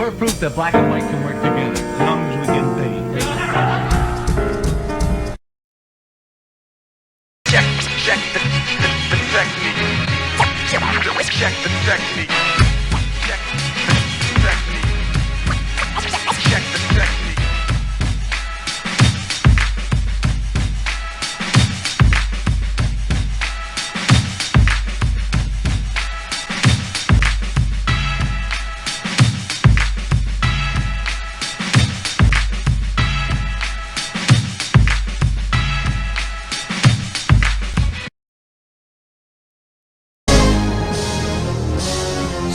More proof that black and white can work together, as long as we get paid. Check the technique. Check the technique. Check the technique. Check the technique.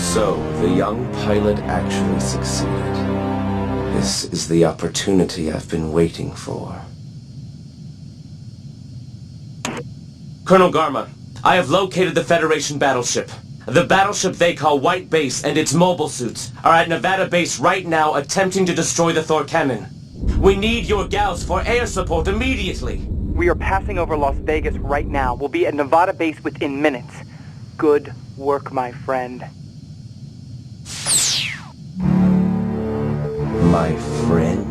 So, the young pilot actually succeeded. This is the opportunity I've been waiting for. Colonel Garma, I have located the Federation battleship. The battleship they call White Base and its mobile suits are at Nevada Base right now attempting to destroy the Thor cannon. We need your gals for air support immediately. We are passing over Las Vegas right now. We'll be at Nevada Base within minutes. Good work, my friend. My friend,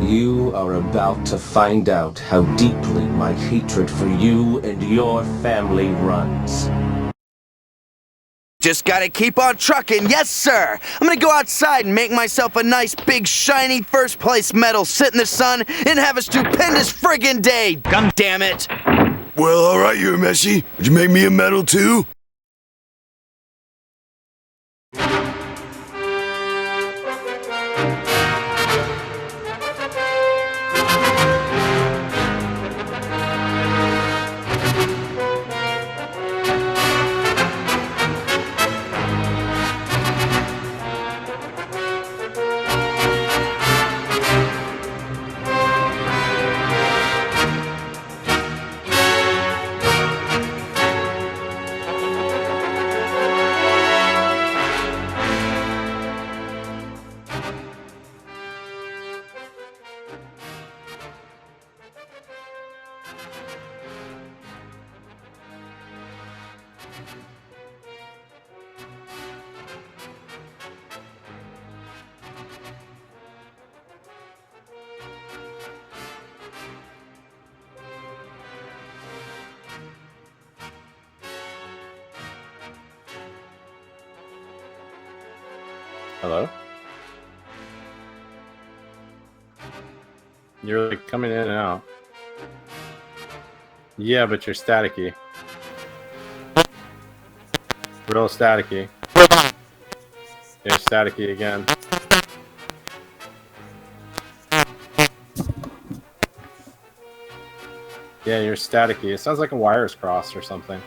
you are about to find out how deeply my hatred for you and your family runs. Just gotta keep on trucking, yes sir! I'm gonna go outside and make myself a nice big shiny first place medal, sit in the sun, and have a stupendous friggin' day, god damn it! Well, alright, Urameshi. Would you make me a medal too? Hello? You're like coming in and out. Yeah, but you're staticky. Real staticky. You're staticky again. Yeah, you're staticky. It sounds like a wire's crossed or something.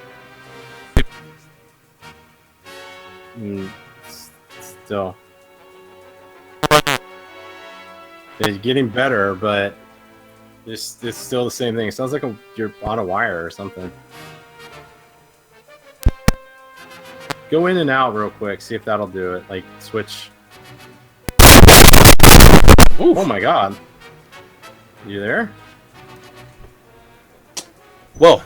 Still. It's getting better, but it's still the same thing. It sounds like you're on a wire or something. Go in and out real quick. See if that'll do it. Like, switch. Oof. Oh my god. You there? Whoa.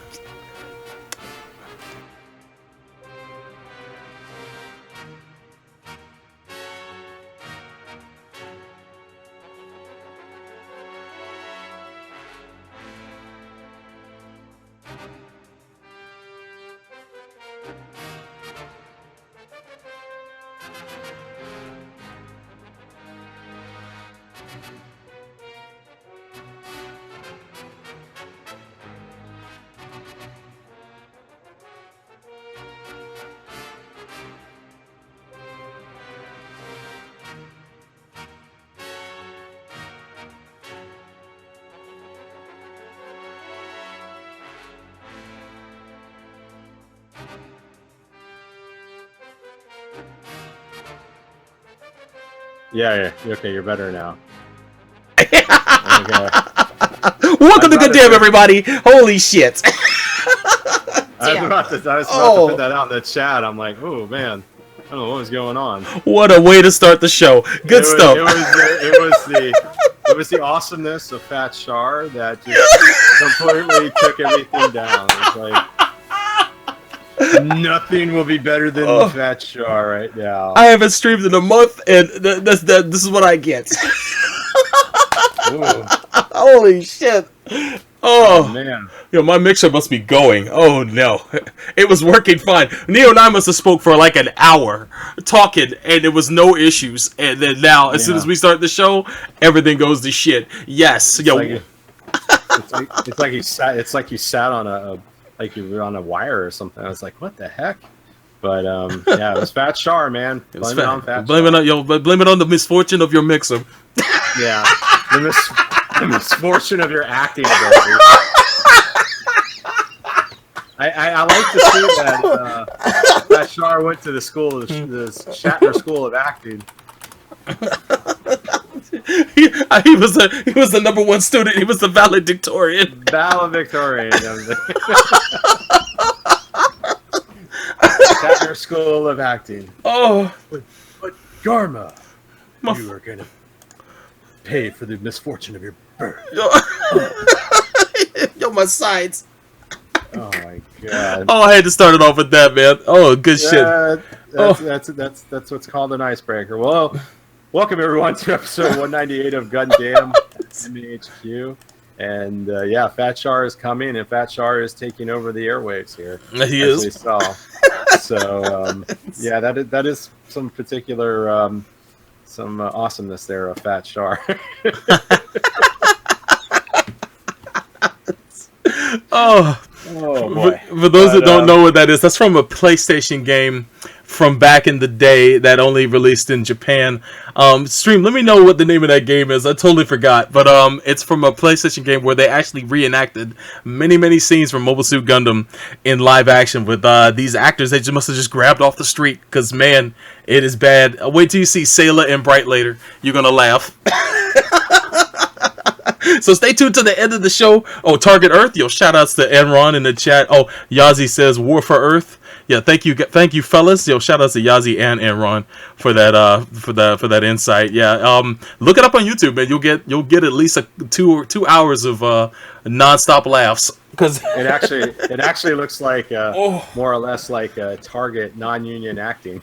Yeah, okay, you're better now. Okay. Welcome to Gundam, everybody! Holy shit! I was about to put that out in the chat. I'm like, oh man, I don't know what was going on. What a way to start the show. Good stuff. It was the awesomeness of Fat Char that just completely took everything down. It's like, Nothing will be better than Fat Char right now. I haven't streamed in a month, and this is what I get. Holy shit! Oh man, yo, my mixer must be going. Oh no, it was working fine. Neo and I must have spoke for like an hour talking, and there was no issues. And then now, as soon as we start the show, everything goes to shit. Yes, yo. It's like you sat on like you were on a wire or something. I was like, what the heck? But yeah, it was Fat Char, man. Blame it on Fat Char. Blame it on the misfortune of your mixer. Yeah, the misfortune of your acting ability. I like to see that Fat Char went to the Shatner School of Acting. he was the number one student. He was the valedictorian. Valedictorian. Shatner School of Acting. Oh, but Garma, you are gonna pay for the misfortune of your birth. Yo, my sides. Oh my god. Oh, I had to start it off with that, man. Oh, good shit. That's what's called an icebreaker. Well, welcome everyone to episode 198 of Gundam MAHQ. And yeah, Fat Char is coming, and Fat Char is taking over the airwaves here. He is. We saw. So yeah, that is some particular some awesomeness there of Fat Char. Oh boy. For those that don't know what that is, that's from a PlayStation game from back in the day that only released in Japan. Stream, let me know what the name of that game is. I totally forgot, but it's from a PlayStation game where they actually reenacted many scenes from Mobile Suit Gundam in live action with these actors. They must have just grabbed off the street, because man, it is bad. Wait till you see Sayla and Bright later. You're gonna laugh. So stay tuned to the end of the show. Oh, Target Earth. Yo, shout outs to Enron in the chat. Oh, Yazi says War for Earth. Yeah, thank you, fellas. Yo, shout outs to Yazi and Enron for that insight. Yeah, look it up on YouTube, man. You'll get at least two hours of nonstop laughs. Because it actually looks like more or less like Target non-union acting.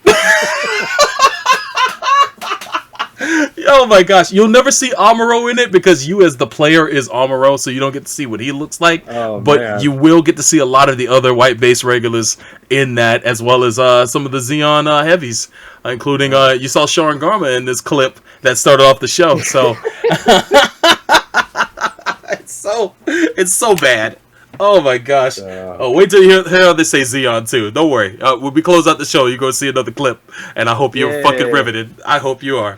Oh my gosh, you'll never see Amuro in it because you as the player is Amuro, so you don't get to see what he looks like. Oh, but man. You will get to see a lot of the other white base regulars in that, as well as some of the Xeon heavies, including you saw Char and Garma in this clip that started off the show. So it's so bad. Oh my gosh. Oh, wait till you hear how they say Xeon too. Don't worry. When we close out the show, you're going to see another clip, and I hope you're fucking riveted. I hope you are.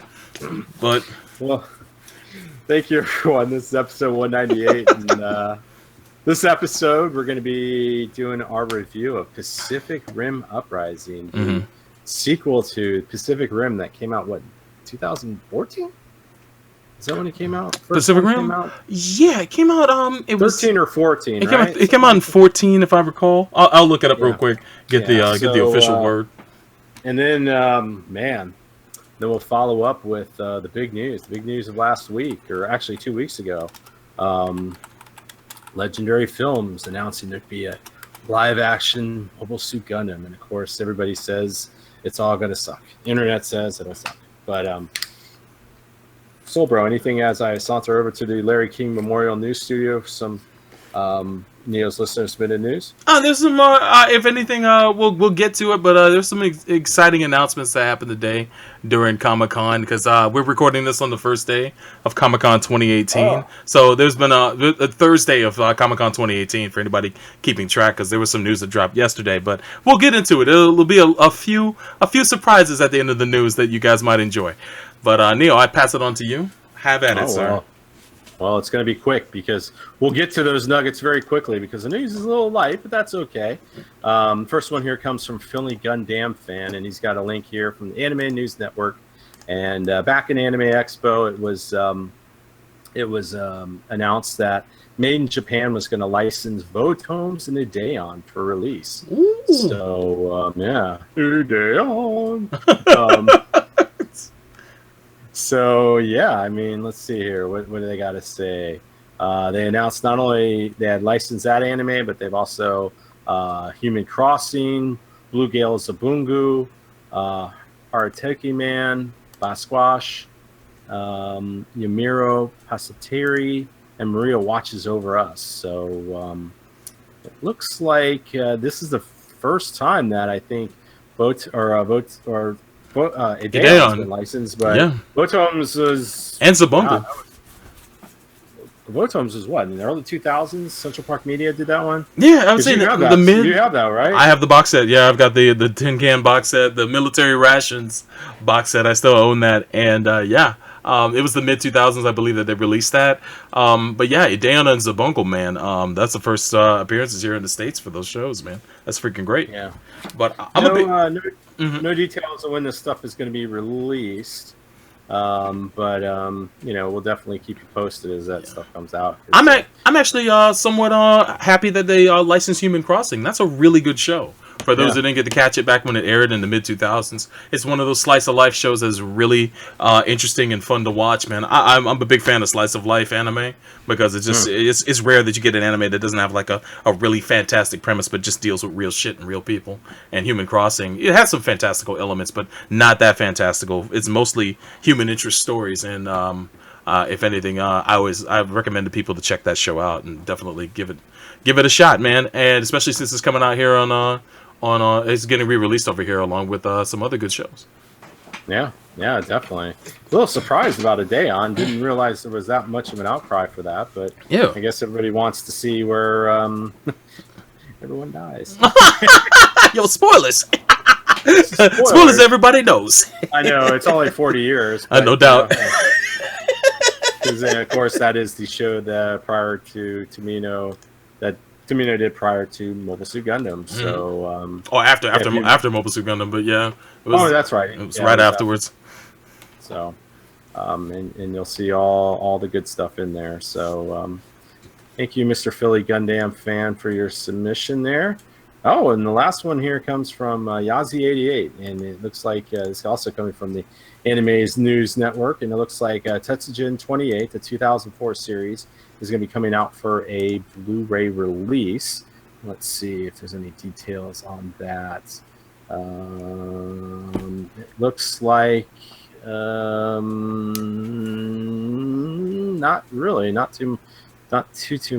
But well, thank you everyone. This is episode 198, and this episode we're going to be doing our review of Pacific Rim Uprising, the sequel to Pacific Rim that came out 2014? Is that when it came out? Pacific Rim? Yeah, it came out. It was 13 or 14. It came out in 14, if I recall. I'll look it up real quick. Get the official word. And then, man. Then we'll follow up with the big news. The big news of last week, or actually 2 weeks ago. Legendary Films announcing there'd be a live-action Mobile Suit Gundam. And, of course, everybody says it's all going to suck. Internet says it'll suck. But, Soul Bro, anything as I saunter over to the Larry King Memorial News Studio for some Neo's listeners submitted news? There's some if anything, we'll get to it, but there's some exciting announcements that happened today during Comic-Con, because we're recording this on the first day of Comic-Con 2018. So there's been a Thursday of Comic-Con 2018 for anybody keeping track, because there was some news that dropped yesterday, but we'll get into it. It'll be a few surprises at the end of the news that you guys might enjoy. But Neo, I pass it on to you. Have at it, sir. Well, it's going to be quick, because we'll get to those nuggets very quickly, because the news is a little light, but that's okay. First one here comes from Philly Gundam Fan, and he's got a link here from the Anime News Network. And back in Anime Expo, it was announced that Made in Japan was going to license Votomes and Ideon for release. Ooh. So, yeah. Ideon! So, yeah, I mean, let's see here. What do they got to say? They announced not only they had licensed that anime, but they've also Human Crossing, Blue Gale Zabungu, Harateki Man, Basquash, Yamiro Pasateri, and Maria Watches Over Us. So it looks like this is the first time that I think Ideon's been licensed, but yeah. Votoms was And Zabunga. Votoms was what, in the early 2000s? Central Park Media did that one? Yeah, I was saying you the have mid. You have that, right? I have the box set. Yeah, I've got the tin can box set, the military rations box set. I still own that, and yeah, it was the mid 2000s, I believe, that they released that. But yeah, Ideon and Zabungle, man, that's the first appearances here in the States for those shows, man. That's freaking great. Yeah, but I'm no details on when this stuff is going to be released. But you know, we'll definitely keep you posted as that stuff comes out. I'm actually somewhat happy that they licensed Human Crossing. That's a really good show. For those that didn't get to catch it back when it aired in the mid 2000s, it's one of those slice of life shows that's really interesting and fun to watch, man. I'm a big fan of slice of life anime because it's just it's rare that you get an anime that doesn't have like a really fantastic premise but just deals with real shit and real people. And Human Crossing, it has some fantastical elements, but not that fantastical. It's mostly human interest stories, and if anything, I recommend to people to check that show out and definitely give it a shot, man. And especially since it's coming out here on it's getting re-released over here along with some other good shows. Yeah, definitely. A little surprised about Ideon. Didn't realize there was that much of an outcry for that, but yeah, I guess everybody wants to see where everyone dies. Yo, spoilers. Spoilers, everybody knows. I know, it's only 40 years. No doubt. Because of course that is the show that prior to Tomino did prior to Mobile Suit Gundam. So after Mobile Suit Gundam, but yeah. That's right. It was right afterwards. So and you'll see all the good stuff in there. So thank you, Mr. Philly Gundam fan, for your submission there. Oh, and the last one here comes from Yazi88, and it looks like it's also coming from the Anime's News Network, and it looks like Tetsujin 28, the 2004 series, is going to be coming out for a Blu-ray release. Let's see if there's any details on that. It looks like not really, not too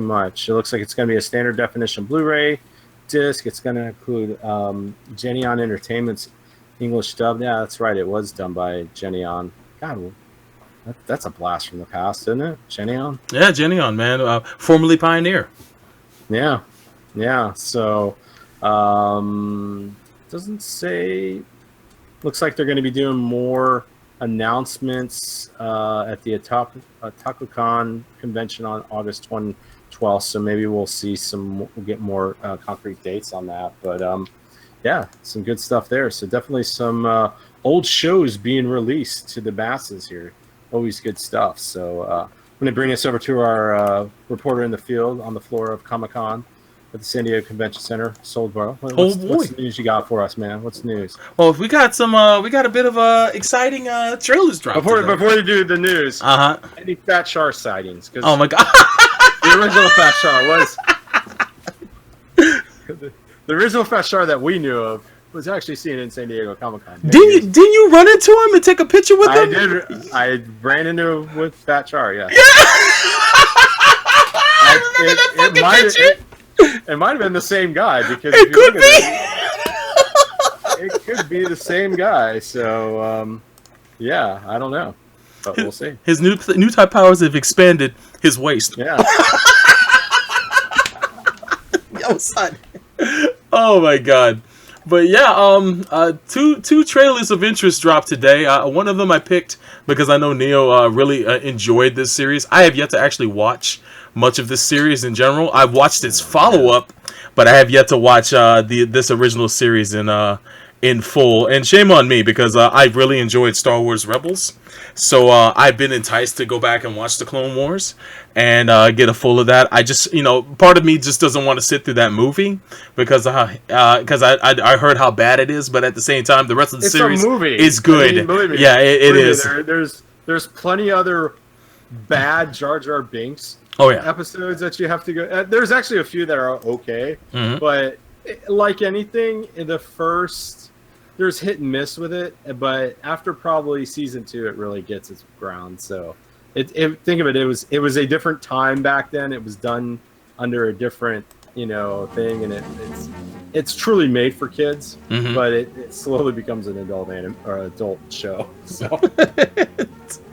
much. It looks like it's going to be a standard definition Blu-ray disc. It's going to include Genion Entertainment's English dub. Yeah, that's right. It was done by Genion. God, that's a blast from the past, isn't it? Genion? Yeah, Genion, man. Formerly Pioneer. Yeah. So, doesn't say. Looks like they're going to be doing more announcements at the OtakuCon convention on August 12th. So maybe we'll get more concrete dates on that. But yeah, some good stuff there. So definitely some old shows being released to the masses here. Always good stuff. So I'm going to bring us over to our reporter in the field on the floor of Comic-Con at the San Diego Convention Center, Soulsboro. What's the news you got for us, man? What's the news? Well, we got a bit of exciting trailers dropped. Before you do the news, any Fat Char sightings? Oh my god, the original Fat Char was the original Fat Char that we knew of was actually seen in San Diego Comic-Con. Didn't you run into him and take a picture with him? I did. I ran into him with Fat Char. Yeah. I remember that fucking picture. It might have been the same guy because it could be. It could be the same guy. So, yeah, I don't know, but we'll see. His new type powers have expanded his waist. Yeah. Yo, son. Oh my god. But yeah, two trailers of interest dropped today. One of them I picked because I know Neo really enjoyed this series. I have yet to actually watch much of this series in general. I've watched its follow-up, but I have yet to watch this original series in full. And shame on me because I really enjoyed Star Wars Rebels. So I've been enticed to go back and watch the Clone Wars and get a full of that. I just, part of me just doesn't want to sit through that movie because I heard how bad it is, but at the same time, the rest of the series is good. I mean, believe me, yeah, it is. There's plenty other bad Jar Jar Binks episodes that you have to go. There's actually a few that are okay, but like anything, in the first, there's hit and miss with it, but after probably season 2, it really gets its ground. So, think of it, it was a different time back then. It was done under a different, thing, and it's truly made for kids, but it slowly becomes an adult show. So,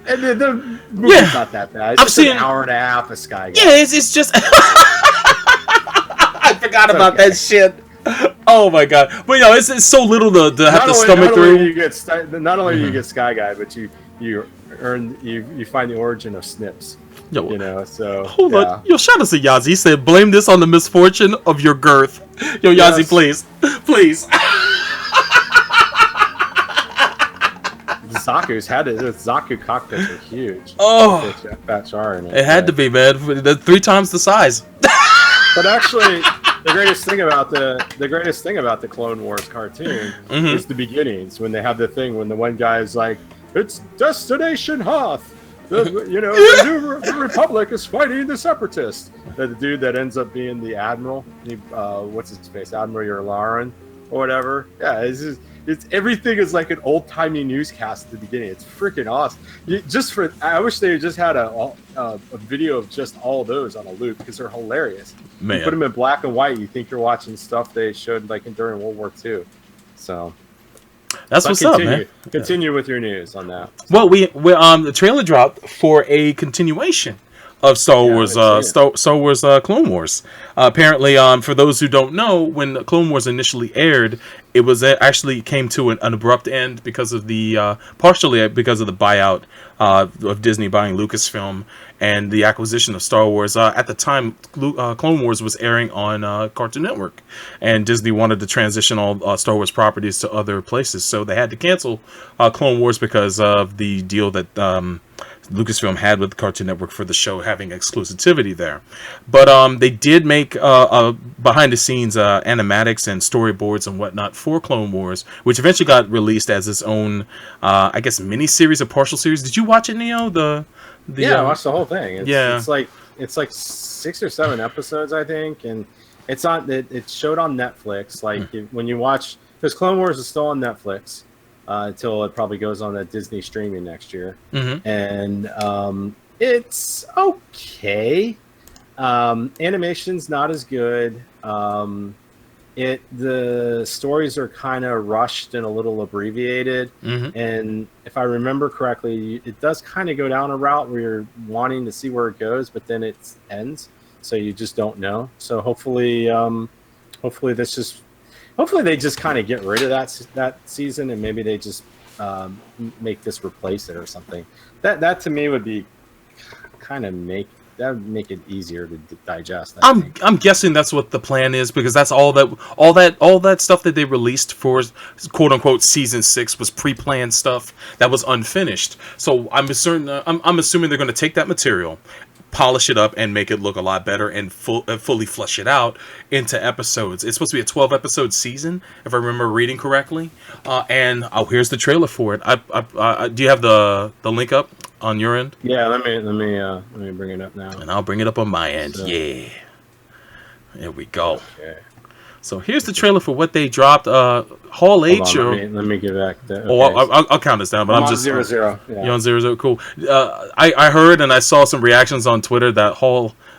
and the movie's not that bad. It's just an hour and a half of Sky Guy. Yeah, it's just. I forgot about that shit. Oh my god! But it's so little to have to stomach through. Not only do you get Sky Guy, but you find the origin of Snips. So hold on. Shout out to Yazzie. He said, "Blame this on the misfortune of your girth." Yazzie, please. Zaku cockpits are huge. Oh, Fat Char in it. It had to be, man. 3 times the size. But actually, the greatest thing about the Clone Wars cartoon is the beginnings, when they have the thing when the one guy is like, "It's Destination Hoth. The Republic is fighting the Separatists." The dude that ends up being the Admiral, what's his face, Admiral Yularen or whatever. Yeah, it's everything is like an old timey newscast at the beginning. It's freaking awesome. I wish they just had a video of just all those on a loop, because they're hilarious. Man. You put them in black and white, you think you're watching stuff they showed like during World War II. So. That's what's up, man. Continue with your news on that. Well, the trailer dropped for a continuation of Star Wars Clone Wars. Apparently, for those who don't know, when Clone Wars initially aired, it was actually came to an abrupt end because of partially because of the buyout of Disney buying Lucasfilm and the acquisition of Star Wars. At the time, Clone Wars was airing on Cartoon Network, and Disney wanted to transition all Star Wars properties to other places, so they had to cancel Clone Wars because of the deal that Lucasfilm had with Cartoon Network for the show having exclusivity there. But they did make behind the scenes animatics and storyboards and whatnot for Clone Wars, which eventually got released as its own I guess mini series or partial series. Did you watch it, Neo? I watched the whole thing. It's like 6 or 7 episodes, I think, and it's on. It showed on Netflix. When you watch, because Clone Wars is still on Netflix until it probably goes on that Disney streaming next year, and it's okay. Animation's not as good. The stories are kind of rushed and a little abbreviated, and if I remember correctly, it does kind of go down a route where you're wanting to see where it goes, but then it ends, so you just don't know. So hopefully they just kind of get rid of that season, and maybe they just make this replace it or something. That to me would be kind of that would make it easier to digest. I'm guessing that's what the plan is, because that's all that stuff that they released for quote unquote season 6 was pre-planned stuff that was unfinished. So I'm assuming they're going to take that material, polish it up, and make it look a lot better, and fully flesh it out into episodes. It's supposed to be a 12-episode season, if I remember reading correctly. And here's the trailer for it. Do you have the link up on your end? Yeah, let me bring it up now. And I'll bring it up on my end. Yeah. There we go. Okay. So here's the trailer for what they dropped. Hall H. Let me get back there. Okay. I'll count this down, but I'm just 0-0. Yeah. You're on 0-0. Cool. I heard and I saw some reactions on Twitter that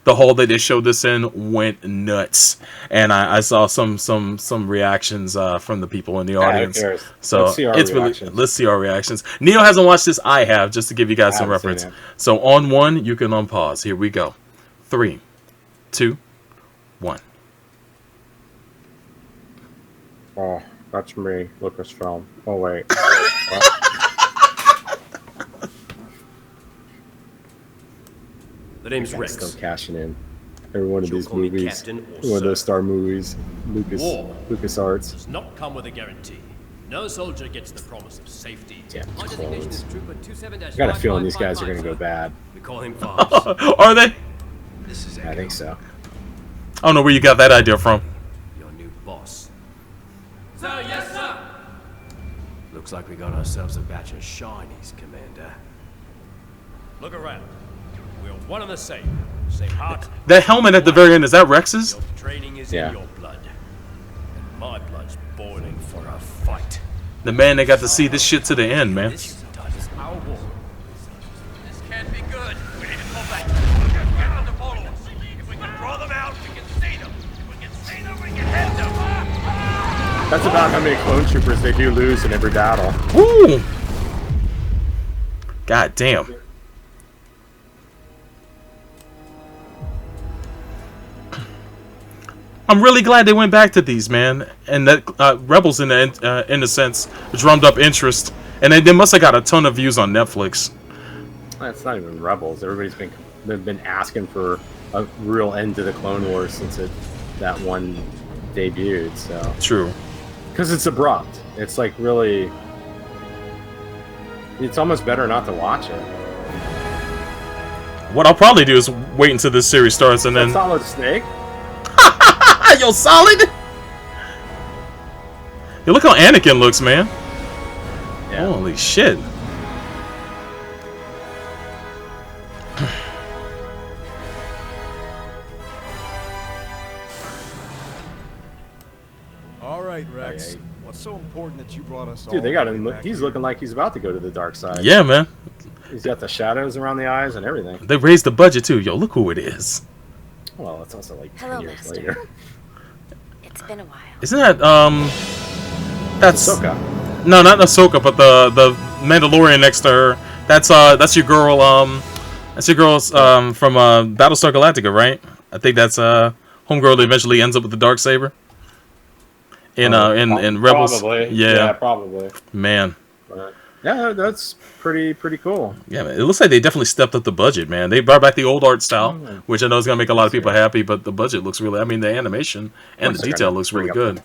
the hall that they showed this in went nuts, and I saw some reactions from the people in the audience. So let's see our reactions. Neo hasn't watched this. I have, just to give you guys some reference. So on 1, you can unpause. Here we go. 3, 2, 1. Oh, that's me, Lucasfilm. Oh, wait. The name's Rex. Still cashing in. Every one of these movies. One of those Star movies. LucasArts. Does not come with a guarantee. No soldier gets the promise of safety. Damn clones. I got a feeling these guys are going to go bad. We call him Fox. Are they? I think so. I don't know where you got that idea from. Your new boss. Sir, yes, sir. Looks like we got ourselves a batch of shinies, Commander. Look around. We're one and the same. Same heart. That helmet at the very end, is that Rex's? Your training is in your blood. the man that got to see this shit to the end, man. This is our war. This can't be good. We need to pull back. Get on the photos. If we can draw them out, we can see them. If we can see them, we can hit them. That's about how many clone troopers they do lose in every battle. Woo! God damn. I'm really glad they went back to these, man, and that Rebels, in a sense, drummed up interest, and they must have got a ton of views on Netflix. It's not even Rebels. They've been asking for a real end to the Clone Wars since that one debuted. So True. because it's abrupt. It's like really. It's almost better not to watch it. What I'll probably do is wait until this series starts and then. Solid Snake. Yo, Solid. Yo, look how Anakin looks, man. Yeah. Holy shit. All right, Rex. What's so important that you brought us? Dude, they got him. He's looking like he's about to go to the dark side. Yeah, man. He's got the shadows around the eyes and everything. They raised the budget too. Yo, look who it is. Well, it's also like 10 Hello, years Master. later. It's been a while. Isn't that that's Ahsoka. No, not Ahsoka, but the Mandalorian next to her. That's your girl that's your girl's from Battlestar Galactica, right? I think that's homegirl that eventually ends up with the Darksaber. In Rebels. Probably. Yeah, probably. Man. But, yeah, that's pretty cool. Yeah, man. It looks like they definitely stepped up the budget, man. They brought back the old art style, which I know is gonna make a lot of people happy, but the budget looks really. I mean, the animation and the detail looks really good.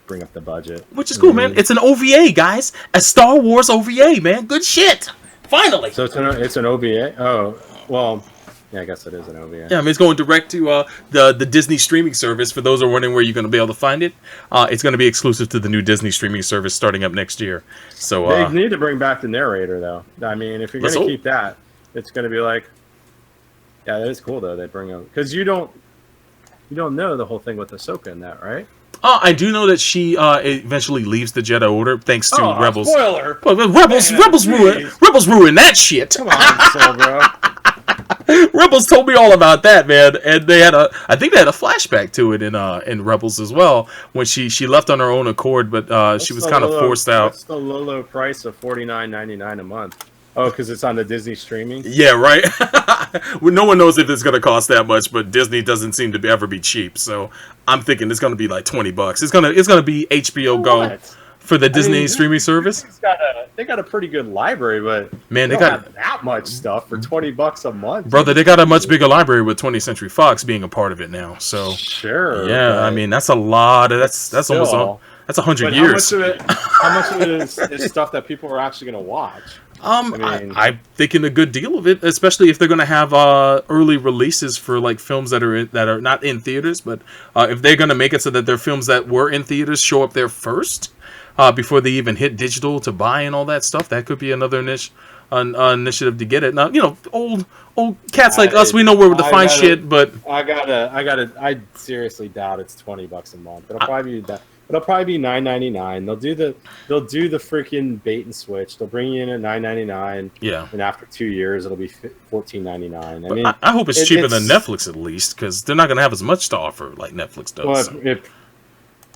Bring up the budget, which is cool, man. It's an OVA, guys. A Star Wars OVA, man. Good shit. Finally. So it's an OVA. Oh, well, yeah, I guess it is an OVA. Yeah, I mean, it's going direct to the Disney streaming service. For those who are wondering where you're going to be able to find it, it's going to be exclusive to the new Disney streaming service starting up next year. So they need to bring back the narrator, though. I mean, if you're going to keep that, it's going to be like, yeah, that is cool though. They bring up because you don't know the whole thing with Ahsoka in that, right? I do know that she eventually leaves the Jedi Order thanks to Rebels. Spoiler! Well, Rebels ruined that shit. Come on, Soul Bro. Rebels told me all about that, man, and I think they had a flashback to it in Rebels as well when she left on her own accord, but she was kind of forced out. What's the low price of $49.99 a month? Oh, because it's on the Disney streaming. Yeah, right. Well, no one knows if it's going to cost that much, but Disney doesn't seem to ever be cheap. So I'm thinking it's going to be like $20. It's gonna be HBO Go for the Disney streaming service. They got a pretty good library, but man, they don't got have that much stuff for $20 a month. Brother, they got a much bigger library with 20th Century Fox being a part of it now. So sure, yeah, I mean that's a lot. That's almost that's 100 years. How much of it is stuff that people are actually going to watch? I'm thinking a good deal of it, especially if they're going to have early releases for like films that are not in theaters, but if they're going to make it so that their films that were in theaters show up there first before they even hit digital to buy and all that stuff, that could be another initiative to get it. Now, old cats like us, we know where to find shit, but I seriously doubt it's $20 a month. It'll probably be that. It'll probably be $9.99. They'll do the freaking bait and switch. They'll bring you in at $9.99. Yeah. And after 2 years, it'll be $14.99. I mean, I hope it's cheaper than Netflix at least, because they're not going to have as much to offer like Netflix does.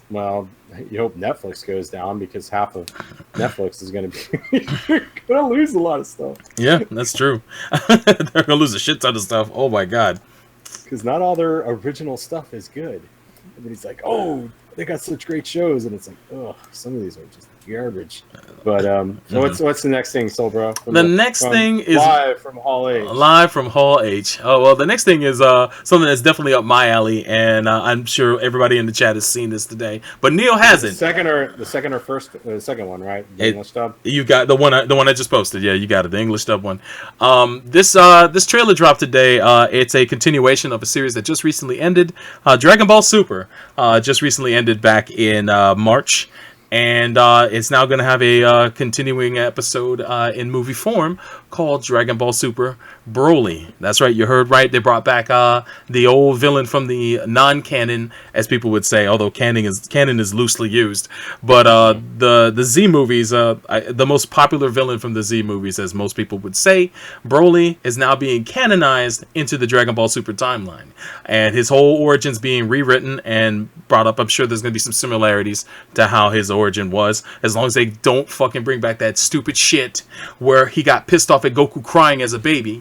Well, you hope Netflix goes down because half of Netflix is going to be going to lose a lot of stuff. Yeah, that's true. They're going to lose a shit ton of stuff. Oh my god. Because not all their original stuff is good. And then he's like, oh, they got such great shows, and it's like, oh, some of these are just garbage. But so what's the next thing, Soul Bro? The next thing is live from Hall H. Live from Hall H. Oh well, the next thing is something that's definitely up my alley, and I'm sure everybody in the chat has seen this today, but Neil hasn't. The second one, right? The English dub. You got the one I just posted. Yeah, you got it, the English dub one. This trailer dropped today. It's a continuation of a series that just recently ended. Dragon Ball Super just recently ended back in March. And it's now going to have a continuing episode in movie form called Dragon Ball Super Broly. That's right, you heard right. They brought back the old villain from the non-canon, as people would say, although canon is loosely used. But the Z movies, the most popular villain from the Z movies, as most people would say, Broly is now being canonized into the Dragon Ball Super timeline, and his whole origin's being rewritten and brought up. I'm sure there's going to be some similarities to how his origin was, as long as they don't fucking bring back that stupid shit where he got pissed off at Goku crying as a baby.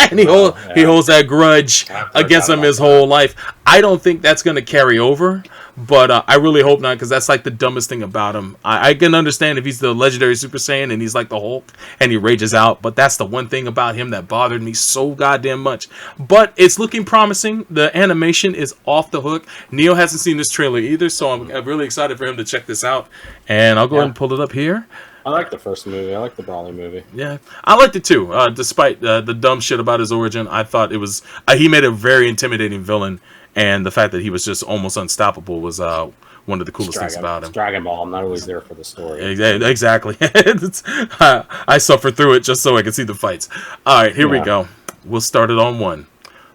And he holds that grudge against him his whole life. I don't think that's going to carry over, but I really hope not, because that's like the dumbest thing about him. I can understand if he's the legendary Super Saiyan and he's like the Hulk and he rages out, but that's the one thing about him that bothered me so goddamn much. But it's looking promising. The animation is off the hook. Neo hasn't seen this trailer either, so I'm really excited for him to check this out. And I'll go ahead and pull it up here. I like the first movie. I like the Broly movie. Yeah, I liked it too. Despite the dumb shit about his origin, I thought it was he made a very intimidating villain, and the fact that he was just almost unstoppable was one of the coolest things about him. It's Dragon Ball. I'm not always there for the story. Exactly. I suffered through it just so I could see the fights. All right, here we go. We'll start it on 1,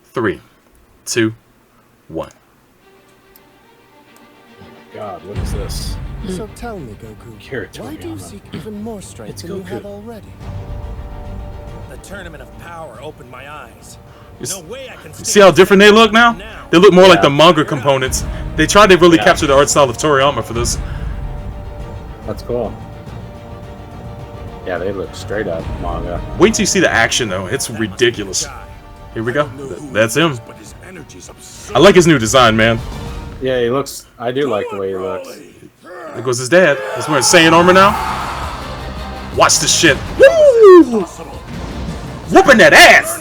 3, 2, 1. God, what is this? So tell me, Goku, why do you seek even more strength than you have already? The Tournament of Power opened my eyes. No way I can see how different they look now? They look more like the manga components. They tried to really capture the art style of Toriyama for this. That's cool. Yeah, they look straight up manga. Wait till you see the action, though. It's ridiculous. Here we go. That's him. I like his new design, man. Yeah, he looks... I do like the way he looks. There goes his dad. He's wearing Saiyan armor now. Watch this shit. Woo! Whooping that ass!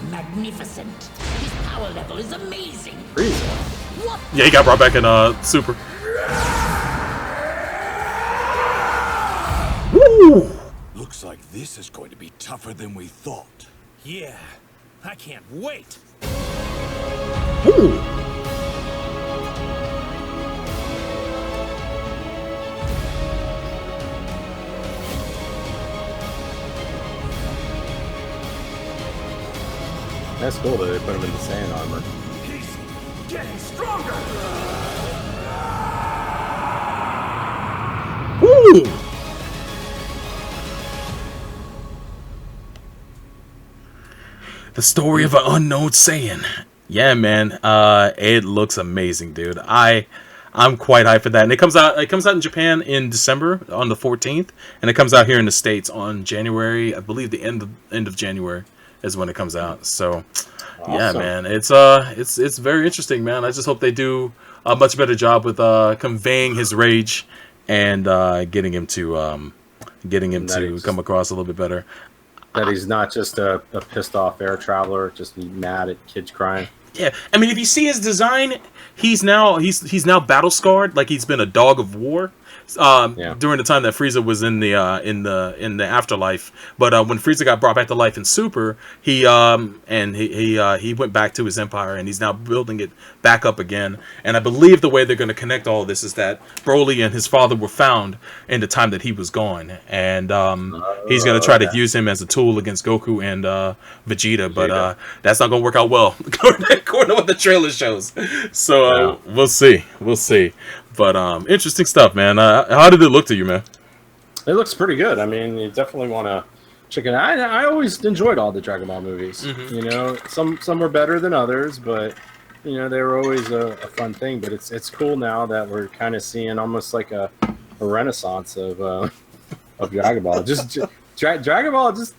Magnificent. His power level is amazing. Yeah, he got brought back in Super. Woo! Looks like this is going to be tougher than we thought. Yeah, I can't wait. Ooh. That's cool that they put him in the Saiyan armor. He's getting stronger. Woo! The story of an unknown Saiyan. Yeah, man. It looks amazing, dude. I'm quite hyped for that. And it comes out in Japan in December on the 14th, and it comes out here in the States on January, I believe the end of January is when it comes out. So awesome. Yeah, man. It's very interesting, man. I just hope they do a much better job with conveying his rage and getting him to come across a little bit better. That he's not just a pissed off air traveler, just mad at kids crying. Yeah, I mean, if you see his design, he's now battle scarred, like he's been a dog of war. During the time that Frieza was in the afterlife, but when Frieza got brought back to life in Super, he went back to his empire, and he's now building it back up again. And I believe the way they're going to connect all of this is that Broly and his father were found in the time that he was gone, and he's going to try to use him as a tool against Goku and Vegeta, but that's not going to work out well according to what the trailer shows. So we'll see. But interesting stuff, man. How did it look to you, man? It looks pretty good. I mean, you definitely want to check it out. I always enjoyed all the Dragon Ball movies. Mm-hmm. You know, some are better than others, but you know they were always a fun thing. But it's cool now that we're kind of seeing almost like a renaissance of Dragon Ball. Dragon Ball just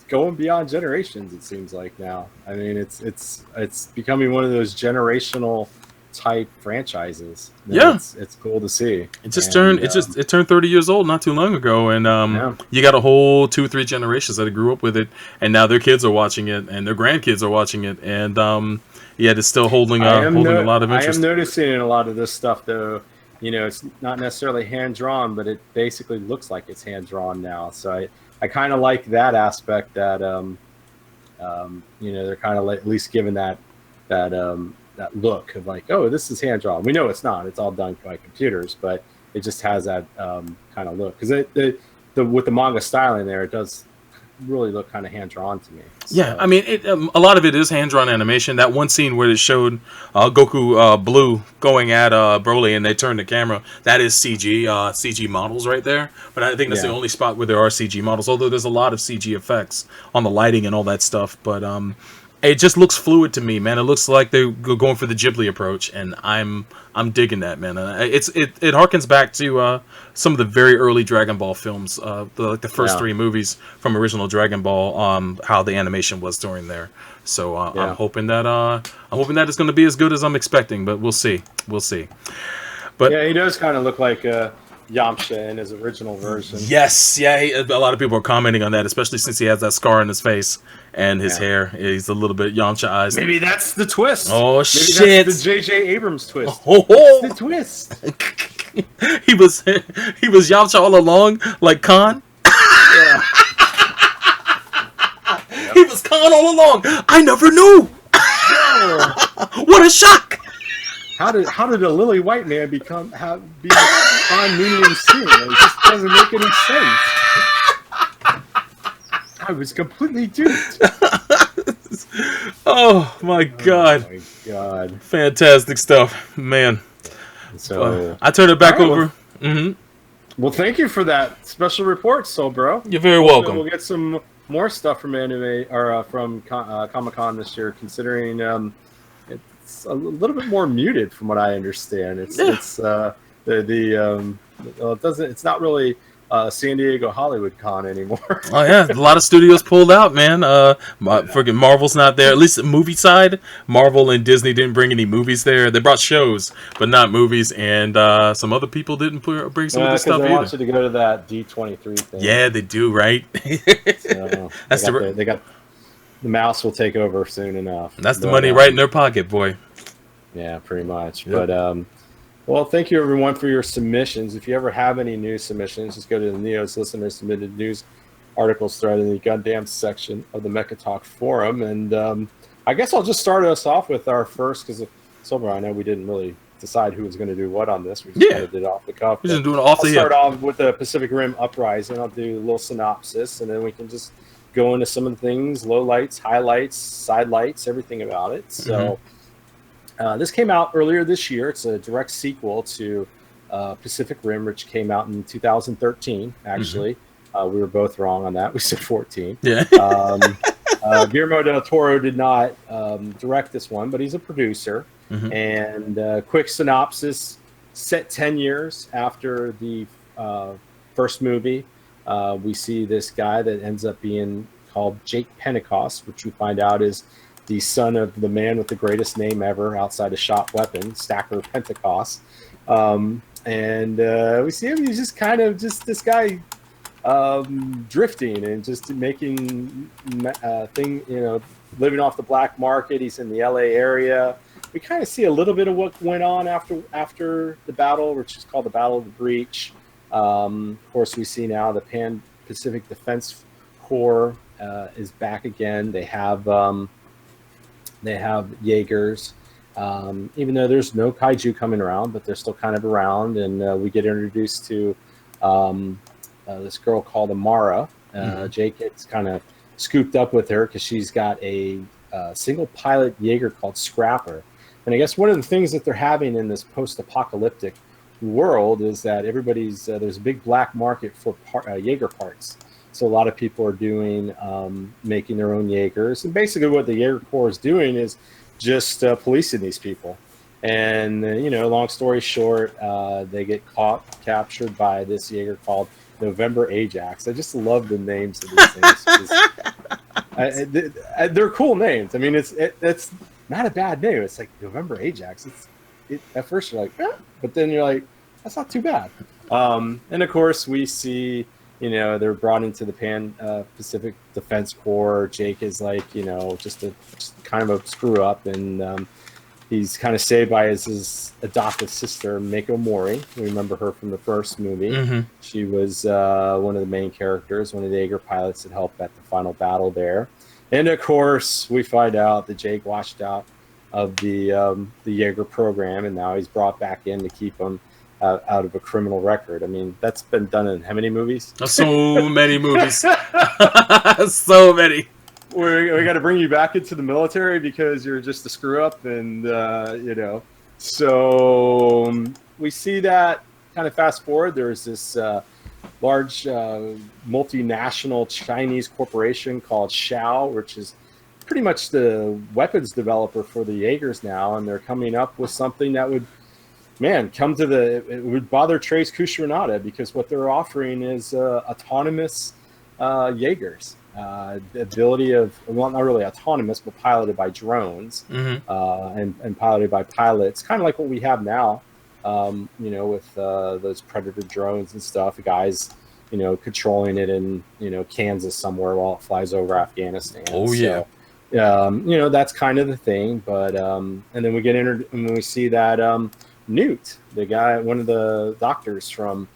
going beyond generations. It seems like now. I mean, it's becoming one of those generational type franchises. Yeah, it's cool to see. It turned 30 years old not too long ago, and you got a whole 2-3 generations that grew up with it, and now their kids are watching it, and their grandkids are watching it, and it's still holding a lot of interest. I am noticing in a lot of this stuff, though. You know, it's not necessarily hand drawn, but it basically looks like it's hand drawn now. So I kind of like that aspect that they're kind of at least giving that look of like, oh, this is hand drawn. We know it's not. It's all done by computers, but it just has that kind of look. Because with the manga styling there, it does really look kind of hand drawn to me. Yeah, I mean, a lot of it is hand drawn animation. That one scene where it showed Goku Blue going at Broly, and they turned the camera. That is CG models right there. But I think that's the only spot where there are CG models. Although there's a lot of CG effects on the lighting and all that stuff. But it just looks fluid to me, man. It looks like they're going for the Ghibli approach, and I'm digging that, man. It harkens back to some of the very early Dragon Ball films, the first 3 movies from original Dragon Ball, how the animation was during there. So I'm hoping that it's going to be as good as I'm expecting, but we'll see. But yeah, he does kind of look like Yamcha in his original version. Yes, yeah. A lot of people are commenting on that, especially since he has that scar on his face and his hair. He's a little bit Yamcha eyes. Maybe that's the twist. Oh, maybe shit! That's the J.J. Abrams twist. Oh, that's the twist. he was Yamcha all along, like Khan. Yeah. He was Khan all along. I never knew. What a shock! How did a lily white man be Khan Noonien Singh? It just doesn't make any sense. I was completely duped. Oh my god! Oh my god! Fantastic stuff, man. So I turn it back over. Well, thank you for that special report, bro. You're very welcome. We'll get some more stuff from anime or from Comic-Con this year, considering it's a little bit more muted from what I understand. It's it's not really San Diego Hollywood Con anymore. Oh yeah, a lot of studios pulled out, man. Freaking Marvel's not there. At least the movie side, Marvel and Disney didn't bring any movies there. They brought shows, but not movies. And some other people didn't bring some of this stuff they either. want you to go to that D23 thing. Yeah, they do, right? So they got the mouse will take over soon enough. That's the money right in their pocket, boy. Yeah, pretty much. Yep. But well, thank you everyone for your submissions. If you ever have any news submissions, just go to the Neo's listener submitted news articles thread in the Gundam section of the Mecha Talk forum. And I guess I'll just start us off with our first, because Silver, I know we didn't really decide who was going to do what on this. We just kind of did it off the cuff. We're just doing it off the hip. I'll start off with the Pacific Rim Uprising. I'll do a little synopsis, and then we can just go into some of the things, lowlights, highlights, sidelights, everything about it. So this came out earlier this year. It's a direct sequel to Pacific Rim, which came out in 2013, actually. We were both wrong on that. We said 14. Yeah. Guillermo del Toro did not direct this one, but he's a producer. And quick synopsis, set 10 years after the first movie. We see this guy that ends up being called Jake Pentecost, which we find out is the son of the man with the greatest name ever outside of shot weapon, Stacker Pentecost. And we see him, he's just kind of just this guy drifting and just making living off the black market. He's in the LA area. We kind of see a little bit of what went on after the battle, which is called the Battle of the Breach. Of course, we see now the Pan-Pacific Defense Corps is back again. They have Jaegers, even though there's no kaiju coming around, but they're still kind of around. And we get introduced to this girl called Amara. Jake gets kind of scooped up with her because she's got a single pilot Jaeger called Scrapper. And I guess one of the things that they're having in this post-apocalyptic world is that everybody's there's a big black market for Jaeger parts. So a lot of people are doing making their own Jaegers, and basically what the Jaeger Corps is doing is just policing these people. And long story short, they get captured by this Jaeger called November Ajax. I just love the names of these things. They're cool names. I mean, it's not a bad name. It's like November Ajax. At first you're like, but then you're like, that's not too bad. And of course we see, they're brought into the Pan-Pacific Defense Corps. Jake is like, just kind of a screw up, and he's kind of saved by his adopted sister, Mako Mori. We remember her from the first movie. She was one of the main characters, one of the Jaeger pilots that helped at the final battle there. And of course, we find out that Jake washed out of the Jaeger program, and now he's brought back in to keep him out of a criminal record. I mean, that's been done in how many movies? So many movies. So many. We got to bring you back into the military because you're just a screw up, and you know. So we see that kind of fast forward. There's this large multinational Chinese corporation called Xiao, which is pretty much the weapons developer for the Jaegers now, and they're coming up with something that would, it would bother Trace Kushiranada, because what they're offering is autonomous Jaegers. The ability of, well, not really autonomous, but piloted by drones, and piloted by pilots, kind of like what we have now, you know, with those Predator drones and stuff. The guys, you know, controlling it in, you know, Kansas somewhere while it flies over Afghanistan. Oh, yeah. So, you know, that's kind of the thing. But and then we get and we see that Newt, the guy, one of the doctors from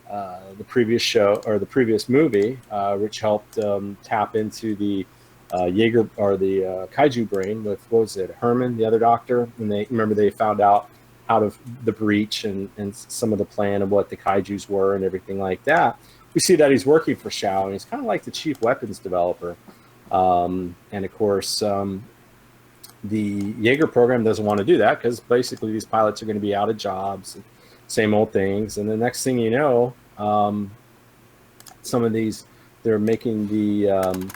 the previous show or the previous movie, which helped tap into the Jaeger or the kaiju brain with, what was it, Herman, the other doctor, and they found out out of the breach and some of the plan of what the kaijus were and everything like that. We see that he's working for Xiao, and he's kind of like the chief weapons developer. And of course, the Jaeger program doesn't want to do that, because basically these pilots are going to be out of jobs, and same old things. And the next thing you know, some of these, they're making the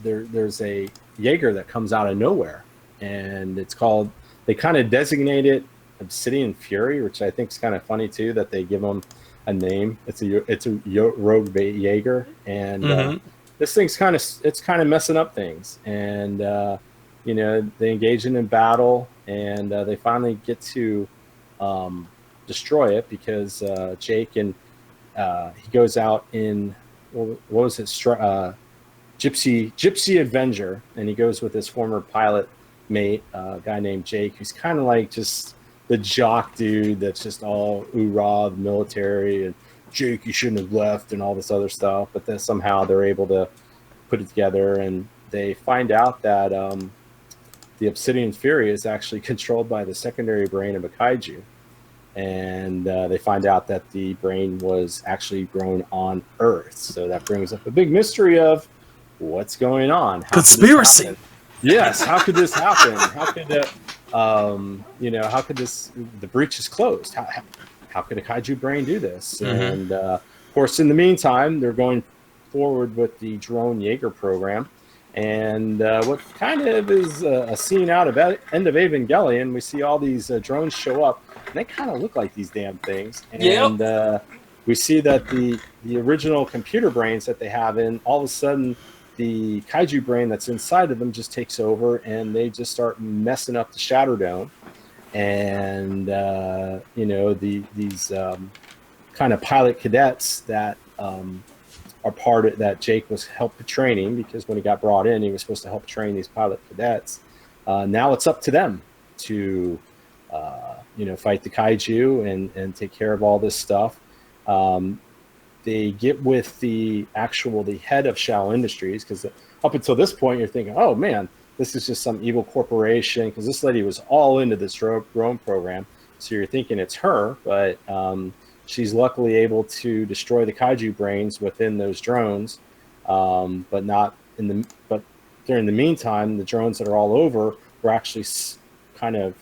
there's a Jaeger that comes out of nowhere, and it's called, they kind of designate it Obsidian Fury, which I think is kind of funny too, that they give them a name. It's a rogue Jaeger, and this thing's kind of messing up things. And you know, they engage in battle, and they finally get to destroy it, because Jake and he goes out in, what was it, Gypsy Avenger, and he goes with his former pilot mate, a guy named Jake, who's kind of like just the jock dude that's just all oorah, the military, and Jake, you shouldn't have left, and all this other stuff. But then somehow they're able to put it together, and they find out that the Obsidian Fury is actually controlled by the secondary brain of a kaiju. And they find out that the brain was actually grown on Earth. So that brings up a big mystery of what's going on. Conspiracy. Yes, how could this happen? How could you know, how could this, the breach is closed? How could a kaiju brain do this? And of course, in the meantime, they're going forward with the drone Jaeger program. And what kind of is a scene out of End of Evangelion, we see all these drones show up, and they kind of look like these damn things. And we see that the original computer brains that they have in, all of a sudden, the kaiju brain that's inside of them just takes over, and they just start messing up the Shadow Dome. And you know, these kind of pilot cadets that are part of that Jake was helped training, because when he got brought in, he was supposed to help train these pilot cadets. Now it's up to them to you know, fight the kaiju and take care of all this stuff. They get with the head of Xiao Industries, because up until this point you're thinking, oh man, this is just some evil corporation, because this lady was all into this drone program. So you're thinking it's her, but she's luckily able to destroy the kaiju brains within those drones, but not in the. But during the meantime, the drones that are all over were actually kind of,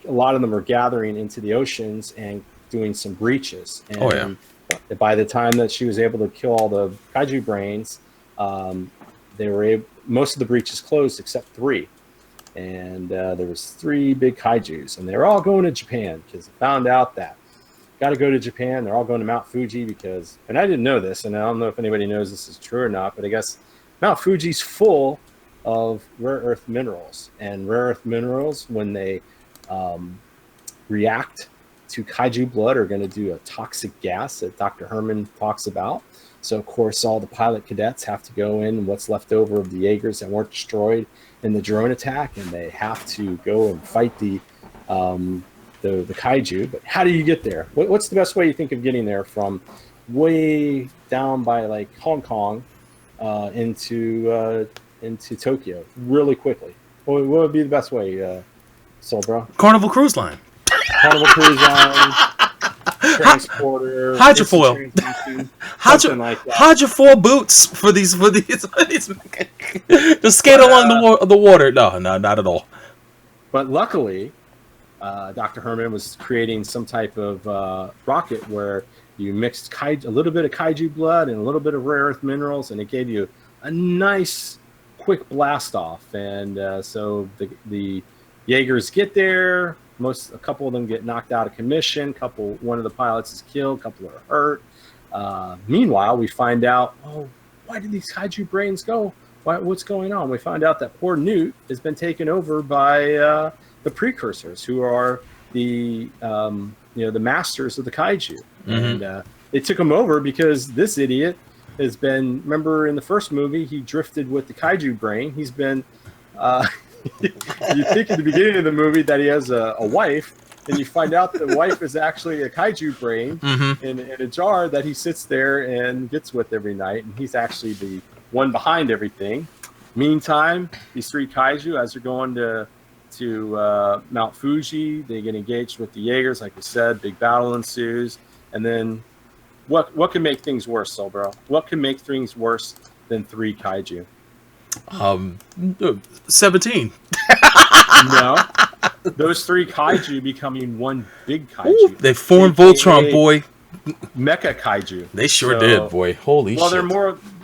a lot of them are gathering into the oceans and doing some breaches. And by the time that she was able to kill all the kaiju brains, they were most of the breaches closed except 3. And there was 3 big kaijus, and they were all going to Japan, because they found out that got to go to Japan. They're all going to Mount Fuji, because, and I didn't know this, and I don't know if anybody knows this is true or not, but I guess Mount Fuji's full of rare earth minerals, and rare earth minerals, when they react to kaiju blood, are going to do a toxic gas that Dr. Herman talks about. So of course, all the pilot cadets have to go in, what's left over of the Jaegers that weren't destroyed in the drone attack, and they have to go and fight the kaiju. But how do you get there? What's the best way you think of getting there from way down by like Hong Kong into Tokyo really quickly? What would be the best way, Soul Bro? Carnival Cruise Line. Carnival Cruise Line, Transporter, Hydrofoil. something like that. Hydrofoil boots for these to skate along the water. No, not at all. But luckily, Dr. Herman was creating some type of rocket where you mixed a little bit of kaiju blood and a little bit of rare earth minerals, and it gave you a nice, quick blast off. And so the Jaegers get there. A couple of them get knocked out of commission. One of the pilots is killed. A couple are hurt. Meanwhile, we find out, why did these kaiju brains go? What's going on? We find out that poor Newt has been taken over by the precursors, who are the the masters of the kaiju. And they took him over because this idiot has been. Remember in the first movie, he drifted with the kaiju brain. He's been. You think at the beginning of the movie that he has a wife, and you find out the wife is actually a kaiju brain in a jar that he sits there and gets with every night, and he's actually the one behind everything. Meantime, these three kaiju, as they're going to Mount Fuji, they get engaged with the Jaegers, like we said. Big battle ensues, and then what can make things worse, Solbro? What can make things worse than three kaiju? 17. No, those three kaiju becoming one big kaiju. They formed Voltron, boy. Mecha kaiju. They sure did, boy. Holy shit. Well,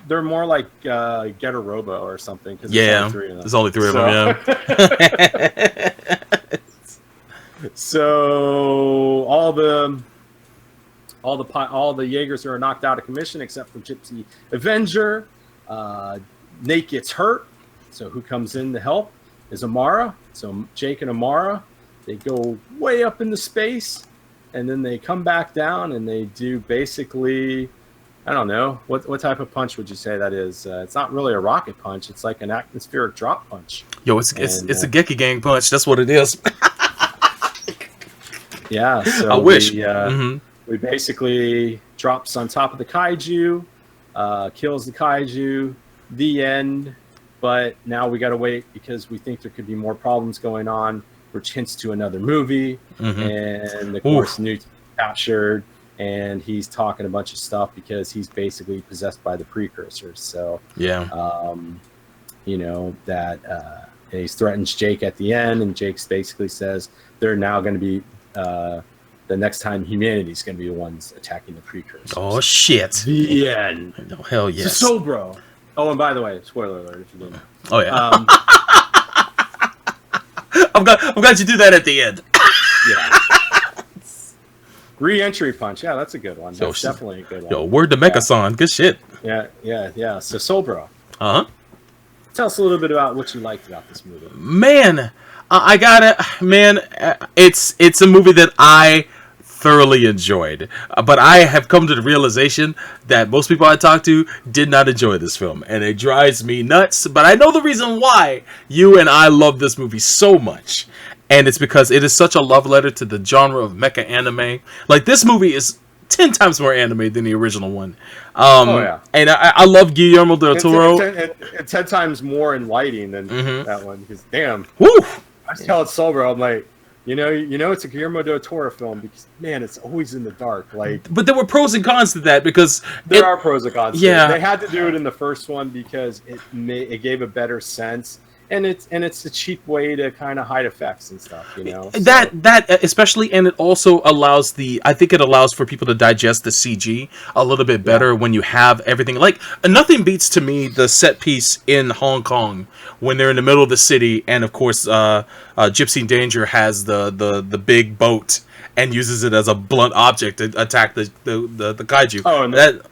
they're more like Getter Robo or something. Yeah, there's only three of them. Yeah. So all the Jaegers are knocked out of commission except for Gypsy Avenger. Nate gets hurt, so who comes in to help is Amara. So Jake and Amara, they go way up into space, and then they come back down, and they do basically, I don't know, what type of punch would you say that is? It's not really a rocket punch. It's like an atmospheric drop punch. Yo, it's a Geki Gang punch. That's what it is. Yeah, so I wish. We basically drops on top of the kaiju, kills the kaiju. The end, but now we got to wait because we think there could be more problems going on, which hints to another movie. And of course, Newt's captured, and he's talking a bunch of stuff because he's basically possessed by the precursors. So yeah, that he threatens Jake at the end, and Jake basically says they're now going to be the next time humanity's going to be the ones attacking the precursors. Oh shit! The end. Oh hell yes. So bro. Oh, and by the way, spoiler alert if you didn't. Oh yeah. I'm glad you do that at the end. Yeah. Re-entry punch. Yeah, that's a good one. That's definitely a good one. Yo, word to Mecha-san. Good shit. Yeah. So Solbro. Uh-huh. Tell us a little bit about what you liked about this movie. Man, I gotta. Man, it's a movie that I thoroughly enjoyed, but I have come to the realization that most people I talk to did not enjoy this film, and it drives me nuts. But I know the reason why you and I love this movie so much, and it's because it is such a love letter to the genre of mecha anime. Like, this movie is 10 times more anime than the original one. And I love Guillermo del Toro. And 10 times more in lighting than that one, because damn. Woo! I was telling Solbro, I'm like, you know, it's a Guillermo del Toro film because, man, it's always in the dark. Like, but there were pros and cons to that because there are pros and cons. Yeah, they had to do it in the first one because it gave a better sense, and it's a cheap way to kind of hide effects and stuff. You know, that especially, and it also allows I think it allows for people to digest the CG a little bit better when you have everything. Like, nothing beats to me the set piece in Hong Kong when they're in the middle of the city, and of course, Gypsy Danger has the big boat and uses it as a blunt object to attack the kaiju. Oh,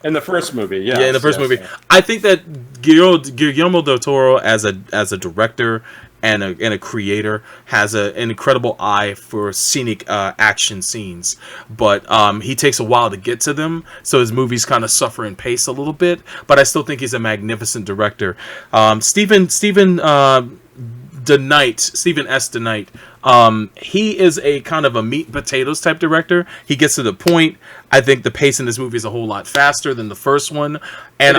in the first movie, yeah, in the first movie. I think that Guillermo del Toro as a director and a creator has an incredible eye for scenic action scenes, but he takes a while to get to them, so his movies kind of suffer in pace a little bit. But I still think he's a magnificent director. Stephen S. DeKnight He is a kind of a meat and potatoes type director. He gets to the point. I think the pace in this movie is a whole lot faster than the first one, and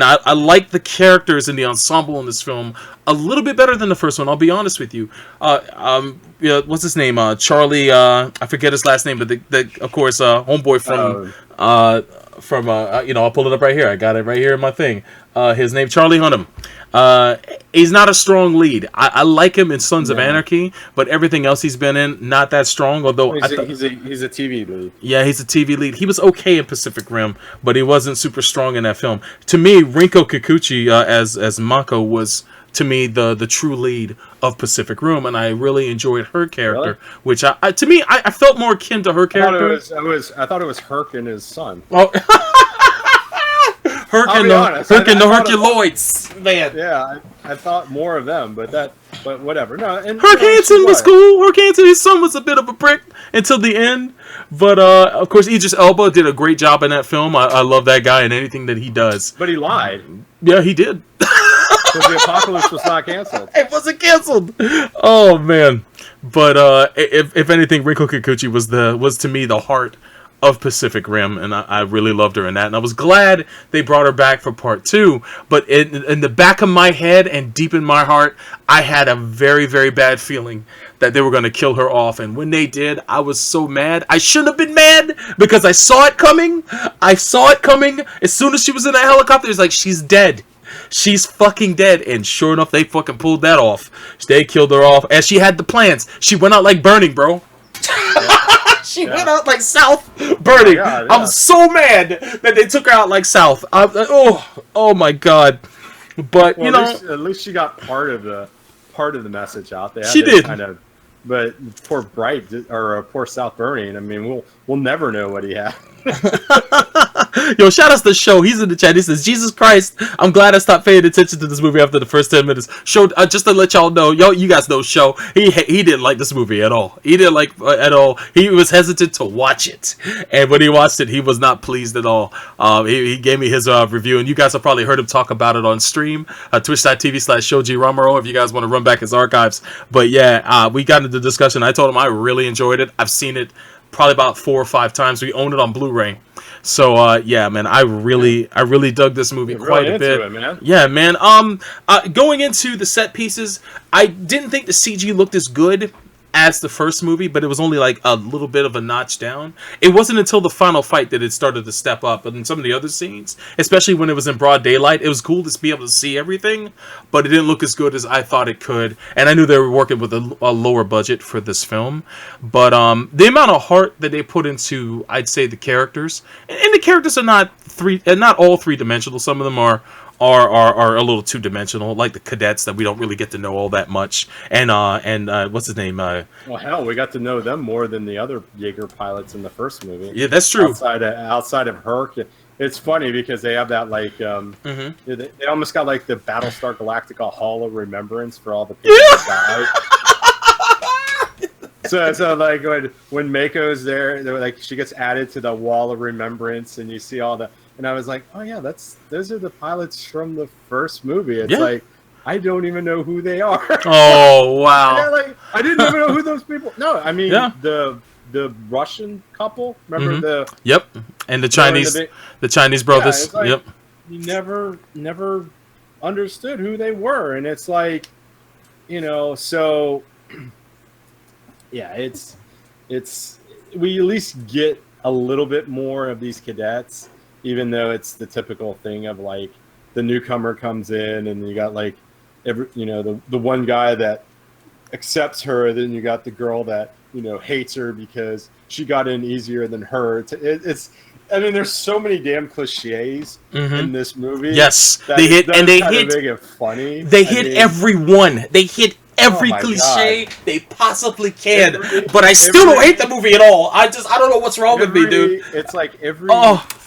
I like the characters and the ensemble in this film a little bit better than the first one. I'll be honest with you. What's his name? Charlie. I forget his last name, but the of course homeboy from I'll pull it up right here. I got it right here in my thing. His name Charlie Hunnam. He's not a strong lead. I like him in Sons of Anarchy, but everything else he's been in, not that strong. Although he's a TV lead. Yeah, he's a TV lead. He was okay in Pacific Rim, but he wasn't super strong in that film. To me, Rinko Kikuchi as Mako was, to me, the true lead of Pacific Rim, and I really enjoyed her character, which I felt more akin to her character. I thought it was Herc and his son. Well, Herc and the Herculoids, man. Yeah, I thought more of them, but whatever. No, and Herc Hansen was cool. Herc Hansen, his son was a bit of a prick until the end, but of course, Idris Elba did a great job in that film. I love that guy and anything that he does. But he lied. Yeah, he did. Because the apocalypse was not canceled. It wasn't canceled. Oh man! But if anything, Rinko Kikuchi was to me the heart of Pacific Rim, and I really loved her in that, and I was glad they brought her back for part 2. But in the back of my head and deep in my heart, I had a very, very bad feeling that they were going to kill her off, and when they did, I was so mad. I shouldn't have been mad because I saw it coming. I saw it coming as soon as she was in that helicopter. It's like, she's dead. She's fucking dead, and sure enough, they fucking pulled that off. They killed her off, as she had the plans. She went out like burning, bro. She went out like South burning. I'm so mad that they took her out like South. Oh my god! But at least she got part of the message out there. She did. But poor Bright poor South Burning. I mean, we'll never know what he had. Yo, shout out to the show. He's in the chat. He says, "Jesus Christ, I'm glad I stopped paying attention to this movie after the first 10 minutes." Show, just to let y'all know, you guys know, show he didn't like this movie at all. He didn't like at all. He was hesitant to watch it, and when he watched it, he was not pleased at all. He gave me his review, and you guys have probably heard him talk about it on stream, twitch.tv/ShowGRomero, if you guys want to run back his archives. But yeah, we got into the discussion. I told him I really enjoyed it. I've seen it probably about 4 or 5 times. We own it on Blu-ray. So yeah, man, I really dug this movie quite a bit. Man. Yeah, man. Going into the set pieces, I didn't think the CG looked as good as the first movie, but it was only like a little bit of a notch down. It wasn't until the final fight that it started to step up. But in some of the other scenes, especially when it was in broad daylight, it was cool to be able to see everything, but it didn't look as good as I thought it could. And I knew they were working with a lower budget for this film. But the amount of heart that they put into, I'd say, the characters, and the characters are not all three-dimensional. Some of them are a little two-dimensional, like the cadets that we don't really get to know all that much. And what's his name? Well, hell, we got to know them more than the other Jaeger pilots in the first movie. Yeah, that's true. Outside of Herc, it's funny because they have that like they almost got like the Battlestar Galactica Hall of Remembrance for all the people that died. So like when Mako's there, they're like she gets added to the Wall of Remembrance, and you see all the. And I was like, oh yeah, those are the pilots from the first movie. It's like I don't even know who they are. Oh wow! Like I didn't even know who those people. No, I mean the Russian couple. Remember the and the Chinese brothers. Yeah, like, you never understood who they were, and it's like, so yeah, it's we at least get a little bit more of these cadets. Even though it's the typical thing of like the newcomer comes in and you got like the one guy that accepts her, then you got the girl that hates her because she got in easier than her. I mean, there's so many damn cliches in this movie. Yes, they hit funny. They hit everyone. They hit every cliche they possibly can, but I still don't hate the movie at all. I don't know what's wrong with me, dude. It's like every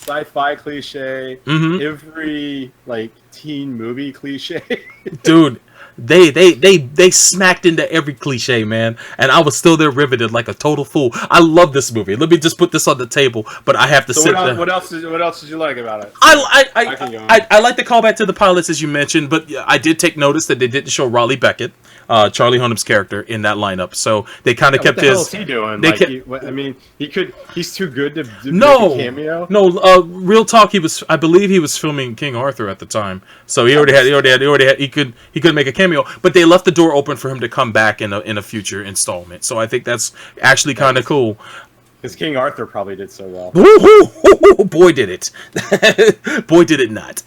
sci-fi cliche, every like teen movie cliche. Dude, they smacked into every cliche, man, and I was still there riveted like a total fool. I love this movie. Let me just put this on the table, but I have to sit there. What else did you like about it? I like the callback to the pilots, as you mentioned, but I did take notice that they didn't show Raleigh Beckett, Charlie Hunnam's character, in that lineup. So they kind of kept his. What the hell is he doing? I mean, he's too good to do no a cameo. No, real talk. I believe he was filming King Arthur at the time, so he could make a cameo. But they left the door open for him to come back in a future installment. So I think that's actually kind of cool. Because King Arthur probably did so well. Boy, did it! Boy, did it not!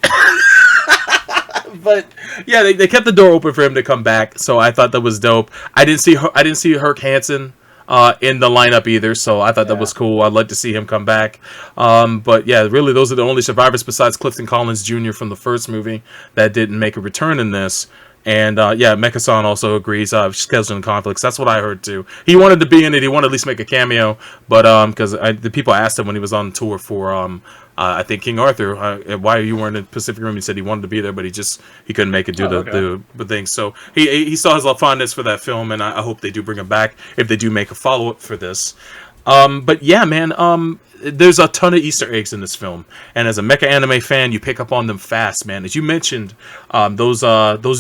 But yeah, they kept the door open for him to come back, so I thought that was dope. I didn't see Herc Hansen in the lineup either, so I thought that was cool. I'd like to see him come back. But yeah, really, those are the only survivors besides Clifton Collins Jr. from the first movie that didn't make a return in this. And yeah, Mecha-san also agrees. Scheduling conflicts. That's what I heard too. He wanted to be in it. He wanted to at least make a cameo, but because the people asked him when he was on tour for I think King Arthur, why you weren't in Pacific Rim? He said he wanted to be there, but he couldn't make it due to the thing. So he saw his fondness for that film, and I hope they do bring him back if they do make a follow up for this. But yeah, man, there's a ton of Easter eggs in this film, and as a mecha anime fan, you pick up on them fast, man. As you mentioned, those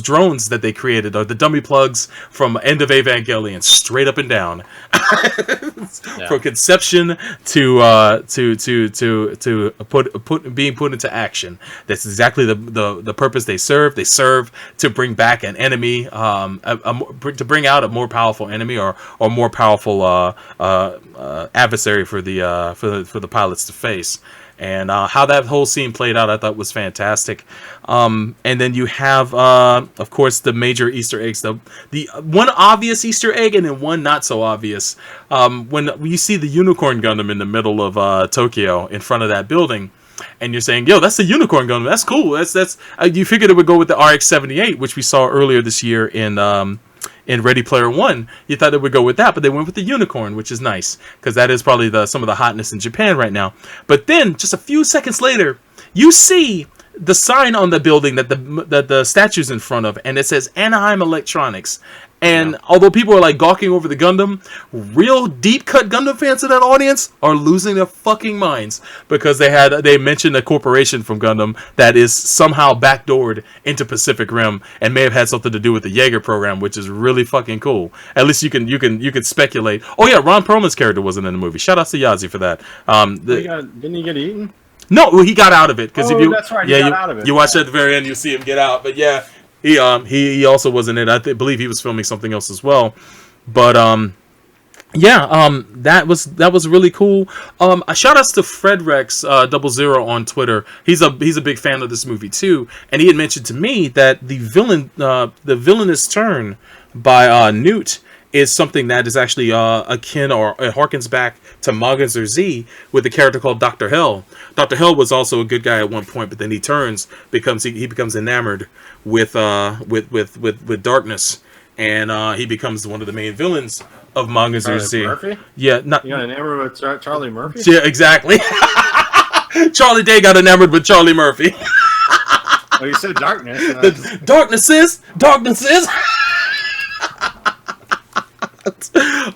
drones that they created are the dummy plugs from End of Evangelion, straight up and down, from conception to being put into action. That's exactly the purpose they serve. They serve to bring back an enemy, to bring out a more powerful enemy or more powerful adversary for the pilots to face. And how that whole scene played out, I thought was fantastic. And then you have, of course, the major Easter eggs. The one obvious Easter egg and then one not so obvious. When you see the Unicorn Gundam in the middle of Tokyo in front of that building, and you're saying, "Yo, that's the Unicorn Gundam. That's cool." That's you figured it would go with the RX-78, which we saw earlier this year in Ready Player One. You thought it would go with that, but they went with the Unicorn, which is nice because that is probably some of the hotness in Japan right now. But then, just a few seconds later, you see the sign on the building that the statue's in front of, and it says Anaheim Electronics. And although people are like gawking over the Gundam, real deep cut Gundam fans in that audience are losing their fucking minds because they mentioned a corporation from Gundam that is somehow backdoored into Pacific Rim and may have had something to do with the Jaeger program, which is really fucking cool. At least you can speculate. Oh yeah, Ron Perlman's character wasn't in the movie. Shout out to Yazi for that. Didn't he get eaten? No, he got out of it because that's right. He got out of it. You watch at the very end, you see him get out. But yeah. He also wasn't in it. I believe he was filming something else as well. But that was really cool. Shout outs to FredRex00 on Twitter. He's a big fan of this movie too, and he had mentioned to me that the villainous turn by Newt is something that is actually akin or it harkens back to Magenzer Z with a character called Dr. Hell. Dr. Hell was also a good guy at one point, but then he becomes enamored with darkness, and he becomes one of the main villains of Magenzer Z. Murphy? Yeah, you got enamored with Charlie Murphy? Yeah, exactly. Charlie Day got enamored with Charlie Murphy. Well, you said darkness. Darkness is.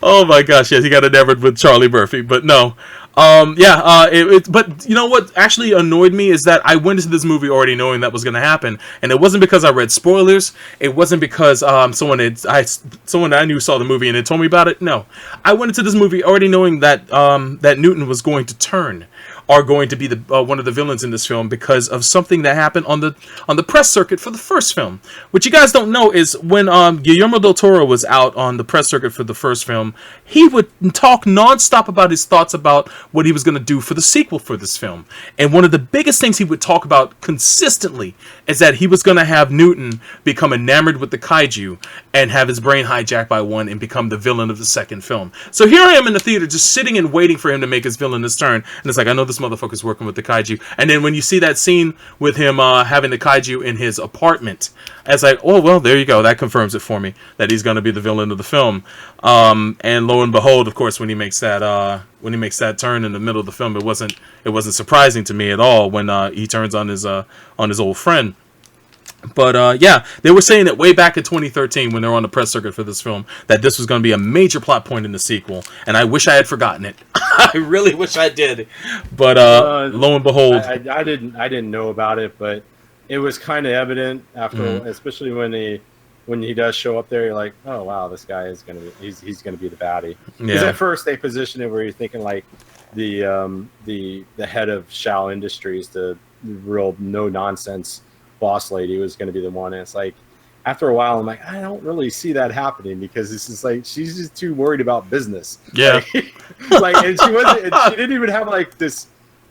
Oh my gosh, yes, he got enamored with Charlie Murphy, but no. But you know what actually annoyed me is that I went into this movie already knowing that was going to happen, and it wasn't because I read spoilers. It wasn't because someone I knew saw the movie and had told me about it. No, I went into this movie already knowing that that Newton was going to turn, are going to be the one of the villains in this film because of something that happened on the press circuit for the first film. What you guys don't know is when Guillermo del Toro was out on the press circuit for the first film, he would talk nonstop about his thoughts about what he was going to do for the sequel for this film. And one of the biggest things he would talk about consistently is that he was going to have Newton become enamored with the kaiju and have his brain hijacked by one and become the villain of the second film. So here I am in the theater just sitting and waiting for him to make his villainous turn, and it's like, I know this motherfucker's working with the kaiju. And then when you see that scene with him having the kaiju in his apartment, it's like, oh well, there you go, that confirms it for me that he's going to be the villain of the film. And lo and behold, of course, when he makes that turn in the middle of the film, it wasn't surprising to me at all when he turns on his old friend. But yeah, they were saying that way back in 2013 when they were on the press circuit for this film that this was going to be a major plot point in the sequel, and I wish I had forgotten it. I really wish I did. But lo and behold, I didn't know about it, but it was kind of evident after, especially when he does show up there. You're like, oh wow, this guy is gonna be he's gonna be the baddie. Because at first they position it where you're thinking like the head of Shao Industries, the real no nonsense boss lady, was going to be the one. And it's like, after a while, I'm like, I don't really see that happening, because this is like, she's just too worried about business. Yeah. And she didn't even have like this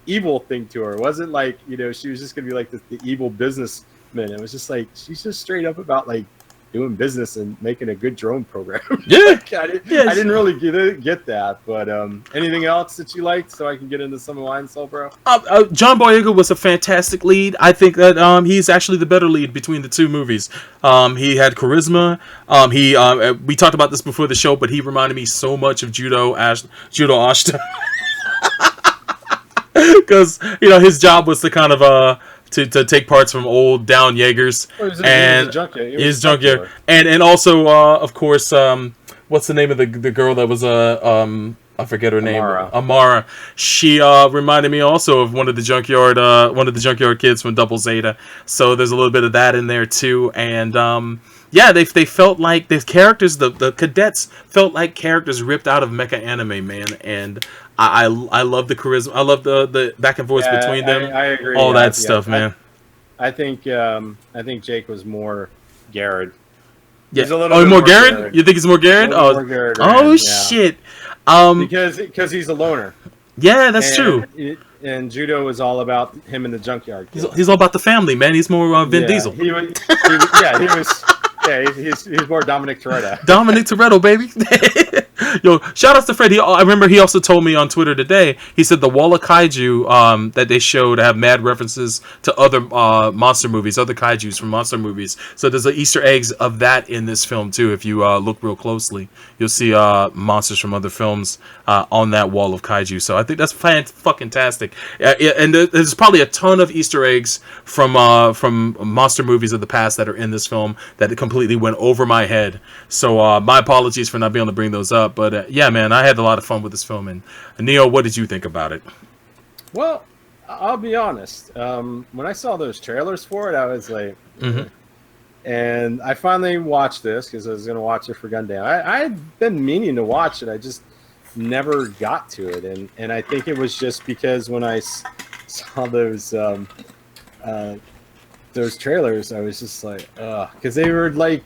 evil thing to her. It wasn't like, she was just going to be like the evil businessman. It was just like, she's just straight up about like doing business and making a good drone program. Yeah. I didn't really get that. But anything else that you liked, so I can get into some of mine, so bro? John Boyega was a fantastic lead. I think that he's actually the better lead between the two movies. He had charisma. We talked about this before the show, but he reminded me so much of Judo Ashton. Because his job was to kind of to take parts from old down Jaegers, and his junkyard, and also of course what's the name of the girl that was I forget her name, Amara. She reminded me also of one of the junkyard kids from Double Zeta. So there's a little bit of that in there too, and yeah, they felt like the characters, the cadets felt like characters ripped out of mecha anime, man. And I love the charisma. I love the back and forth between them. I agree. All that stuff, man. I think Jake was more Garrett. Yeah. He's a little bit more Garrett? You think he's more Garrett? More Garrett, shit. Because he's a loner. Yeah, that's true. And Judo is all about him in the junkyard. He's all about the family, man. He's more Vin Diesel. He was. He's more Dominic Toretto. Dominic Toretto, baby. Yo, shout out to Fred. I remember he also told me on Twitter today, he said the wall of kaiju that they showed have mad references to other monster movies, other kaijus from monster movies. So there's Easter eggs of that in this film too. If you look real closely, you'll see monsters from other films on that wall of kaiju. So I think that's fucking-tastic. And there's probably a ton of Easter eggs from monster movies of the past that are in this film that completely went over my head. So my apologies for not being able to bring those up. But yeah, man, I had a lot of fun with this film. And Neo, what did you think about it? Well, I'll be honest. When I saw those trailers for it, I was like, and I finally watched this because I was going to watch it for Gundam. I had been meaning to watch it. I just never got to it. And I think it was just because when I saw those trailers, I was just like, because they were like,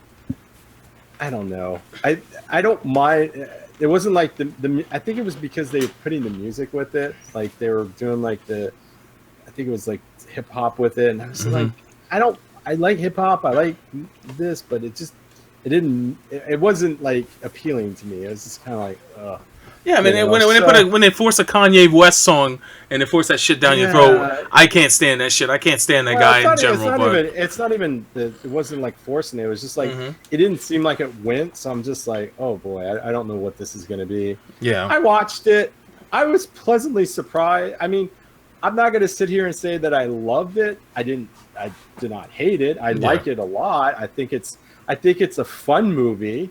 I don't know. I don't mind. It wasn't like the. I think it was because they were putting the music with it. Like they were doing like I think it was like hip hop with it, and I was like, I like hip hop. I like this, but it wasn't like appealing to me. It was just kind of like, Yeah, I mean, when they force a Kanye West song and they force that shit down your throat, I can't stand that shit. I can't stand that guy in general. It wasn't like forcing it. It was just like it didn't seem like it went. So I'm just like, oh boy, I don't know what this is going to be. Yeah, I watched it. I was pleasantly surprised. I mean, I'm not going to sit here and say that I loved it. I did not hate it. I liked it a lot. I think it's a fun movie.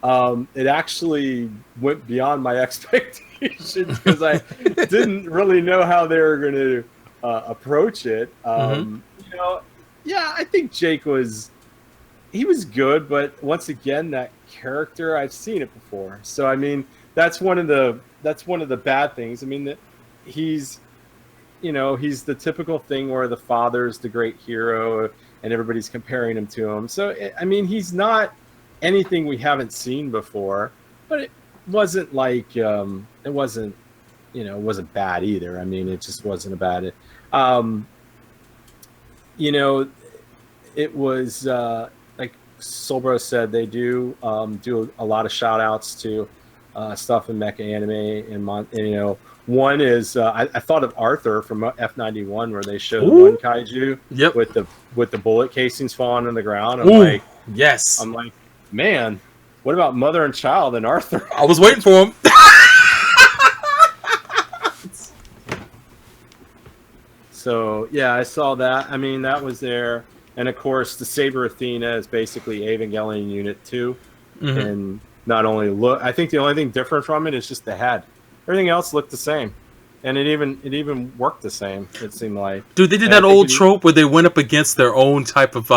It actually went beyond my expectations because I didn't really know how they were going to approach it. I think Jake was good, but once again, that character, I've seen it before. So I mean, that's one of the bad things. I mean, that he's the typical thing where the father's the great hero and everybody's comparing him to him. So I mean, he's not anything we haven't seen before, but it wasn't like it wasn't bad either. I mean, it just wasn't a bad. It was like Solbro said, they do a lot of shout outs to stuff in mecha anime, and one is I thought of Arthur from F91 where they showed one kaiju with the bullet casings falling on the ground. I'm like, man, what about Mother and Child and Arthur? I was waiting for him. So yeah, I saw that. I mean, that was there. And of course, the Saber Athena is basically Evangelion Unit 2. And not only look, I think the only thing different from it is just the head. Everything else looked the same. And it even worked the same, it seemed like. Dude, they did that old trope where they went up against their own type of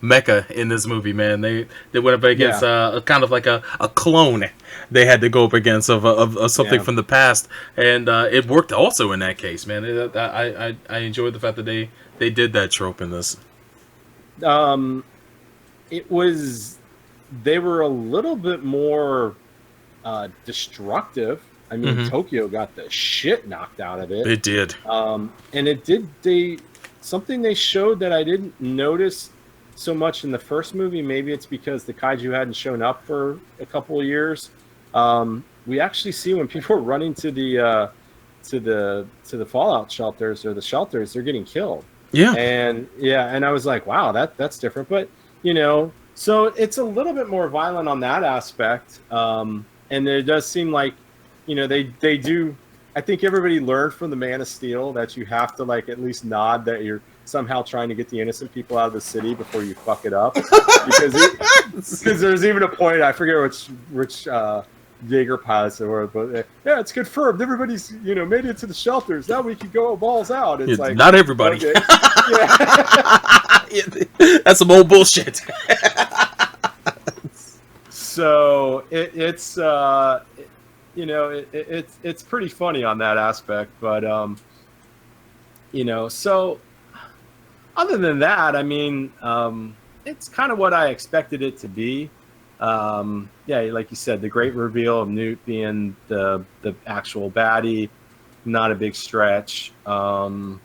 mecha in this movie, man. They went up against kind of like a clone they had to go up against of something from the past. And it worked also in that case, man. I enjoyed the fact that they did that trope in this. It was... They were a little bit more destructive. I mean, Tokyo got the shit knocked out of it. It did. And it did. Something they showed that I didn't notice so much in the first movie. Maybe it's because the kaiju hadn't shown up for a couple of years. We actually see when people are running to the fallout shelters or the shelters, they're getting killed. Yeah. And I was like, wow, that's different. But so it's a little bit more violent on that aspect. And it does seem like, they do. I think everybody learned from the Man of Steel that you have to like at least nod that you're somehow trying to get the innocent people out of the city before you fuck it up. because there's even a point, I forget which Jaeger pilots there were, but yeah, it's confirmed everybody's made it to the shelters. Now we can go balls out. It's like not everybody. Okay. That's some old bullshit. So it's it's pretty funny on that aspect, but so other than that, I mean, it's kind of what I expected it to be. Like you said, the great reveal of Newt being the actual baddie, not a big stretch. Kind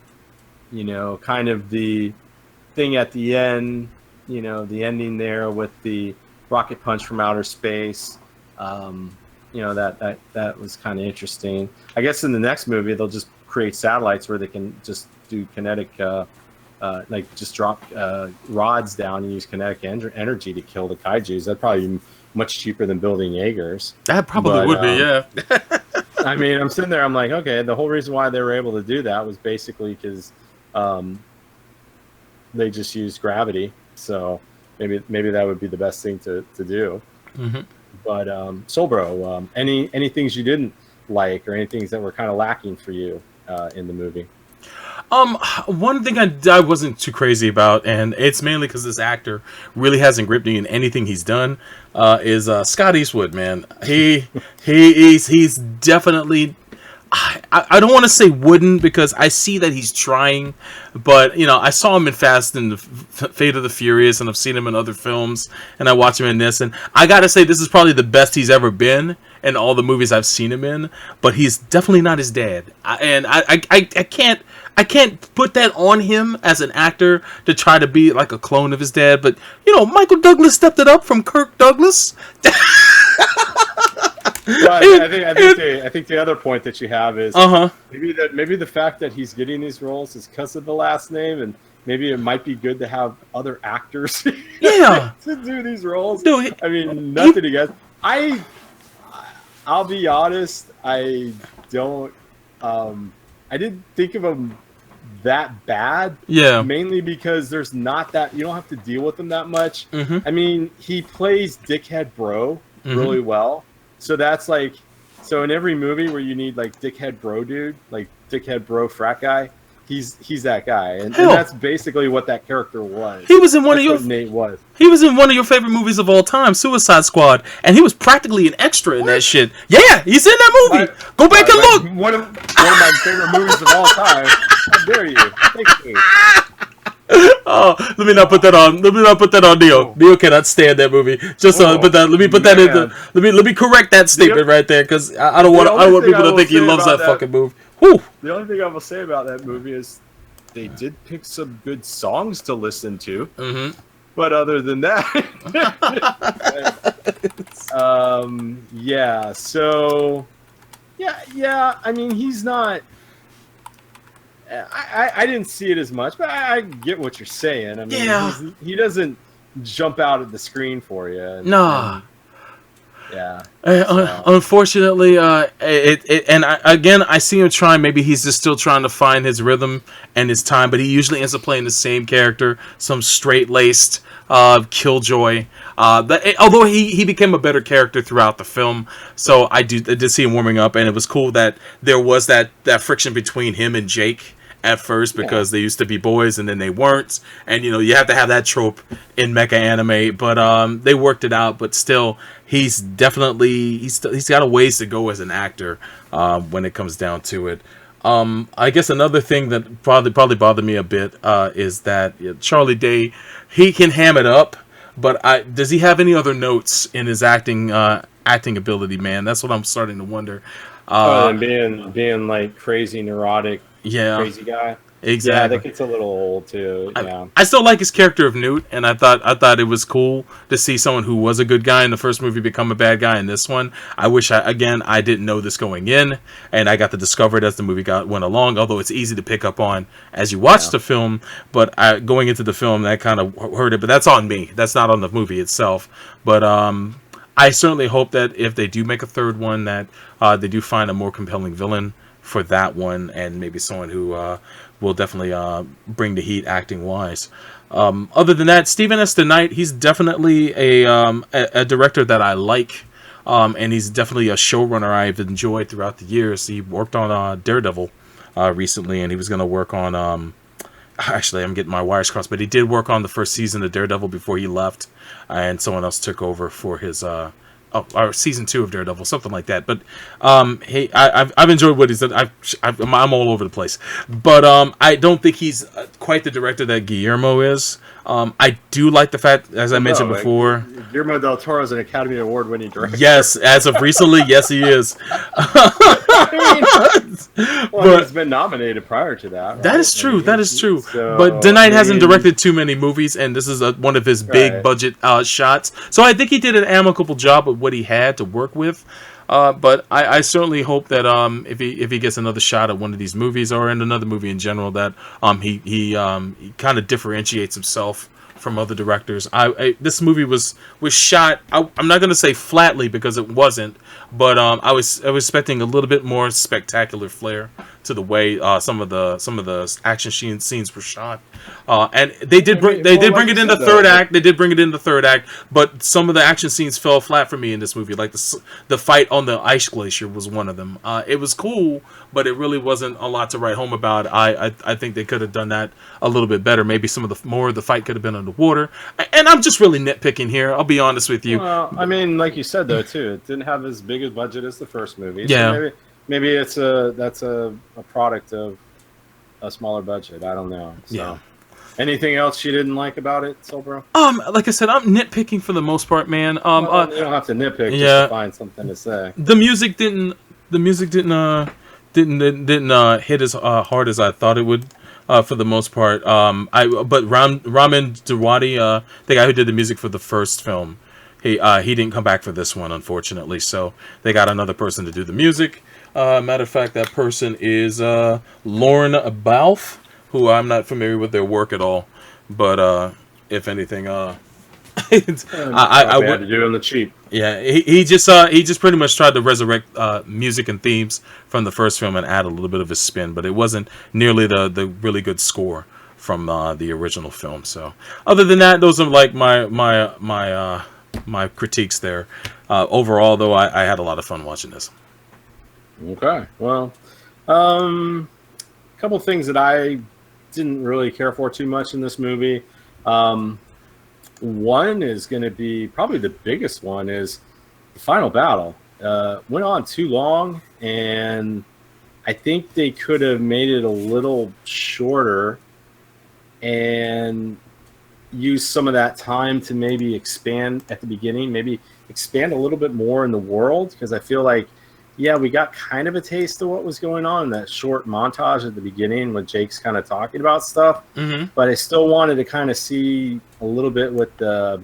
of the thing at the end, the ending there with the rocket punch from outer space. That was kind of interesting. I guess in the next movie they'll just create satellites where they can just do kinetic, like just drop rods down and use kinetic energy to kill the kaijus. That'd probably be much cheaper than building Jaegers. That probably would be, yeah. I mean, I'm sitting there, I'm like, okay, the whole reason why they were able to do that was basically because they just used gravity. So maybe that would be the best thing to do. But Solbro, any things you didn't like or any things that were kind of lacking for you in the movie? One thing I wasn't too crazy about, and it's mainly because this actor really hasn't gripped me in anything he's done, is Scott Eastwood, man. He's definitely... I don't want to say wooden because I see that he's trying, but I saw him in Fast and the Fate of the Furious, and I've seen him in other films, and I watch him in this, and I gotta say this is probably the best he's ever been in all the movies I've seen him in. But he's definitely not his dad, and I can't put that on him as an actor to try to be like a clone of his dad. But Michael Douglas stepped it up from Kirk Douglas. I think the other point that you have is maybe the fact that he's getting these roles is because of the last name, and maybe it might be good to have other actors to do these roles. Dude, I mean, nothing against. I'll be honest. I don't. I didn't think of him that bad. Yeah. Mainly because there's not that you don't have to deal with him that much. I mean, he plays dickhead bro really well. So that's like, so in every movie where you need like dickhead bro dude, like dickhead bro frat guy, he's that guy, and that's basically what that character was. He was in one of Nate was. He was in one of your favorite movies of all time, Suicide Squad, and he was practically an extra in that shit. Yeah, he's in that movie. Go back and look. One of my favorite movies of all time. How dare you? Thank you. Oh, let me not put that on. Let me not put that on Neo. Neo cannot stand that movie. Just put that. Let me put that in. Let me correct that statement right there, because I don't want people to think he loves that fucking movie. Whew. The only thing I will say about that movie is they did pick some good songs to listen to. But other than that, yeah. So, yeah. I mean, he's not. I didn't see it as much, but I get what you're saying. I mean, he doesn't jump out at the screen for you. No. Yeah. So. Unfortunately, I see him trying. Maybe he's just still trying to find his rhythm and his time, but he usually ends up playing the same character, some straight-laced killjoy. Although he became a better character throughout the film, so I did see him warming up, and it was cool that there was that friction between him and Jake at first, because they used to be boys and then they weren't, and you have to have that trope in mecha anime, but they worked it out. But still, he's definitely he's got a ways to go as an actor when it comes down to it. I guess another thing that probably bothered me a bit is that Charlie Day, he can ham it up, but does he have any other notes in his acting ability, man? That's what I'm starting to wonder. And being like crazy neurotic, crazy guy. Exactly. Yeah, that gets a little old too. Yeah. I still like his character of Newt, and I thought it was cool to see someone who was a good guy in the first movie become a bad guy in this one. I wish I didn't know this going in, and I got to discover it as the movie went along. Although it's easy to pick up on as you watch the film, but going into the film, that kind of hurt it. But that's on me. That's not on the movie itself. But I certainly hope that if they do make a third one, that they do find a more compelling villain for that one, and maybe someone who will definitely bring the heat acting wise. Other than that, Stephen S. DeKnight, he's definitely a director that I like, and he's definitely a showrunner I've enjoyed throughout the years. He worked on Daredevil recently, and he was going to work on actually, I'm getting my wires crossed, but he did work on the first season of Daredevil before he left, and someone else took over for his or season 2 of Daredevil, something like that. But hey, I've enjoyed what he's done. I'm all over the place, but I don't think he's quite the director that Guillermo is. I do like the fact, as I mentioned before, Guillermo del Toro is an Academy Award-winning director. Yes, as of recently, yes, he is. He's been nominated prior to that. Right? That is true. That is true. So, but DeKnight hasn't directed too many movies, and this is one of his big budget shots. So I think he did an amicable job with what he had to work with. But I certainly hope that if he gets another shot at one of these movies, or in another movie in general, that he kind of differentiates himself from other directors. This movie was shot. I'm not going to say flatly, because it wasn't, but I was expecting a little bit more spectacular flair to the way some of the action scenes were shot, and they did bring it in the third act. They did bring it in the third act, but some of the action scenes fell flat for me in this movie. Like the fight on the ice glacier was one of them. It was cool, but it really wasn't a lot to write home about. I think they could have done that a little bit better. Maybe some of more of the fight could have been underwater. And I'm just really nitpicking here. I'll be honest with you. Well, I mean, like you said though, too, it didn't have as big a budget as the first movie. Yeah. So maybe that's a product of a smaller budget. I don't know. So. Yeah. Anything else you didn't like about it, Sobro? Like I said, I'm nitpicking for the most part, man. You don't have to nitpick just to find something to say. The music didn't hit as hard as I thought it would. For the most part, but Ramin Djawadi, the guy who did the music for the first film, he didn't come back for this one, unfortunately. So they got another person to do the music. Matter of fact, that person is Lauren Balfe, who I'm not familiar with their work at all. But if anything, I would do on the cheap. Yeah, he just pretty much tried to resurrect music and themes from the first film and add a little bit of his spin, but it wasn't nearly the really good score from the original film. So other than that, those are like my critiques there. Overall, though, I had a lot of fun watching this. Okay, well, a couple things that I didn't really care for too much in this movie. One is going to be probably the biggest one, is the final battle. Went on too long, and I think they could have made it a little shorter and use some of that time to maybe expand at the beginning, maybe expand a little bit more in the world, because I feel like, yeah, we got kind of a taste of what was going on in that short montage at the beginning when Jake's kind of talking about stuff. Mm-hmm. But I still wanted to kind of see a little bit with the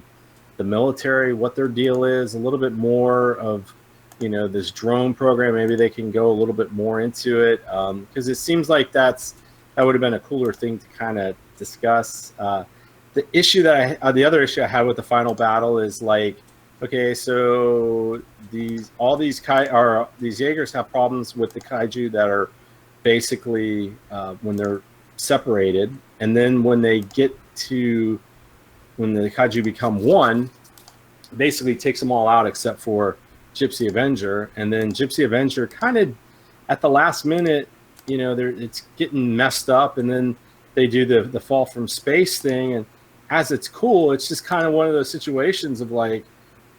military, what their deal is, a little bit more of, this drone program. Maybe they can go a little bit more into it, because it seems like that would have been a cooler thing to kind of discuss. The other issue I had with the final battle is, like, okay, so these Jaegers have problems with the kaiju that are basically when they're separated, and then when the kaiju become one, basically takes them all out except for Gypsy Avenger, and then Gypsy Avenger kind of at the last minute, it's getting messed up, and then they do the fall from space thing, and as it's cool, it's just kind of one of those situations of like,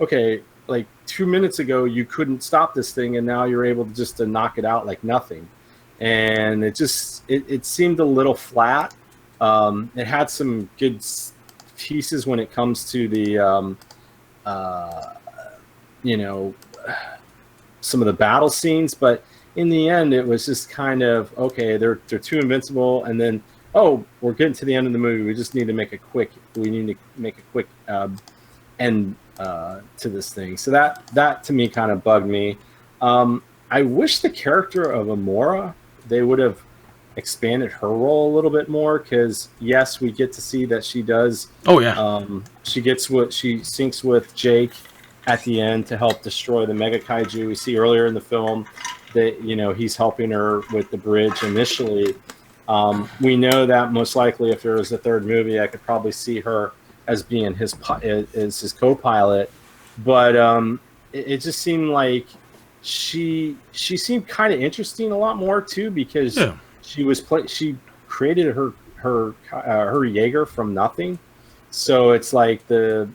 okay, like 2 minutes ago you couldn't stop this thing, and now you're able to knock it out like nothing, and it seemed a little flat. It had some good pieces when it comes to the some of the battle scenes, but in the end it was just kind of, okay, they're too invincible, and then, oh, we're getting to the end of the movie, we need to make a quick end to this thing. So that to me kind of bugged me. I wish the character of Amora, they would have expanded her role a little bit more, because yes, we get to see that she does, she syncs with Jake at the end to help destroy the Mega Kaiju. We see earlier in the film that he's helping her with the bridge initially. We know that most likely if there was a third movie, I could probably see her as being his co-pilot, but it just seemed like she seemed kind of interesting a lot more too, because she created her Jaeger from nothing. So it's like they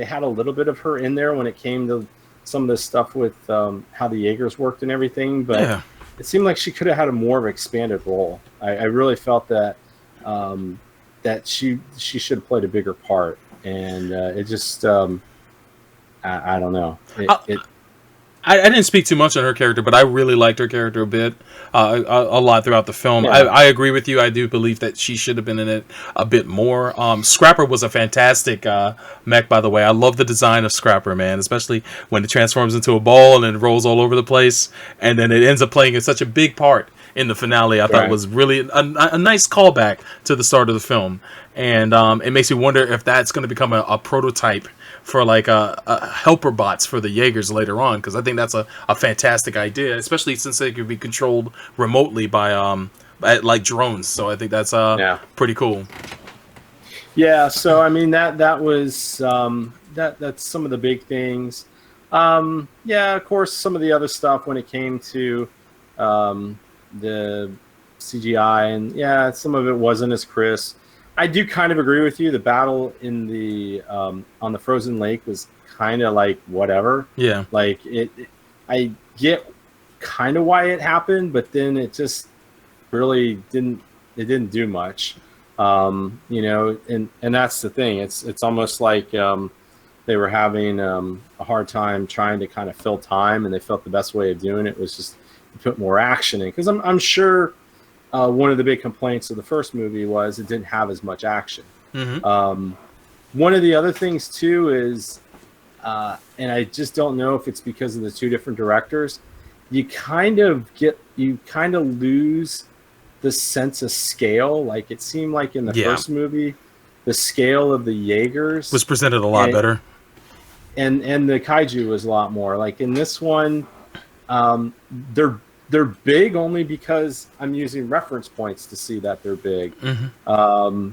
had a little bit of her in there when it came to some of the stuff with how the Jaegers worked and everything, but it seemed like she could have had a more of an expanded role. I really felt that that she should have played a bigger part, and it just I don't know. I didn't speak too much on her character, but I really liked her character a lot throughout the film. Yeah. I agree with you. I do believe that she should have been in it a bit more. Scrapper was a fantastic mech, by the way. I love the design of Scrapper, man, especially when it transforms into a ball and then rolls all over the place, and then it ends up playing such a big part in the finale. I thought it was really a nice callback to the start of the film, and it makes me wonder if that's going to become a prototype for like helper bots for the Jaegers later on, because I think that's a fantastic idea, especially since they could be controlled remotely by like drones. So I think that's pretty cool. Yeah, so I mean that was that's some of the big things. Yeah, of course, some of the other stuff when it came to the CGI, and some of it wasn't as crisp. I do kind of agree with you. The battle in the on the frozen lake was kind of like whatever. Yeah. Like I get kind of why it happened, but then it just really didn't do much. And that's the thing. It's almost like they were having a hard time trying to kind of fill time, and they felt the best way of doing it was just to put more action in. Because I'm sure. One of the big complaints of the first movie was it didn't have as much action. Mm-hmm. One of the other things too is, and I just don't know if it's because of the two different directors, you kind of lose the sense of scale. Like it seemed like in the first movie, the scale of the Jaegers was presented a lot better, and the kaiju was a lot more. Like in this one, they're big only because I'm using reference points to see that they're big. Mm-hmm.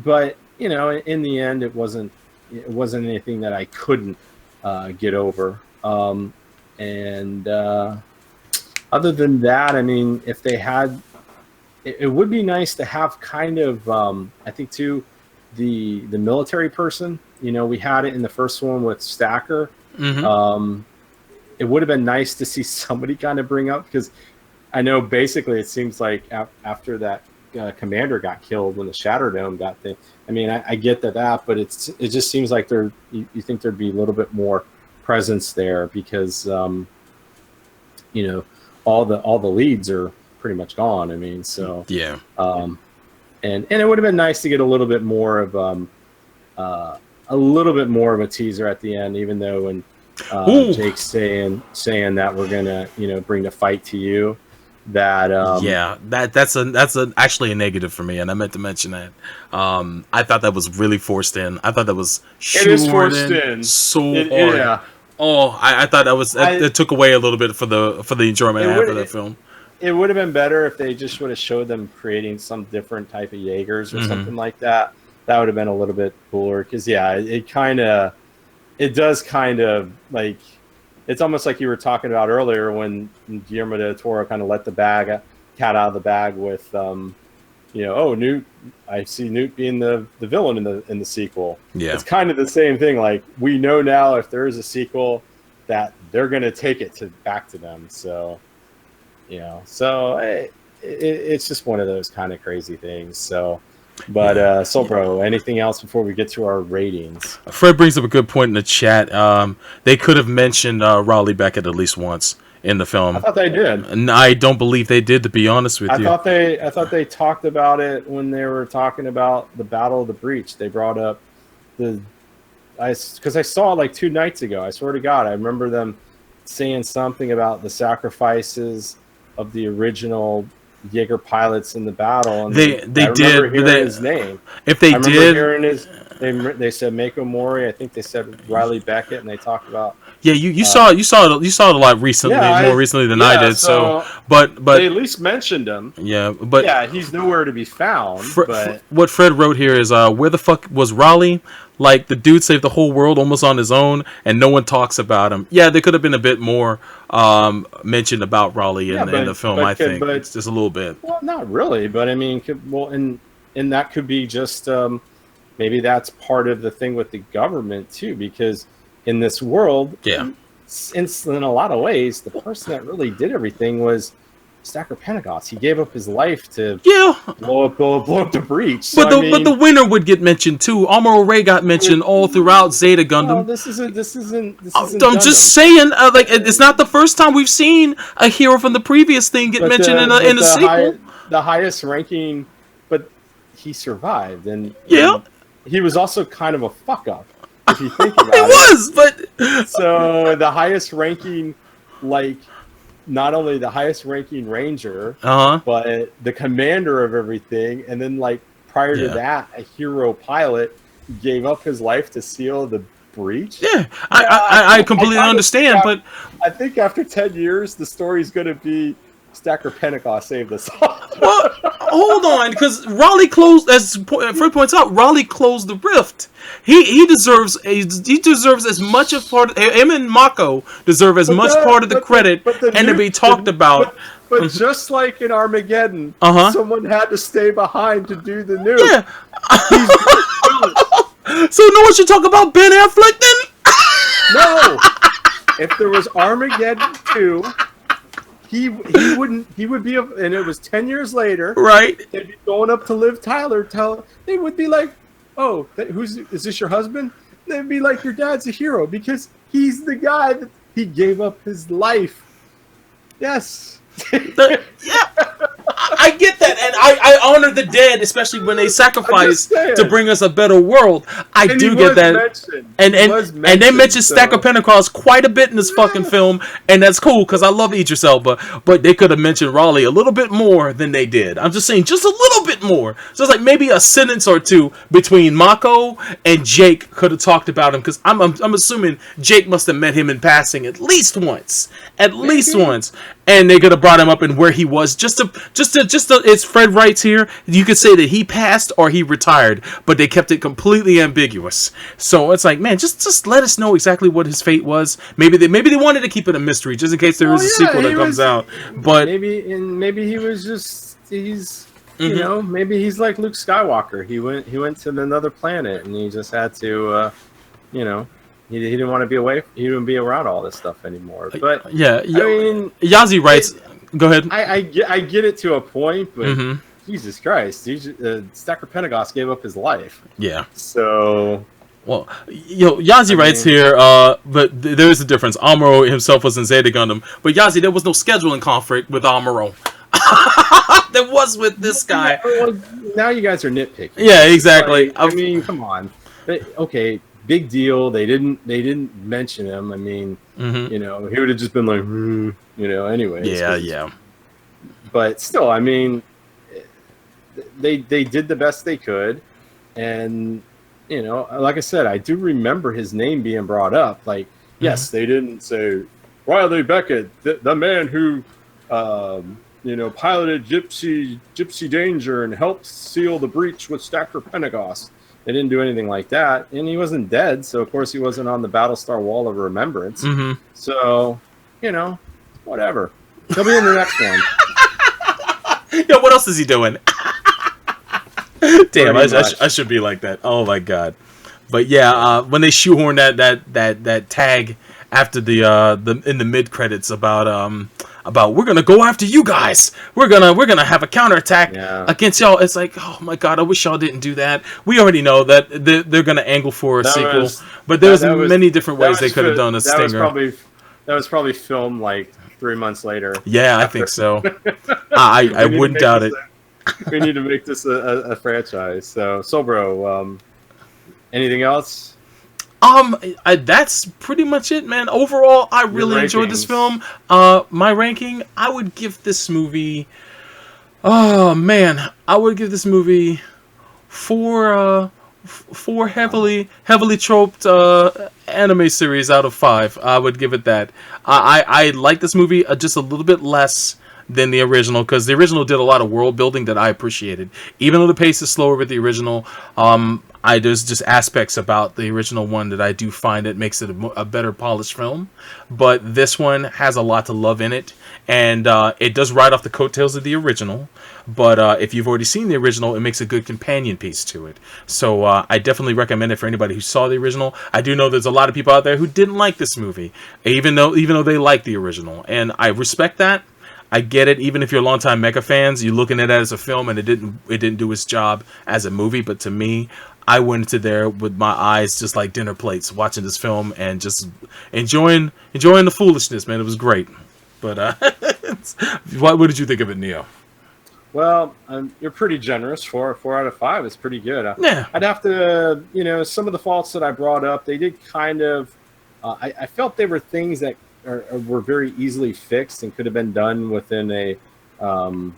But in the end, it wasn't anything that I couldn't get over. And other than that, I mean, if they had, it would be nice to have kind of, I think too, the military person. We had it in the first one with Stacker. Mm-hmm. It would have been nice to see somebody kind of bring up, because I know basically it seems like after that commander got killed when the Shatter Dome got thing. I mean, I get that, but it just seems like you think there'd be a little bit more presence there, because all the leads are pretty much gone. I mean, so yeah. And it would have been nice to get a little bit more of a teaser at the end, even though when Jake's saying that we're gonna bring the fight to you. that yeah, that's actually a negative for me, and I meant to mention that. I thought that was really forced in. I thought that was it is forced in so hard. Yeah. Oh, I thought that was it took away a little bit for the enjoyment I had for that film. It would have been better if they just would have showed them creating some different type of Jaegers or something like that. That would have been a little bit cooler. Because it does kind of like, it's almost like you were talking about earlier when Guillermo del Toro kind of let the cat out of the bag with, Newt. I see Newt being the villain in the sequel. Yeah, it's kind of the same thing. Like, we know now if there is a sequel that they're going to take it back to them. So, it's just one of those kind of crazy things. So, but Bro, anything else before we get to our ratings? Fred brings up a good point in the chat. They could have mentioned Raleigh Beckett at least once in the film. I thought they did. And I don't believe they did, to be honest with you. I thought they talked about it when they were talking about the Battle of the Breach. They brought up because I saw it like 2 nights ago. I swear to God, I remember them saying something about the sacrifices of the original Jaeger pilots in the battle. And they did. Hearing his name. If they did, hearing they said Mako Mori. I think they said Riley Beckett, and they talked about. Yeah, you saw it a lot recently, more recently than I did. So, but they at least mentioned him. Yeah, but yeah, he's nowhere to be found. But what Fred wrote here is, where the fuck was Raleigh? Like, the dude saved the whole world almost on his own, and no one talks about him. Yeah, there could have been a bit more mentioned about Raleigh in the film. I think it's just a little bit. Well, not really, but I mean, and that could be just maybe that's part of the thing with the government too, because in this world, in a lot of ways, the person that really did everything was Stacker Pentecost. He gave up his life to blow up the breach. So, but the winner would get mentioned too. Amuro Ray got mentioned all throughout Zeta Gundam. Well, this isn't I'm Gundam. just saying, like, it's not the first time we've seen a hero from the previous thing get mentioned in a sequel. The highest ranking, but he survived, and he was also kind of a fuck up. If you think about it, so the highest ranking, like, not only the highest ranking ranger, but the commander of everything, and then like prior to that, a hero pilot gave up his life to seal the breach. Yeah, I completely understand, but I think after 10 years, the story's going to be Stacker Pentecost saved us all. Well, hold on, because Raleigh closed, as Fred points out, Raleigh closed the rift. He deserves as much of part. Him and Mako deserve as much part of the credit and to be talked about. But just like in Armageddon, someone had to stay behind to do the nuke. Yeah. So no one should talk about Ben Affleck then? No. If there was Armageddon 2, he would be, and it was 10 years later. Right. They'd be going up to Liv Tyler. They would be like, "Oh, is this your husband?" They'd be like, "Your dad's a hero because he's the guy that he gave up his life." Yes. I get that, and I honor the dead, especially when they sacrifice to bring us a better world. I do get that, and they mention Stacker Pentecost quite a bit in this fucking film, and that's cool because I love Idris Elba, but they could have mentioned Raleigh a little bit more than they did. I'm just saying, just a little bit more. So it's like maybe a sentence or two between Mako and Jake could have talked about him, because I'm assuming Jake must have met him in passing at least once, and they could have brought him up and where he was just to it's Fred writes here, you could say that he passed or he retired, but they kept it completely ambiguous. So it's like, man, just let us know exactly what his fate was. Maybe they wanted to keep it a mystery just in case there is a sequel that comes out. But maybe he was just you know, maybe he's like Luke Skywalker. He went to another planet and he just had to you know, he didn't want to be away. He didn't be around all this stuff anymore. But I mean, Yazi writes. Go ahead. I get it to a point, but Jesus Christ, Stacker Pentecost gave up his life. Yeah. So. Well, Yazi writes here, but there is a difference. Amuro himself was in Zeta Gundam, but Yazi, there was no scheduling conflict with Amuro. There was with this guy. Well, now you guys are nitpicking. Yeah, exactly. Like, I mean, come on. Okay. Big deal. They didn't mention him. I mean, you know, he would have just been like, you know. Anyways. Yeah. but still, I mean, they did the best they could, and you know, like I said, I do remember his name being brought up. Like, yes, they didn't say Riley Beckett, the man who, you know, piloted Gypsy Danger and helped seal the breach with Stacker Pentecost. They didn't do anything like that, and he wasn't dead, so of course he wasn't on the Battlestar Wall of Remembrance. So, you know, whatever. He'll be in the next one. Yo, what else is he doing? Damn, I should be like that. Oh my god. But yeah, when they shoehorn that tag after the in the mid credits about we're gonna go after you guys. We're gonna have a counterattack against y'all. It's like, oh my god, I wish y'all didn't do that. We already know that they're gonna angle for a sequel, but there's many different ways they could have done a stinger. That was probably filmed like 3 months later. Yeah, I think so. I wouldn't doubt it. We need to make this a franchise. So bro, anything else? That's pretty much it, man. Overall, I really enjoyed this film. My ranking, I would give this movie. Oh man, I would give this movie four heavily troped anime series out of 5. I would give it that. I like this movie just a little bit less than the original, because the original did a lot of world building that I appreciated. Even though the pace is slower with the original, there's just aspects about the original one that I do find that makes it a better polished film. But this one has a lot to love in it, and it does ride off the coattails of the original. But if you've already seen the original, it makes a good companion piece to it. So I definitely recommend it for anybody who saw the original. I do know there's a lot of people out there who didn't like this movie, even though they like the original, and I respect that. I get it. Even if you're longtime Mecha fans, you're looking at it as a film, and it didn't do its job as a movie. But to me, I went into there with my eyes just like dinner plates, watching this film and just enjoying the foolishness. Man, it was great. But what did you think of it, Neo? Well, you're pretty generous. 4 out of 5 is pretty good. Yeah. I'd have to, you know, some of the faults that I brought up, they did kind of. I felt they were things that were very easily fixed and could have been done within a, you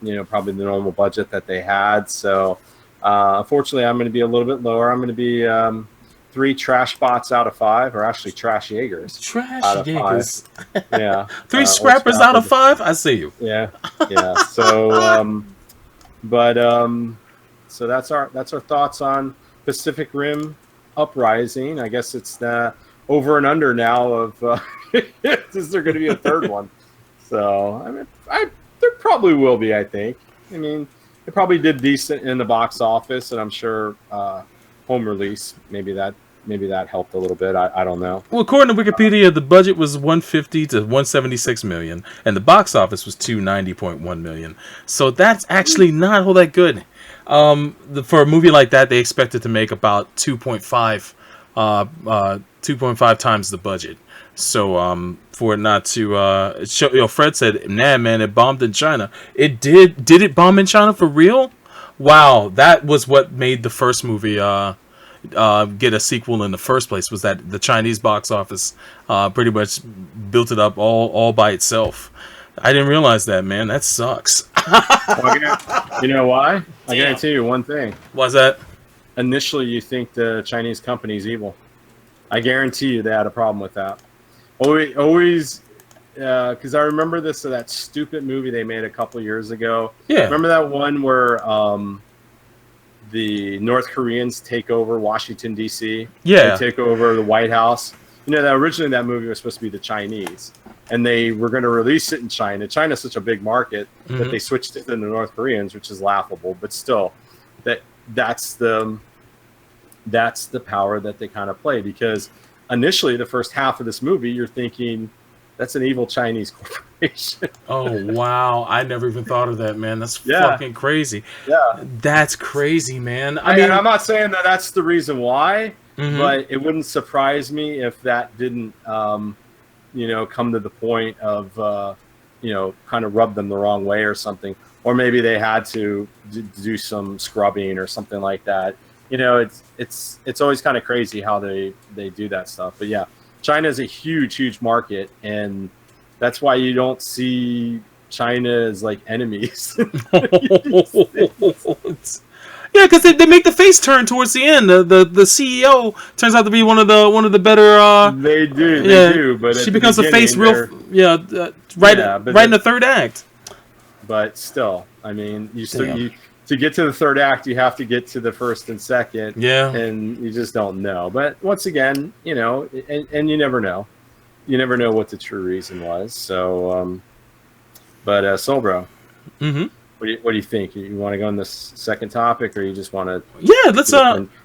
know, probably the normal budget that they had. So, unfortunately, I'm going to be a little bit lower. I'm going to be 3 trash bots out of 5, or actually trash Jaegers. Trash Jaegers. Yeah. 3 scrappers out of 5. I see you. Yeah. So, so that's our thoughts on Pacific Rim Uprising. I guess it's the over and under now of is there going to be a third one? So I mean, there probably will be. I think. I mean, it probably did decent in the box office, and I'm sure home release maybe that helped a little bit. I don't know. Well, according to Wikipedia, the budget was 150 to 176 million, and the box office was 290.1 million. So that's actually not all that good. For a movie like that, they expected to make about 2.5 times the budget. So for it not to show, Fred said, "Nah, man, it bombed in China." It did. Did it bomb in China for real? Wow, that was what made the first movie get a sequel in the first place. Was that the Chinese box office pretty much built it up all by itself? I didn't realize that, man. That sucks. You know why? I guarantee you one thing. What's that? Initially, you think the Chinese company's evil. I guarantee you they had a problem with that. Always, because I remember that stupid movie they made a couple years ago. Yeah. Remember that one where the North Koreans take over Washington, D.C.? Yeah. They take over the White House. You know, that originally that movie was supposed to be the Chinese, and they were going to release it in China. China's such a big market that they switched it to the North Koreans, which is laughable. But still, that's the power that they kind of play, because initially the first half of this movie, you're thinking that's an evil Chinese corporation. Oh, wow. I never even thought of that, man. That's fucking crazy. Yeah. That's crazy, man. I mean, I'm not saying that that's the reason why, but it wouldn't surprise me if that didn't, you know, come to the point of, you know, kind of rub them the wrong way or something. Or maybe they had to do some scrubbing or something like that. You know, it's always kind of crazy how they do that stuff. But yeah, China is a huge market, and that's why you don't see China as like enemies. Yeah, because they make the face turn towards the end. The CEO turns out to be one of the better. They do. But she becomes the face right in the third act. But still, I mean, to get to the third act, you have to get to the first and second. Yeah, and you just don't know. But once again, you know, and you never know. You never know what the true reason was. So, Soul Bro. Mm-hmm. What do you think? You want to go on this second topic, or you just want to? Yeah, let's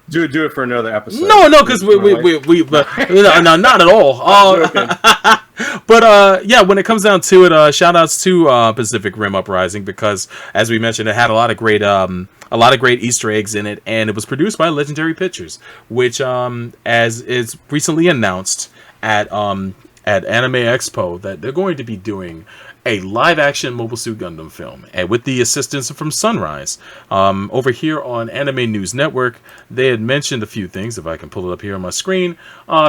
do it for another episode. No, because we no, not at all. But yeah, when it comes down to it, shout outs to Pacific Rim Uprising, because as we mentioned, it had a lot of great Easter eggs in it, and it was produced by Legendary Pictures, which as is recently announced at Anime Expo, that they're going to be doing a live-action Mobile Suit Gundam film, and with the assistance from Sunrise. Over here on Anime News Network, they had mentioned a few things, if I can pull it up here on my screen.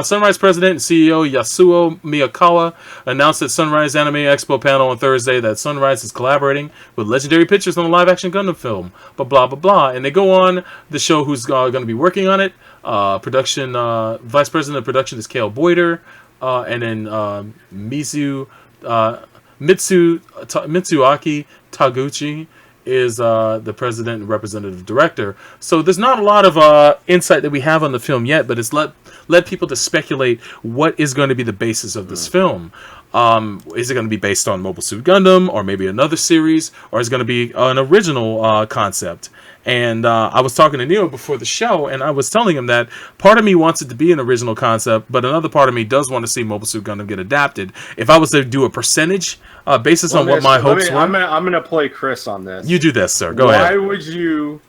Sunrise President and CEO Yasuo Miyakawa announced at Sunrise Anime Expo panel on Thursday that Sunrise is collaborating with Legendary Pictures on a live-action Gundam film, blah, blah, blah, blah. And they go on the show who's going to be working on it. Production Vice President of Production is Kale Boyder, and then Mitsuaki Taguchi is the president and representative director. So there's not a lot of insight that we have on the film yet, but it's led people to speculate what is going to be the basis of this film. Is it going to be based on Mobile Suit Gundam, or maybe another series, or is it going to be an original concept? And I was talking to Neil before the show, and I was telling him that part of me wants it to be an original concept, but another part of me does want to see Mobile Suit Gundam get adapted. If I was to do a percentage basis on what my hopes were... I'm going to play Chris on this. You do this, sir. Go ahead. Why would you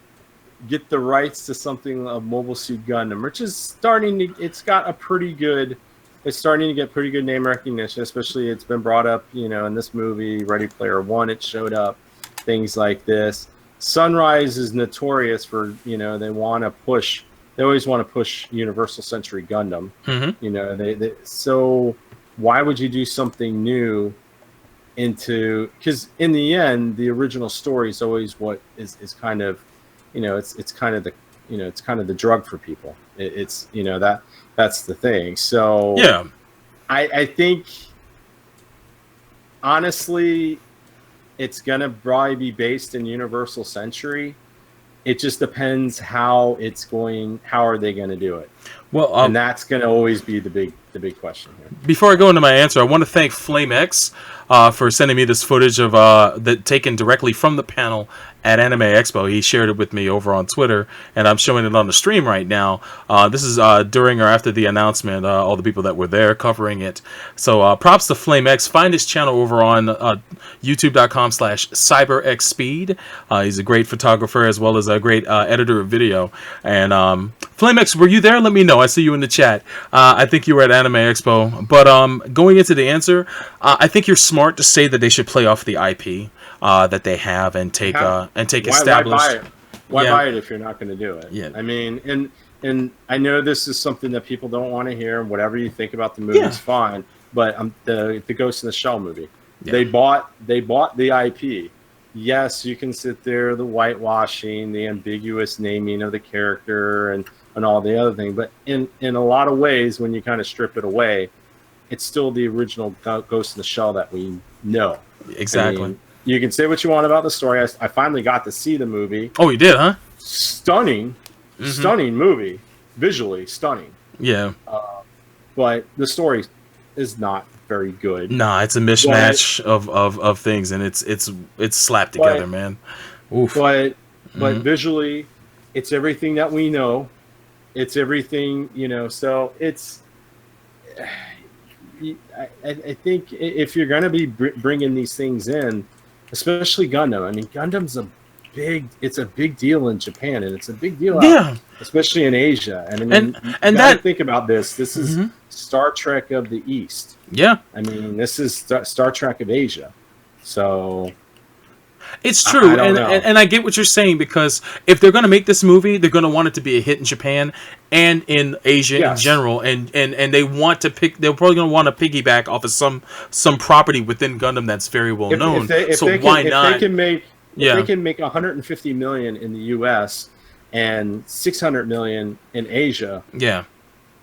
get the rights to something of Mobile Suit Gundam, which is starting to... It's got a pretty good... It's starting to get pretty good name recognition, especially it's been brought up, you know, in this movie, Ready Player One, it showed up, things like this. Sunrise is notorious for, you know, they always want to push Universal Century Gundam. Mm-hmm. You know, so why would you do something new because in the end, the original story is always what is kind of, you know, it's kind of the drug for people. It's, you know, that's the thing. So yeah, I think honestly, it's gonna probably be based in Universal Century. It just depends how are they gonna do it? Well, and that's gonna always be the big question here. Before I go into my answer, I want to thank FlameX for sending me this footage of that taken directly from the panel at Anime Expo. He shared it with me over on Twitter, and I'm showing it on the stream right now. This is during or after the announcement, all the people that were there covering it. So props to FlameX. Find his channel over on youtube.com/CyberXSpeed. He's a great photographer as well as a great editor of video. And FlameX, were you there? Let me know. I see you in the chat. I think you were at Anime Expo. But going into the answer, I think you're smart to say that they should play off the IP that they have and take established. Why buy it if you're not going to do it? Yeah. I mean, and I know this is something that people don't want to hear. Whatever you think about the movie is fine. But the Ghost in the Shell movie, they bought the IP. Yes, you can sit there, the whitewashing, the ambiguous naming of the character, and all the other thing. But in a lot of ways, when you kind of strip it away, it's still the original Ghost in the Shell that we know. Exactly. I mean, you can say what you want about the story. I finally got to see the movie. Oh, you did, huh? Stunning movie, visually stunning. Yeah. But the story is not very good. Nah, it's a mishmash of things, and it's slapped together, man. Oof. But visually, it's everything that we know. It's everything, you know. So it's. I think if you're going to be bringing these things in, especially Gundam. I mean, Gundam's a big deal in Japan, and it's a big deal, especially in Asia. And I mean, and that think about this. This is Star Trek of the East. Yeah. I mean, this is Star Trek of Asia. So, It's true, I don't know. And I get what you're saying, because if they're going to make this movie, they're going to want it to be a hit in Japan and in Asia in general, and they want to pick. They're probably going to want to piggyback off of some property within Gundam that's very well known. If so they why can, not? If they can make 150 million in the U.S. and 600 million in Asia, they're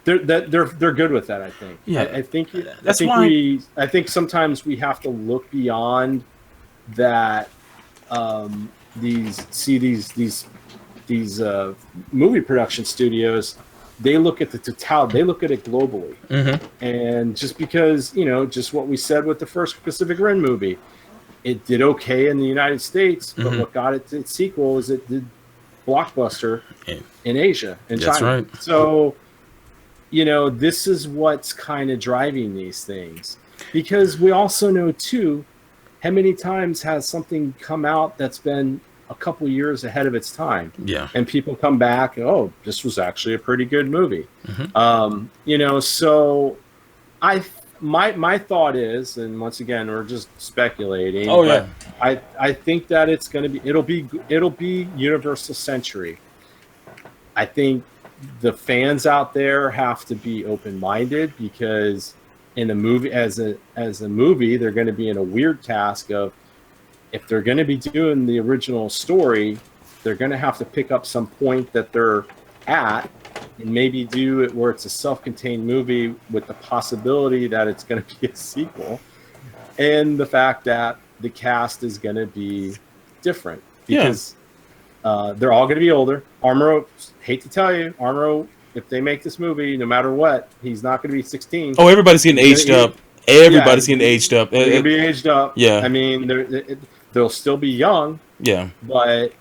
good with that. I think. Yeah, I think that's why. I think sometimes we have to look beyond that. These movie production studios, they look at the totality. They look at it globally, and just because just what we said with the first Pacific Rim movie, it did okay in the United States, but what got it to its sequel is it did blockbuster in Asia and China. That's right. So, this is what's kind of driving these things, because we also know too, how many times has something come out that's been a couple years ahead of its time? Yeah. And people come back, oh, this was actually a pretty good movie. So my thought is, and once again, we're just speculating. But I think that it'll be Universal Century. I think the fans out there have to be open-minded, because in a movie, as a movie, they're going to be in a weird task of, if they're going to be doing the original story, they're going to have to pick up some point that they're at and maybe do it where it's a self-contained movie with the possibility that it's going to be a sequel, and the fact that the cast is going to be different, because they're all going to be older. Armoro, hate to tell you, Armoro, if they make this movie, no matter what, he's not going to be 16. Oh, everybody's getting aged up. Everybody's getting aged up. They're going to be aged up. Yeah. I mean, they'll still be young. Yeah. But,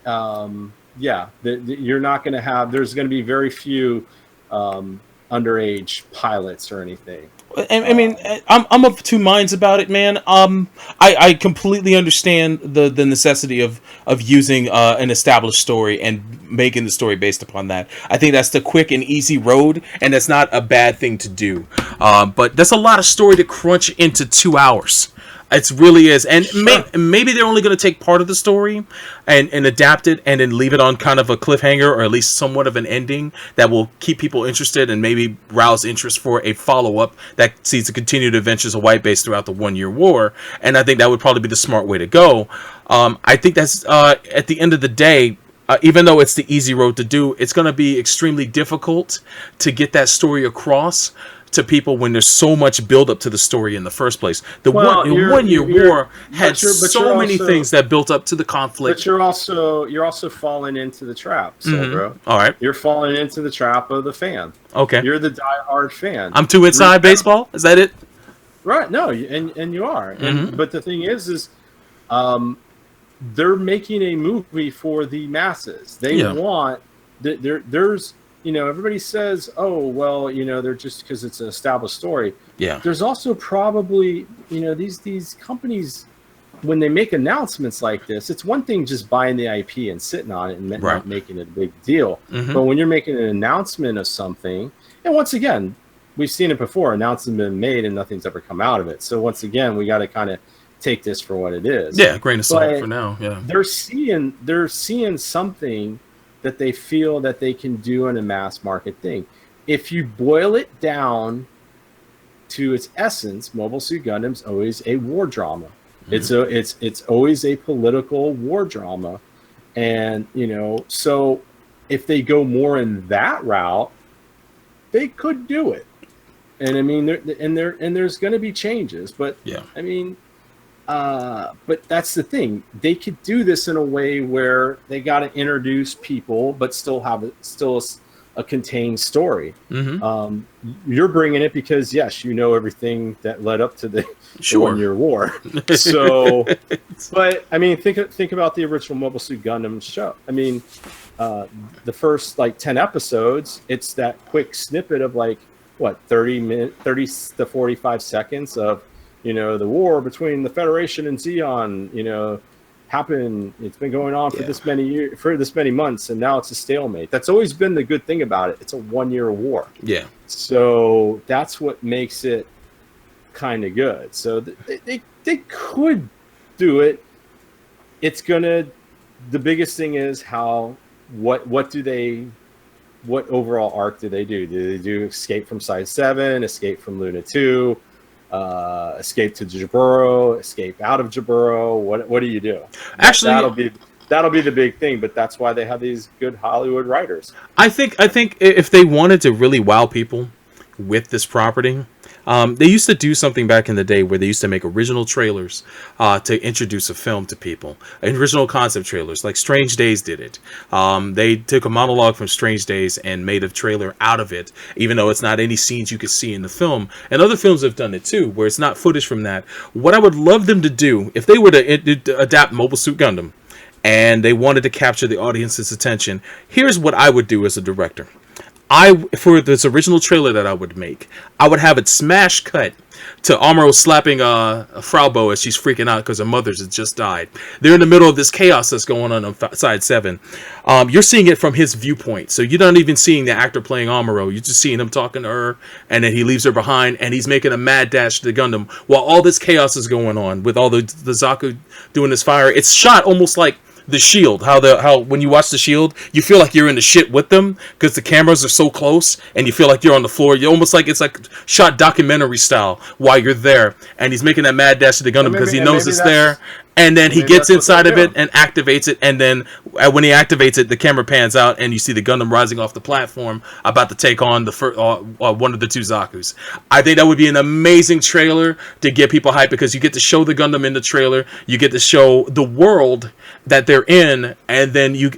you're not going to have, there's going to be very few underage pilots or anything. I mean, I'm of two minds about it, man. I completely understand the necessity of using an established story and making the story based upon that. I think that's the quick and easy road, and that's not a bad thing to do. But that's a lot of story to crunch into 2 hours. It really is, and maybe they're only going to take part of the story and adapt it, and then leave it on kind of a cliffhanger, or at least somewhat of an ending that will keep people interested and maybe rouse interest for a follow-up that sees the continued adventures of White Base throughout the 1 year war. And I think that would probably be the smart way to go. I think that's at the end of the day, even though it's the easy road to do, it's going to be extremely difficult to get that story across to people when there's so much build up to the story in the first place. The 1 year war had so many things that built up to the conflict. But you're also falling into the trap, bro. All right, you're falling into the trap of the fan. Okay, you're the diehard fan. I'm too inside baseball. Is that it? Right. No, and you are. But the thing is, they're making a movie for the masses. They want there's. Everybody says, oh, well, they're just because it's an established story. Yeah. There's also probably, these companies, when they make announcements like this, it's one thing just buying the IP and sitting on it and not making it a big deal. But when you're making an announcement of something, and once again, we've seen it before, announcements have been made and nothing's ever come out of it. So once again, we got to kind of take this for what it is. Yeah, grain of salt for now. Yeah. They're seeing something that they feel that they can do in a mass market thing. If you boil it down to its essence, Mobile Suit Gundam's always a war drama. It's always a political war drama, and so if they go more in that route, they could do it. And I mean, there's going to be changes, but I mean. But that's the thing. They could do this in a way where they got to introduce people, but still have a contained story. You're bringing it because everything that led up to the 1 year war. So, but I mean, think about the original Mobile Suit Gundam show. I mean, the first 10 episodes, it's that quick snippet of 30 to 45 seconds of. The war between the Federation and Zeon, happened. It's been going on for this many months, and now it's a stalemate. That's always been the good thing about it. It's a 1 year war. Yeah. So that's what makes it kind of good. So they could do it it's gonna. The biggest thing is what overall arc do they do? Do they do Escape from Side 7, Escape from Luna 2, Escape to Jaburo, Escape out of Jaburo? What do you do? Actually, that'll be the big thing, but that's why they have these good Hollywood writers. I think if they wanted to really wow people with this property, they used to do something back in the day where they used to make original trailers to introduce a film to people. Original concept trailers, like Strange Days did it. They took a monologue from Strange Days and made a trailer out of it, even though it's not any scenes you could see in the film. And other films have done it too, where it's not footage from that. What I would love them to do, if they were to adapt Mobile Suit Gundam, and they wanted to capture the audience's attention, here's what I would do as a director. For this original trailer that I would make, I would have it smash cut to Amuro slapping Frau Bo as she's freaking out because her mother's had just died. They're in the middle of this chaos that's going on Side 7. You're seeing it from his viewpoint, so you're not even seeing the actor playing Amuro. You're just seeing him talking to her, and then he leaves her behind, and he's making a mad dash to the Gundam while all this chaos is going on with all the Zaku doing this fire. It's shot almost like The Shield, how when you watch The Shield, you feel like you're in the shit with them because the cameras are so close and you feel like you're on the floor. You're almost like it's like shot documentary style while you're there, and he's making that mad dash to the Gundam because he knows it's there. And then he gets inside of it and activates it, and then when he activates it, the camera pans out, and you see the Gundam rising off the platform, about to take on the one of the two Zakus. I think that would be an amazing trailer to get people hyped, because you get to show the Gundam in the trailer, you get to show the world that they're in, and then you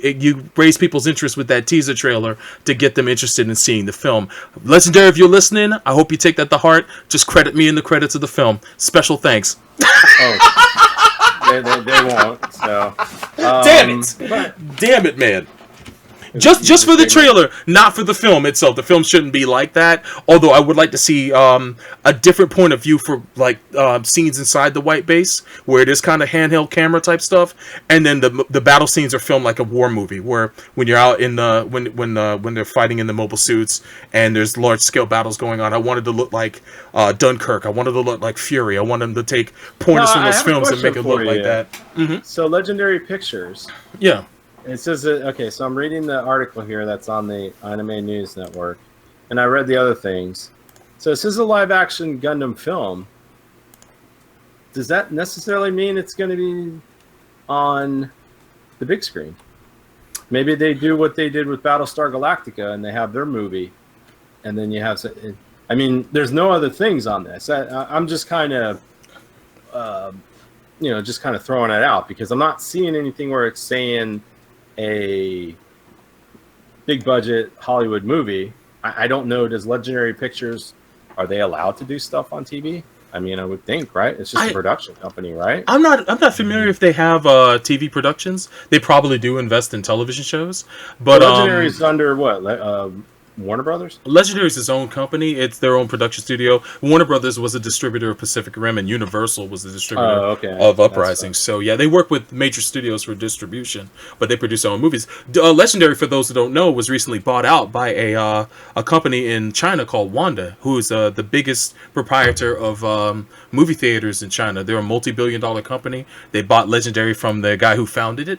raise people's interest with that teaser trailer to get them interested in seeing the film. Legendary, if you're listening, I hope you take that to heart. Just credit me in the credits of the film. Special thanks. Oh. They won't. So, damn it, man! Just for the trailer, not for the film itself. The film shouldn't be like that. Although I would like to see a different point of view for like scenes inside the white base, where it is kind of handheld camera type stuff, and then the battle scenes are filmed like a war movie, where when you're out in the when they're fighting in the mobile suits and there's large scale battles going on. I wanted to look like Dunkirk. I wanted to look like Fury. I want them to take pointers from those films and make it look like that. Mm-hmm. So Legendary Pictures. Yeah. It says, okay, so I'm reading the article here that's on the Anime News Network, and I read the other things. So this is a live-action Gundam film. Does that necessarily mean it's going to be on the big screen? Maybe they do what they did with Battlestar Galactica, and they have their movie, and then you have... I mean, there's no other things on this. I'm just kind of... just kind of throwing it out, because I'm not seeing anything where it's saying... a big budget Hollywood movie. I don't know, does Legendary Pictures, are they allowed to do stuff on TV? I mean, I would think, right? It's just a production company, right? I'm not familiar if they have TV productions. They probably do invest in television shows, but Legendary is under what? Warner Brothers? Legendary is his own company. It's their own production studio. Warner Brothers was a distributor of Pacific Rim, and Universal was the distributor of Uprising. So yeah, they work with major studios for distribution, but they produce their own movies. Legendary, for those who don't know, was recently bought out by a company in China called Wanda, who is the biggest proprietor of movie theaters in China. They're a multi-billion-dollar company. They bought Legendary from the guy who founded it,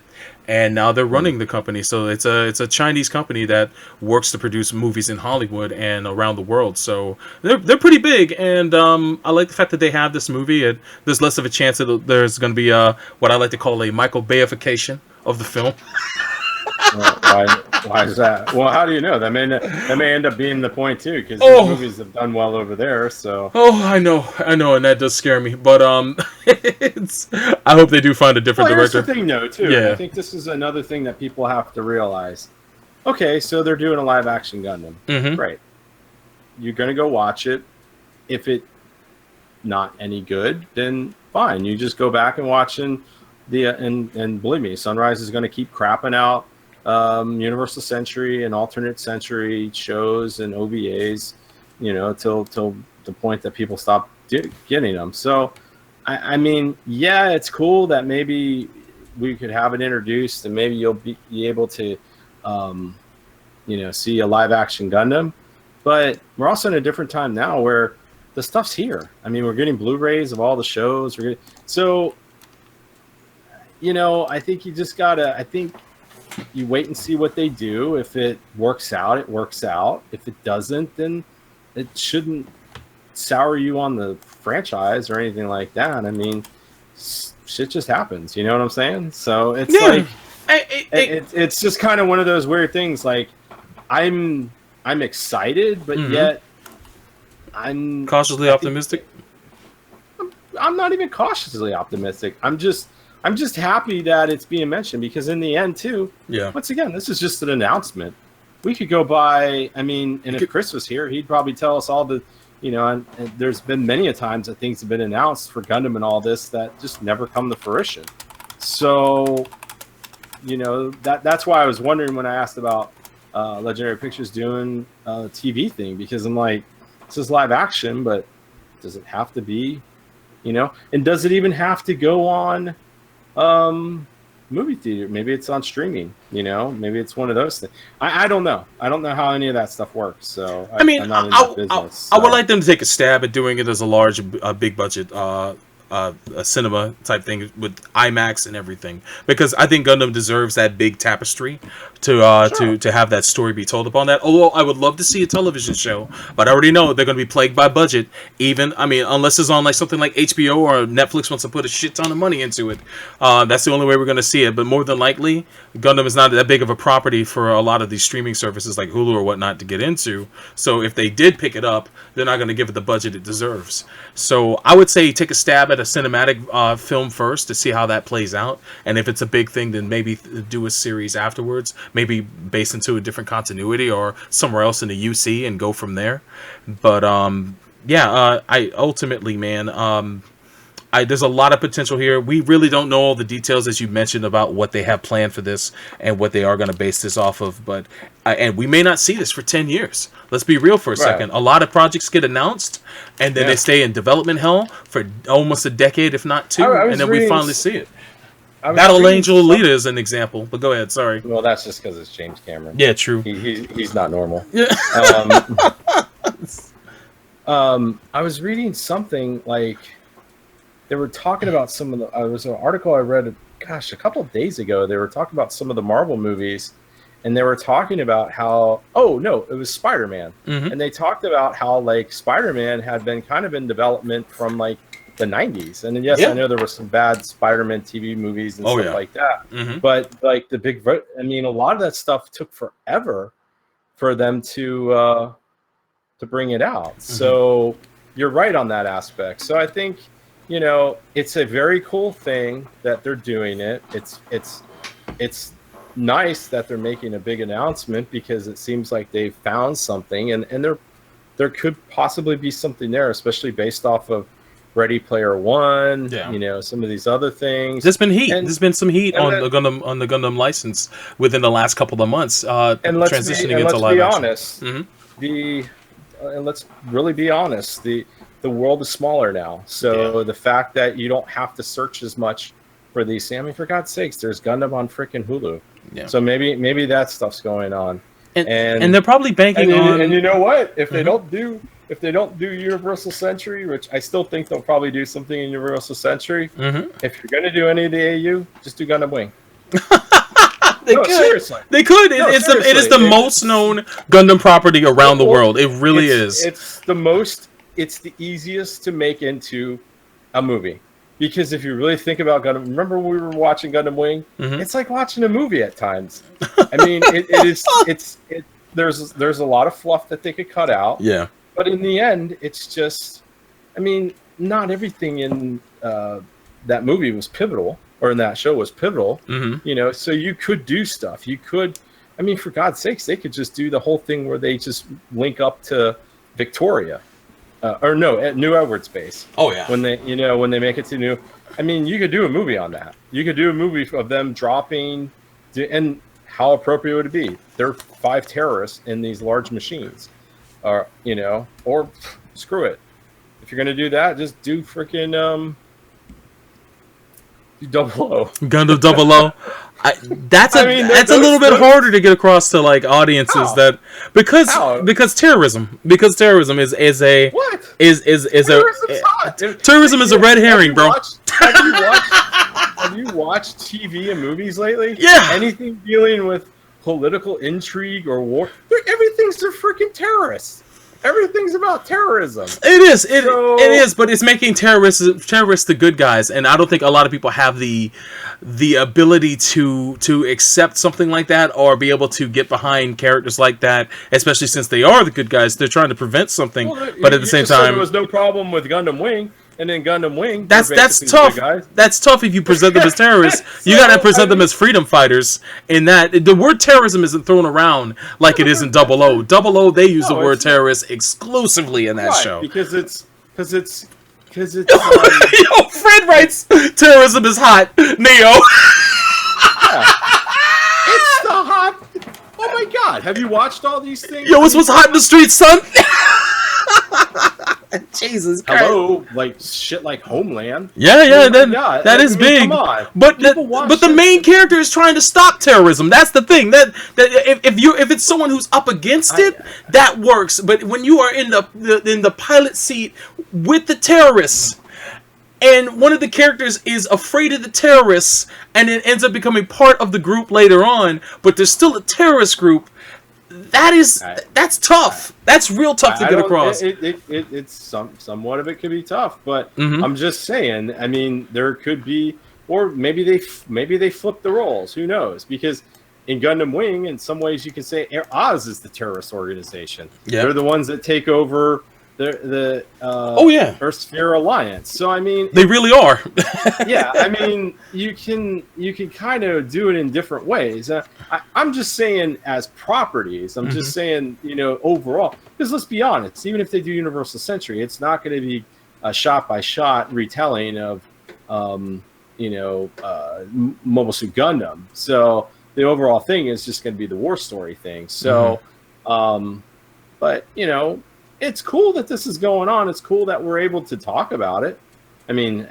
and now they're running the company. So it's a Chinese company that works to produce movies in Hollywood and around the world. So they're pretty big, and I like the fact that they have this movie. There's less of a chance that there's going to be what I like to call a Michael Bayification of the film. Why is that? Well, how do you know? That may end up being the point too, because these movies have done well over there. So I know, and that does scare me. But I hope they do find a different director. Here's the thing, though, too. Yeah. I think this is another thing that people have to realize. Okay, so they're doing a live-action Gundam. Mm-hmm. Right. You're gonna go watch it. If it not any good, then fine. You just go back and watch and believe me, Sunrise is going to keep crapping out Universal Century and alternate century shows and OVAs, till the point that people stop getting them. So, I mean, yeah, it's cool that maybe we could have it introduced, and maybe you'll be able to, see a live action Gundam. But we're also in a different time now where the stuff's here. I mean, we're getting Blu-rays of all the shows. So, you know, I think you just gotta. I think you wait and see what they do. If it works out, it works out. If it doesn't, then it shouldn't sour you on the franchise or anything like that. I mean, shit just happens. You know what I'm saying? So it's like it's just kind of one of those weird things. Like I'm excited, but yet I'm cautiously optimistic. I'm not even cautiously optimistic. I'm just happy that it's being mentioned, because in the end too, once again, this is just an announcement. We could go by, I mean, and if Chris was here, he'd probably tell us all the, you know, and there's been many a times that things have been announced for Gundam and all this that just never come to fruition. So, you know, that's why I was wondering when I asked about Legendary Pictures doing a TV thing, because I'm like, this is live action, but does it have to be, you know, and does it even have to go on movie theater? Maybe it's on streaming, you know, maybe it's one of those things. I don't know. I don't know how any of that stuff works. So I mean, I'm not in that business, I would like them to take a stab at doing it as a big budget a cinema type thing with IMAX and everything, because I think Gundam deserves that big tapestry to have that story be told upon that. Although I would love to see a television show, but I already know they're going to be plagued by budget. Even, I mean, unless it's on like something like HBO or Netflix wants to put a shit ton of money into it, that's the only way we're going to see it. But more than likely, Gundam is not that big of a property for a lot of these streaming services like Hulu or whatnot to get into. So if they did pick it up, they're not going to give it the budget it deserves. So I would say take a stab at a cinematic film first to see how that plays out, and if it's a big thing, then maybe do a series afterwards, maybe based into a different continuity or somewhere else in the UC, and go from there. But I ultimately, man, there's a lot of potential here. We really don't know all the details, as you mentioned, about what they have planned for this and what they are going to base this off of. But and we may not see this for 10 years. Let's be real for a second. A lot of projects get announced, and then they stay in development hell for almost a decade, if not two, and then we finally see it. Battle Angel Alita is an example, but go ahead. Sorry. Well, that's just because it's James Cameron. Yeah, true. He's not normal. I was reading something like they were talking about some of the. There was an article I read, a couple of days ago. They were talking about some of the Marvel movies, and they were talking about how. Oh no, it was Spider-Man, and they talked about how like Spider-Man had been kind of in development from like the 90s, and then I know there were some bad Spider-Man TV movies and stuff like that, but like the big, I mean, a lot of that stuff took forever for them to bring it out. So you're right on that aspect. So I think, you know, it's a very cool thing that they're doing it. It's nice that they're making a big announcement, because it seems like they've found something, and there could possibly be something there, especially based off of Ready Player One, you know, some of these other things. There's been heat. There's been some heat on the Gundam license within the last couple of months. Transitioning into live action. And let's really be honest. The world is smaller now, so the fact that you don't have to search as much for these. I mean, for God's sakes, there's Gundam on freaking Hulu. Yeah. So maybe that stuff's going on. And they're probably banking on. And you know what? If they don't do. If they don't do Universal Century, which I still think they'll probably do something in Universal Century, if you're going to do any of the AU, just do Gundam Wing. Seriously. They could. It is the most known Gundam property around the world. It really is. It's the easiest to make into a movie. Because if you really think about Gundam, remember when we were watching Gundam Wing? It's like watching a movie at times. I mean, there's a lot of fluff that they could cut out. Yeah. But in the end, it's just, I mean, not everything in that movie was pivotal, or in that show was pivotal, you know, so you could do stuff. You could, I mean, for God's sakes, they could just do the whole thing where they just link up to Victoria, at New Edwards Base. Oh, yeah. When they make it to New, I mean, you could do a movie on that. You could do a movie of them dropping, and how appropriate would it be? There are 5 terrorists in these large machines. Or screw it. If you're gonna do that, just do freaking Double O. Gundam Double O. That's a little bit harder to get across to like audiences because terrorism is a terrorism is a red herring, bro. Have you watched TV and movies lately? Yeah. Anything dealing with political intrigue or war? Everything's a freaking terrorists. Everything's about terrorism. It is. It is, but it's making terrorists the good guys, and I don't think a lot of people have the ability to accept something like that or be able to get behind characters like that, especially since they are the good guys. They're trying to prevent something, but at the same time, there was no problem with Gundam Wing. And then Gundam Wing. That's tough. That's tough if you present them as terrorists. You gotta present them as freedom fighters. In that, the word terrorism isn't thrown around like it is in 00. 00, they use the word terrorist exclusively in that show. Because it's. Yo, Fred writes, terrorism is hot. Neo. It's the hot. Oh my God! Have you watched all these things? Yo, what's hot in the streets, son? Jesus Christ. Hello, like shit like Homeland. Yeah, that is big. Come on. But the main character is trying to stop terrorism. That's the thing. That if it's someone who's up against it, that works. But when you are in the pilot seat with the terrorists, and one of the characters is afraid of the terrorists, and it ends up becoming part of the group later on, but there's still a terrorist group. That's tough. That's real tough to get across. It's somewhat of it could be tough, but I'm just saying. I mean, there could be, or maybe they flip the roles. Who knows? Because in Gundam Wing, in some ways, you can say Oz is the terrorist organization. Yeah. They're the ones that take over the Earth Sphere Alliance. So I mean, they really are. Yeah, I mean, you can kind of do it in different ways. I'm just saying as properties. I'm just saying, overall. Because let's be honest, even if they do Universal Century, it's not going to be a shot-by-shot retelling of, Mobile Suit Gundam. So the overall thing is just going to be the war story thing. So, but it's cool that this is going on. It's cool that we're able to talk about it. I mean,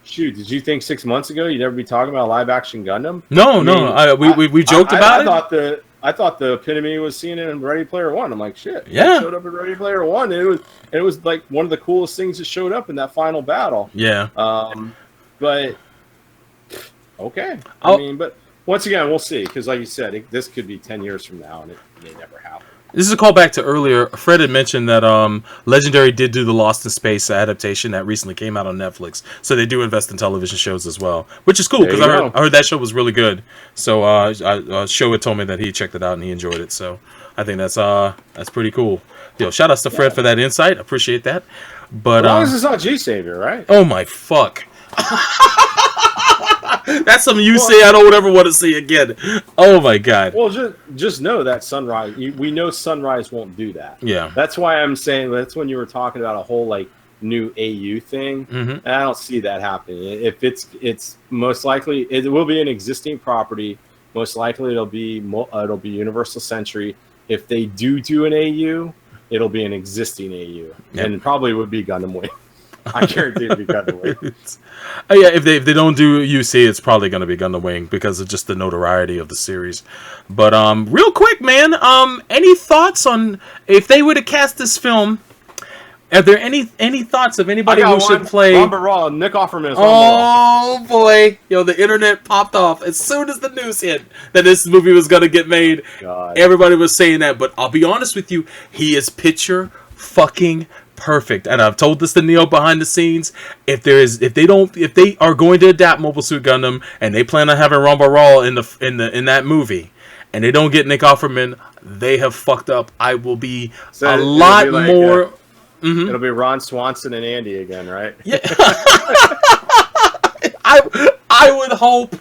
shoot, did you think 6 months ago you'd ever be talking about live action Gundam? No, we joked about it. I thought the epitome was seeing it in Ready Player One. I'm like, shit. Yeah. It showed up in Ready Player One, and it was like one of the coolest things that showed up in that final battle. Yeah. But okay. I mean, but once again, we'll see, because like you said, this could be 10 years from now, and it may never happen. This is a callback to earlier. Fred had mentioned that Legendary did do the Lost in Space adaptation that recently came out on Netflix. So they do invest in television shows as well, which is cool because I heard that show was really good. So Show had told me that he checked it out and he enjoyed it. So I think that's pretty cool. Yo, shout outs to Fred for that insight. Appreciate that. But as long as it's not G-Savior, right? Oh my fuck. That's something you say I don't ever want to see again. Oh my God. Well, just know that Sunrise. We know Sunrise won't do that. Yeah. That's why I'm saying that's when you were talking about a whole like new AU thing. And I don't see that happening. If it's most likely it will be an existing property. Most likely it'll be Universal Century. If they do an AU, it'll be an existing AU, and probably would be Gundam Wing. I guarantee it'll be Gundam Wing. Yeah, if they don't do UC, it's probably going to be Gundam Wing because of just the notoriety of the series. But real quick, man, any thoughts on if they were to cast this film? Are there any thoughts of anybody who should play? Robert Raw, Nick Offerman. Oh boy, yo, the internet popped off as soon as the news hit that this movie was going to get made. God. Everybody was saying that, but I'll be honest with you, he is picture fucking perfect, and I've told this to Neo behind the scenes. If they are going to adapt Mobile Suit Gundam and they plan on having Ramba Raw in that movie, and they don't get Nick Offerman, they have fucked up. I will be a lot more. It'll be Ron Swanson and Andy again, right? Yeah. I would hope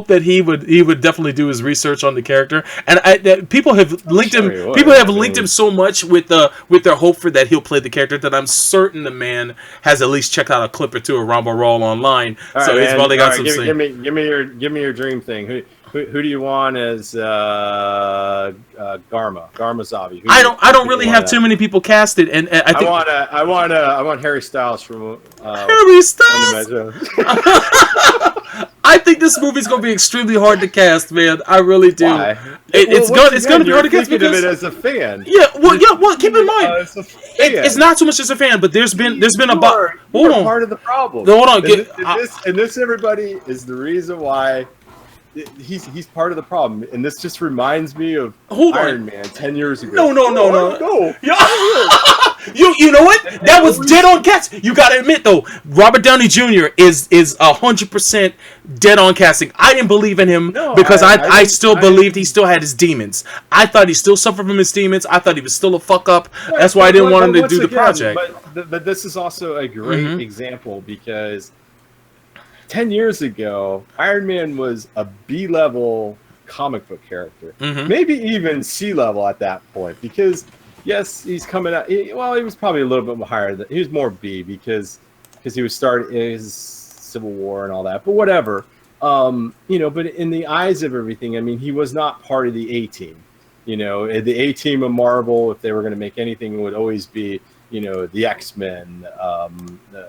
that he would definitely do his research on the character, and people have linked him. People have linked him so much with their hope for that he'll play the character that I'm certain the man has at least checked out a clip or two of Ramba Raw online. So he's probably got some. Give me your dream thing. Who do you want as Garma Zavi? I don't really have too many people casted, and I think I want Harry Styles from Harry Styles. I think this movie's gonna be extremely hard to cast, man. I really do. Why? It's gonna be hard to cast because because of it as a fan. yeah. Well, keep in mind, As a fan. it's not so much as a fan, but there's been Hold on. Part of the problem. Hold on. And this, everybody, is the reason why he's part of the problem. And this just reminds me of Iron Man 10 years ago. No. You know what? That was dead on cast. You gotta admit though, Robert Downey Jr. is 100% dead on casting. I didn't believe in him because I still believed he still had his demons. I thought he still suffered from his demons. I thought he was still a fuck up. That's why I didn't want him to do the project. But this is also a great example because 10 years ago, Iron Man was a B-level comic book character. Maybe even C-level at that point because yes, he's coming out. He was probably a little bit higher. He was more B because he was starting his Civil War and all that. But whatever, But in the eyes of everything, I mean, he was not part of the A team. The A team of Marvel, if they were going to make anything, it would always be, the X-Men,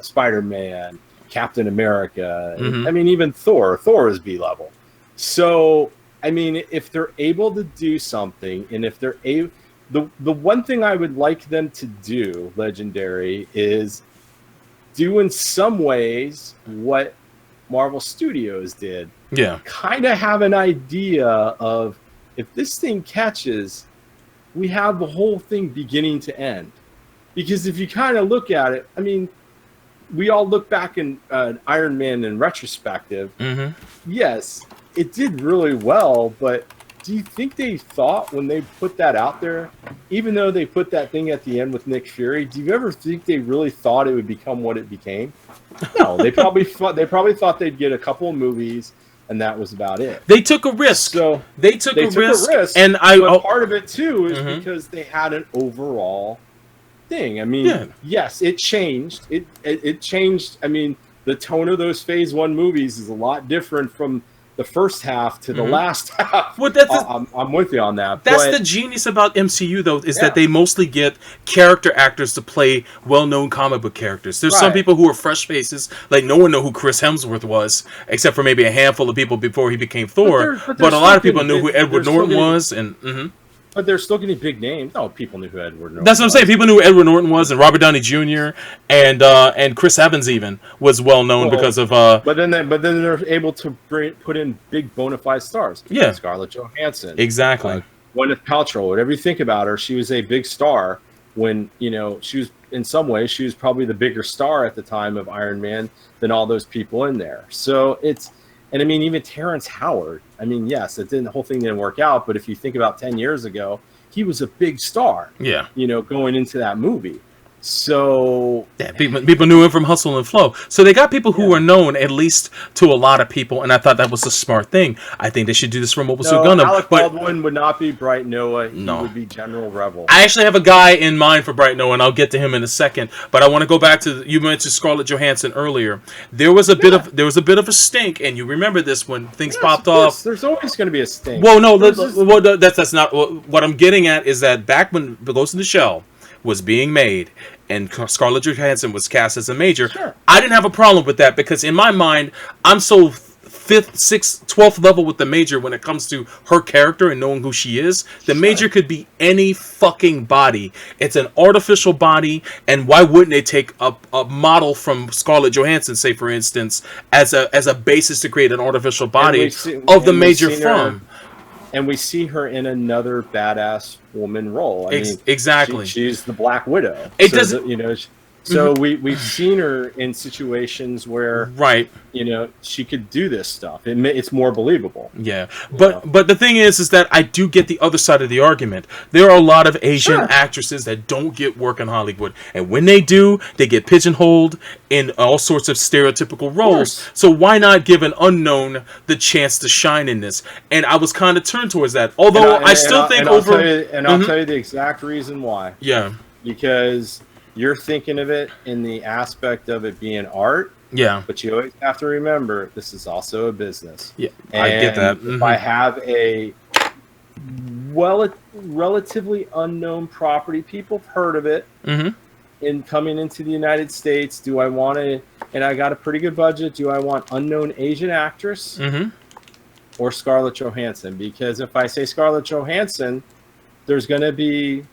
Spider-Man, Captain America. I mean, even Thor. Thor is B level. So, I mean, if they're able to do something, and if they're able. The one thing I would like them to do, Legendary, is do in some ways what Marvel Studios did. Yeah. Kind of have an idea of if this thing catches, we have the whole thing beginning to end. Because if you kind of look at it, I mean, we all look back in Iron Man in retrospective. Yes, it did really well, but do you think they thought when they put that out there, even though they put that thing at the end with Nick Fury, do you ever think they really thought it would become what it became? No, they probably thought they'd get a couple of movies and that was about it. They took a risk. So they took a risk, and but part of it too is because they had an overall thing. I mean, yes, it changed. It changed. I mean, the tone of those Phase 1 movies is a lot different from the first half to the last half. Well, I'm with you on that. That's the genius about MCU, though, is that they mostly get character actors to play well-known comic book characters. There's some people who are fresh faces, like no one knew who Chris Hemsworth was, except for maybe a handful of people before he became Thor. But a lot of people knew who Edward Norton was, and but they're still getting big names. Oh, people knew who Edward Norton was. That's what I'm saying. People knew who Edward Norton was, and Robert Downey Jr. and Chris Evans even was well known because of. But then they're able to put in big bona fide stars. Yeah, Scarlett Johansson. Exactly. Gwyneth Paltrow. Whatever you think about her, she was a big star when she was in some ways she was probably the bigger star at the time of Iron Man than all those people in there. So it's. And I mean, even Terrence Howard. I mean, yes, the whole thing didn't work out. But if you think about 10 years ago, he was a big star. Yeah. Going into that movie. So yeah, people knew him from Hustle and Flow. So they got people who are known at least to a lot of people, and I thought that was a smart thing. I think they should do this for Mobile Suit Gundam. Alec Baldwin would not be Bright Noah. He would be General Revel. I actually have a guy in mind for Bright Noah, and I'll get to him in a second. But I want to go back to you mentioned Scarlett Johansson earlier. There was a bit of a stink, and you remember this when things popped off. There's always going to be a stink. Well, no, that's not what I'm getting at. Is that back when Ghost in the Shell was being made and Scarlett Johansson was cast as a major, I didn't have a problem with that because in my mind, I'm so 5th, 6th, 12th level with the major when it comes to her character and knowing who she is. The major could be any fucking body. It's an artificial body, and why wouldn't they take a model from Scarlett Johansson, say for instance, as a basis to create an artificial body of the major from? And we see her in another badass woman role. I mean, exactly. She's the Black Widow. It doesn't, So we've seen her in situations where she could do this stuff. It's more believable. Yeah, but the thing is that I do get the other side of the argument. There are a lot of Asian actresses that don't get work in Hollywood, and when they do, they get pigeonholed in all sorts of stereotypical roles. So why not give an unknown the chance to shine in this? And I was kind of turned towards that. Although I still think I'll tell you the exact reason why. Yeah, because you're thinking of it in the aspect of it being art. Yeah. But you always have to remember this is also a business. Yeah, and I get that. If I have a relatively unknown property, people have heard of it in coming into the United States, do I want to and I got a pretty good budget. Do I want unknown Asian actress or Scarlett Johansson? Because if I say Scarlett Johansson, there's going to be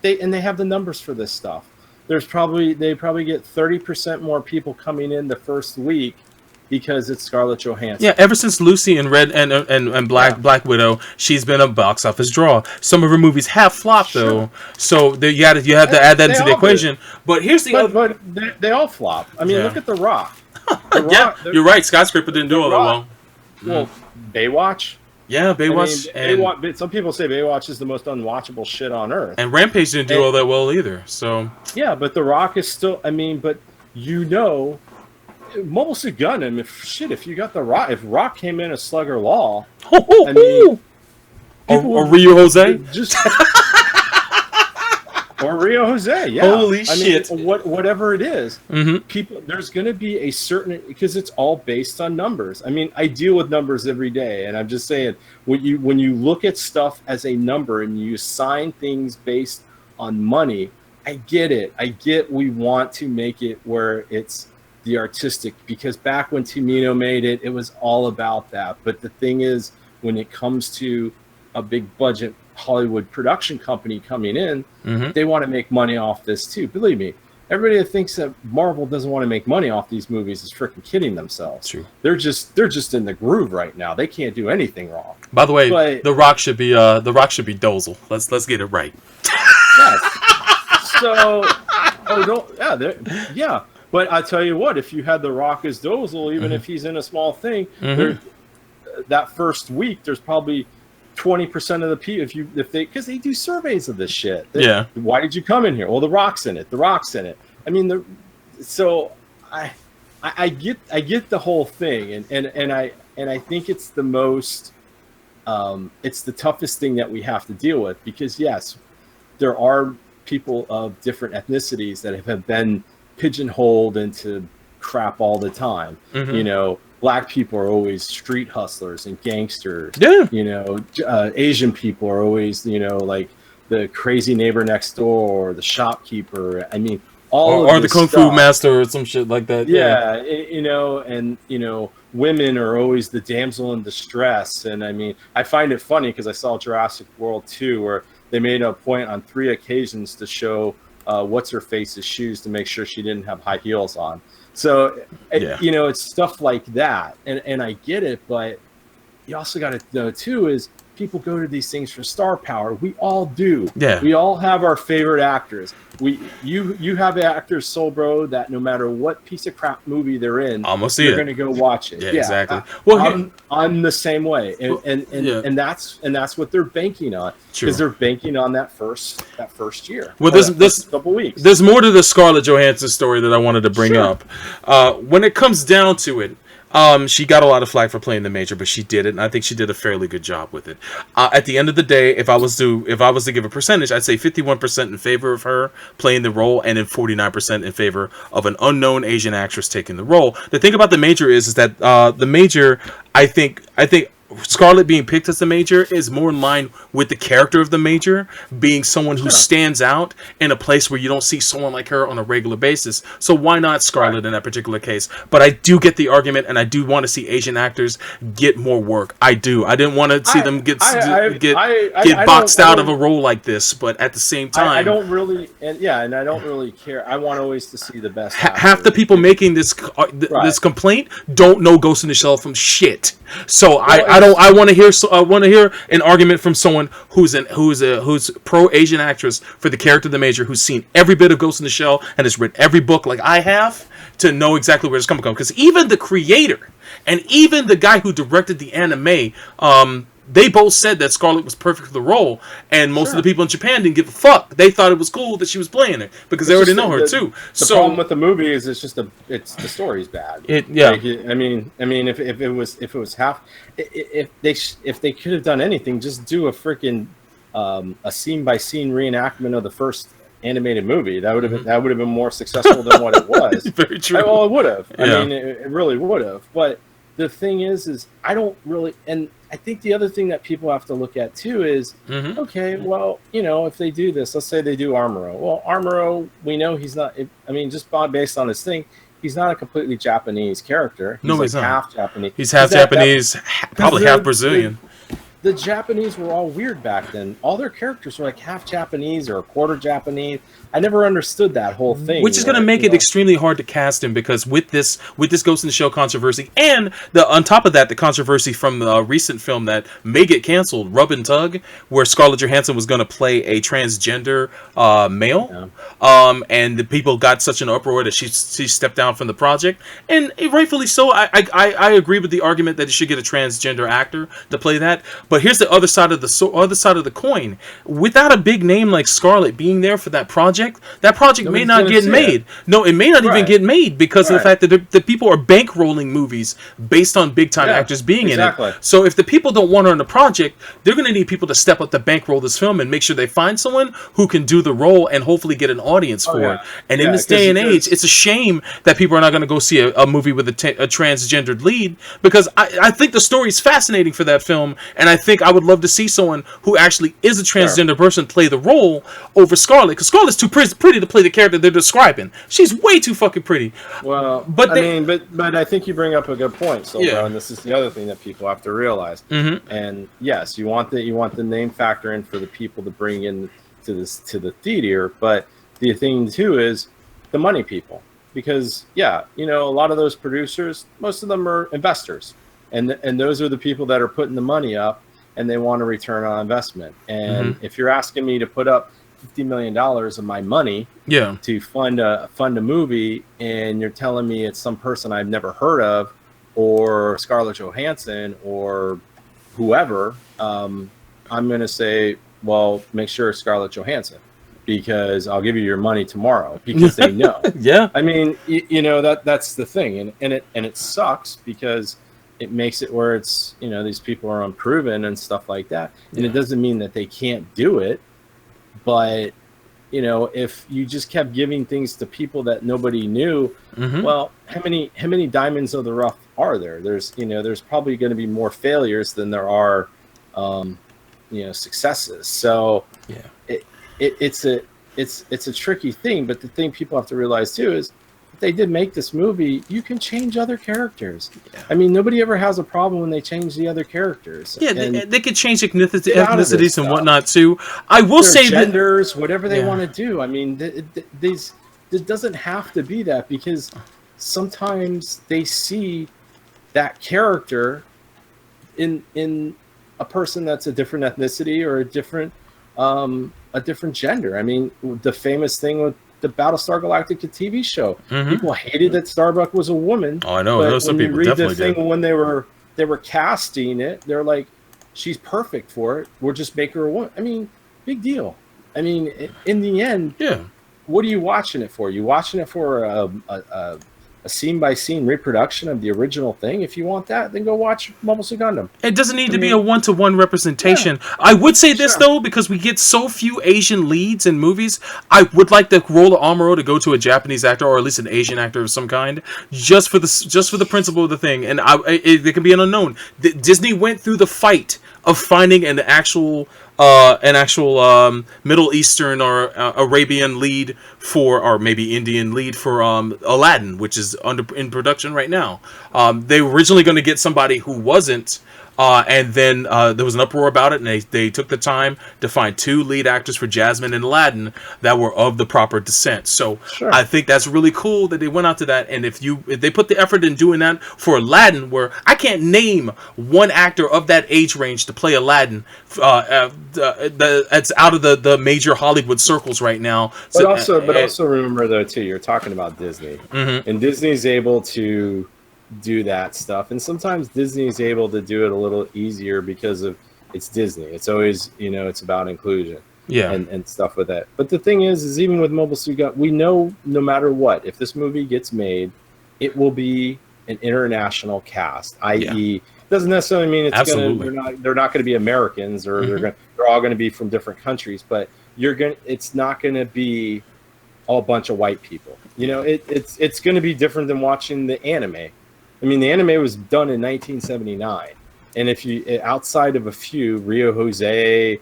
they have the numbers for this stuff. They probably get 30% more people coming in the first week because it's Scarlett Johansson. Yeah, ever since Lucy and Red and Black Widow, she's been a box office draw. Some of her movies have flopped though, so you have to add that into the equation. But here's the other. But they all flop. I mean, look at The Rock. You're right. Skyscraper didn't do all that well. Well, Baywatch. Yeah, Baywatch. Baywatch. Some people say Baywatch is the most unwatchable shit on earth. And Rampage didn't do all that well either. So yeah, but The Rock is still. I mean, but Mobile Suit Gundam. If you got The Rock, if Rock came in as Slugger Law, I mean, or Ryu Jose, or Rio Jose, yeah. Holy shit! Whatever it is, people. There's going to be a certain because it's all based on numbers. I mean, I deal with numbers every day, and I'm just saying when you look at stuff as a number and you assign things based on money, I get it. I get we want to make it where it's the artistic, because back when Tomino made it, it was all about that. But the thing is, when it comes to a big budget Hollywood production company coming in, they want to make money off this too. Believe me, everybody that thinks that Marvel doesn't want to make money off these movies is freaking kidding themselves. True. They're just in the groove right now. They can't do anything wrong. By the way, The Rock should be Dozel. Let's get it right. Yes. So, yeah. But I tell you what, if you had The Rock as Dozel, even if he's in a small thing, that first week there's probably 20% of the people because they do surveys of this shit. Why did you come in here? Well, The Rock's in it. The Rock's in it. I mean, I get the whole thing, and I think it's the most it's the toughest thing that we have to deal with, because yes, there are people of different ethnicities that have been pigeonholed into crap all the time. You know, black people are always street hustlers and gangsters. Yeah. You know, Asian people are always, like the crazy neighbor next door or the shopkeeper. I mean, or the kung fu master or some shit like that. Yeah, and women are always the damsel in distress. And I mean, I find it funny because I saw Jurassic World 2 where they made a point on 3 occasions to show what's her face's shoes to make sure she didn't have high heels on. So, it's stuff like that. And I get it, but you also got to know too is people go to these things for star power. We all do. Yeah. We all have our favorite actors. You have actors, Soul Bro, that no matter what piece of crap movie they're in, you're going to go watch it. Yeah, exactly. I'm the same way, and that's what they're banking on, because they're banking on that first year. Well, this couple weeks. There's more to the Scarlett Johansson story that I wanted to bring up. When it comes down to it, she got a lot of flack for playing the Major, but she did it, and I think she did a fairly good job with it. At the end of the day, if I was to give a percentage, I'd say 51% in favor of her playing the role, and then 49% in favor of an unknown Asian actress taking the role. The thing about the Major is that the Major, I think Scarlett being picked as the Major is more in line with the character of the Major, being someone who stands out in a place where you don't see someone like her on a regular basis. So why not Scarlett in that particular case? But I do get the argument, and I do want to see Asian actors get more work. I do. I didn't want to see them get boxed out of a role like this, but at the same time, I don't really, and I don't really care. I want always to see the best. Half the people making this complaint don't know Ghost in the Shell from shit. So I want to hear an argument from someone who's pro Asian actress for the character of the Major, who's seen every bit of Ghost in the Shell and has read every book like I have, to know exactly where it's coming from. Because even the creator and even the guy who directed the anime, they both said that Scarlett was perfect for the role, and most of the people in Japan didn't give a fuck. They thought it was cool that she was playing it because they already know her too. The problem with the movie is the story's bad. If they could have done anything, just do a freaking a scene by scene reenactment of the first animated movie. That would have been more successful than what it was. Very true. Well, it would have. I mean, it really would have. But the thing is I don't really, and I think the other thing that people have to look at too is, okay, well, if they do this, let's say they do Armoro. Well, Armoro, we know he's not. I mean, just based on his thing, he's not a completely Japanese character. No, he's like not. half Japanese. He's half Japanese, probably half Brazilian. The Japanese were all weird back then. All their characters were like half Japanese or a quarter Japanese. I never understood that whole thing. Which is going to make it extremely hard to cast him, because with this Ghost in the Shell controversy, and on top of that, the controversy from the recent film that may get canceled, Rub and Tug, where Scarlett Johansson was going to play a transgender male, and the people got such an uproar that she stepped down from the project, and rightfully so. I agree with the argument that you should get a transgender actor to play that, but here's the other side of the coin. Without a big name like Scarlett being there for that project may not get made. No, it may not even get made because of the fact that the people are bankrolling movies based on big time actors being in it. So if the people don't want her on the project, they're going to need people to step up to bankroll this film and make sure they find someone who can do the role and hopefully get an audience for it. And in this day and age, it's a shame that people are not going to go see a movie with a transgendered lead, because I think the story is fascinating for that film, and I think I would love to see someone who actually is a transgender person play the role over Scarlett, because Scarlett's too pretty to play the character they're describing. She's way too fucking pretty. Well, but I think you bring up a good point, Silver, and this is the other thing that people have to realize. And yes, you want the name factor in for the people to bring in to the theater, but the thing too is the money people, because a lot of those producers, most of them are investors, and those are the people that are putting the money up, and they want a return on investment. And if you're asking me to put up $50 million of my money to fund a movie, and you're telling me it's some person I've never heard of, or Scarlett Johansson or whoever, I'm going to say, well, make sure it's Scarlett Johansson, because I'll give you your money tomorrow, because they know. I mean, that's the thing, and it sucks, because it makes it where it's, these people are unproven and stuff like that, and it doesn't mean that they can't do it. But if you just kept giving things to people that nobody knew, well, how many diamonds of the rough are there? There's probably going to be more failures than there are successes. So it's a tricky thing. But the thing people have to realize too is, if they did make this movie, you can change other characters. I mean, nobody ever has a problem when they change the other characers. They could change ethnicities and whatnot too. I will say genders, whatever they want to do. I mean, this doesn't have to be that, because sometimes they see that character in a person that's a different ethnicity or a different gender. I mean, the famous thing with the Battlestar Galactica TV show, people hated that Starbuck was a woman. Oh, I know. But some when people you read the definitely thing when they were casting it, they're like, she's perfect for it. We'll just make her a woman. I mean, big deal. I mean, in the end, what are you watching it for? You watching it for a scene-by-scene reproduction of the original thing? If you want that, then go watch Mobile Suit Gundam. It doesn't need to be a one-to-one representation. I would say this, though, because we get so few Asian leads in movies, I would like the role of Amuro to go to a Japanese actor, or at least an Asian actor of some kind, just for the principle of the thing. And it can be an unknown. Disney went through the fight of finding an actual Middle Eastern or Arabian lead for, or maybe Indian lead for Aladdin, which is in production right now. They were originally going to get somebody who wasn't, and then there was an uproar about it, and they took the time to find 2 lead actors for Jasmine and Aladdin that were of the proper descent. So I think that's really cool that they went out to that. And if they put the effort in doing that for Aladdin, where I can't name one actor of that age range to play Aladdin, it's out of the major Hollywood circles right now. But also remember, though, too, you're talking about Disney, and Disney's able to do that stuff, and sometimes Disney is able to do it a little easier because of it's Disney. It's always, it's about inclusion, and stuff with that. But the thing is even with Mobile Suit Gundam, we know no matter what, if this movie gets made, it will be an international cast, i.e. doesn't necessarily mean they're not going to be Americans, or they're all going to be from different countries, but it's not going to be a bunch of white people. It's going to be different than watching the anime. I mean, the anime was done in 1979, and if you outside of a few, Rio Jose,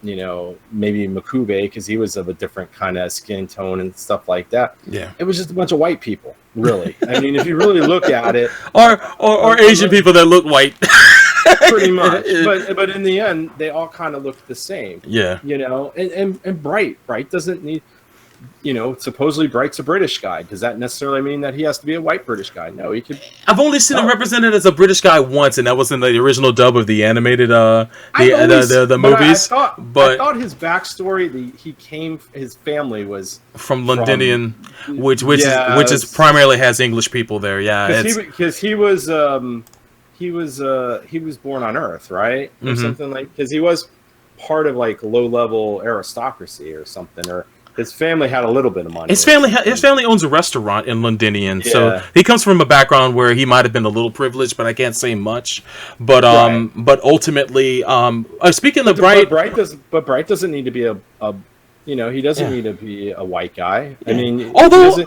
you know, maybe Makube, because he was of a different kind of skin tone and stuff like that. Yeah. It was just a bunch of white people, really. I mean, if you really look at it. Or Asian people that look white. Pretty much. But in the end, they all kind of look the same. Yeah. You know, and Bright doesn't need, you know, supposedly Bright's a British guy. Does that necessarily mean that he has to be a white British guy? No, he could. I've only seen him represented as a British guy once, and that was in the original dub of the animated the movies. I thought his backstory, his family was from Londinian, which is primarily has English people there. Yeah, because he was born on Earth, right, or something like, because he was part of like low level aristocracy or something, or his family had a little bit of money. His family owns a restaurant in Londinian, so he comes from a background where he might have been a little privileged, but I can't say much. But but ultimately, speaking of Bright, Bright doesn't need to be a you know, he doesn't need to be a white guy. I mean, although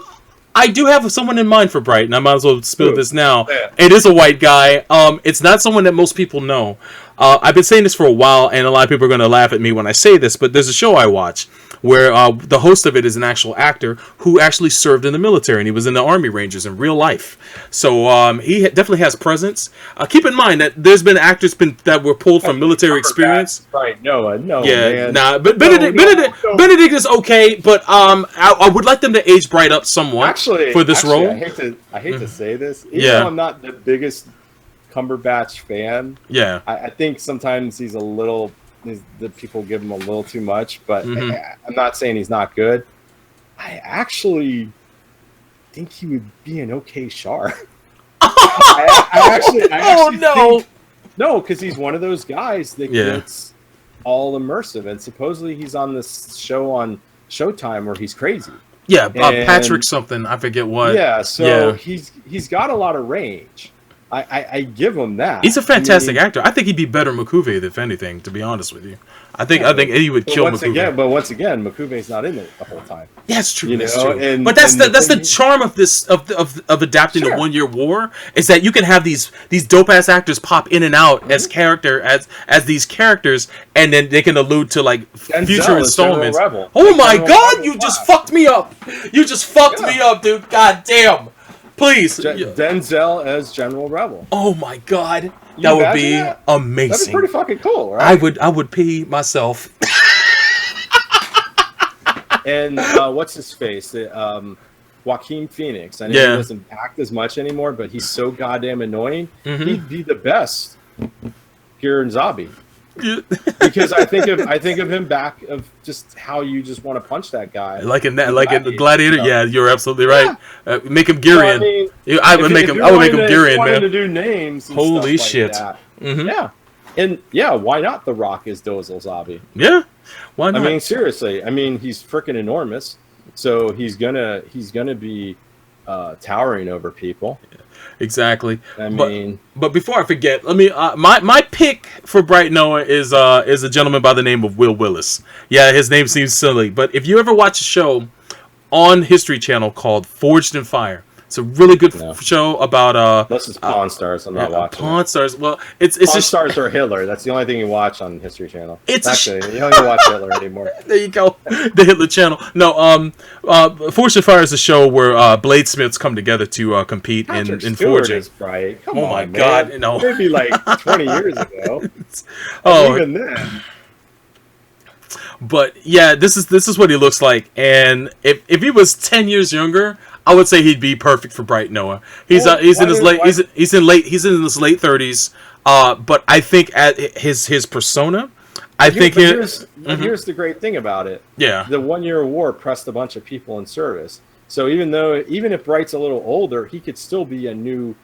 I do have someone in mind for Bright, and I might as well spill this now. Yeah. It is a white guy. It's not someone that most people know. I've been saying this for a while, and a lot of people are going to laugh at me when I say this, but there's a show I watch where the host of it is an actual actor who actually served in the military, and he was in the Army Rangers in real life. So he definitely has presence. Keep in mind that there's been actors that were pulled from military experience. Right, Noah, no, yeah, man. Nah, but Benedict is okay, but I would like them to age Bright up somewhat for this role. I hate to say this, even though I'm not the biggest Cumberbatch fan. Yeah, I think sometimes he's a little. The people give him a little too much, but I'm not saying he's not good. I actually think he would be an okay Char. I actually no, because he's one of those guys that gets all immersive, and supposedly he's on this show on Showtime where he's crazy. Yeah, Patrick something, I forget what. Yeah, so he's got a lot of range. I give him that. He's a fantastic actor. I think he'd be better Makube, if anything, to be honest with you. I think he would kill Makube. But once again, Makube's not in it the whole time. Yeah, it's true. It's true. But that's the charm of this of adapting the 1 Year War, is that you can have these dope ass actors pop in and out as these characters, and then they can allude to like future installments. Oh my God! You just fucked me up. You just fucked me up, dude. God damn. Please, Denzel as General Rebel. Oh my God, that would be amazing. That'd be pretty fucking cool, right? I would pee myself. And what's his face? Joaquin Phoenix. I know he doesn't act as much anymore, but he's so goddamn annoying. He'd be the best here in Zabi. Because I think of him back of just how you just want to punch that guy, like in the Gladiator. Yeah, you're absolutely right. Make him Gyrian. I would make him Gyrian, man. To do names. Holy shit! Like yeah, and why not? The Rock is Dozal Zabi. Yeah, why not? I mean, seriously. I mean, he's freaking enormous, so he's gonna be towering over people. Yeah. Exactly. But before I forget, let me my pick for Bright Noah is a gentleman by the name of Will Willis. Yeah, his name seems silly, but if you ever watch a show on History Channel called Forged in Fire, it's a really good show about Unless it's Pawn Stars, I'm not watching. Pawn Stars. Well, it's Pawn Stars or Hitler. That's the only thing you watch on History Channel. You don't even watch Hitler anymore. There you go, the Hitler Channel. No, Forged in Fire is a show where bladesmiths come together to compete in forging. Right? Come on, my God, no. Maybe like 20 years ago. Even then. But yeah, this is what he looks like, and if he was 10 years younger, I would say he'd be perfect for Bright Noah. He's in his late 30s. But I think at his persona, here's the great thing about it. Yeah, the 1 Year War pressed a bunch of people in service. So even if Bright's a little older, he could still be a new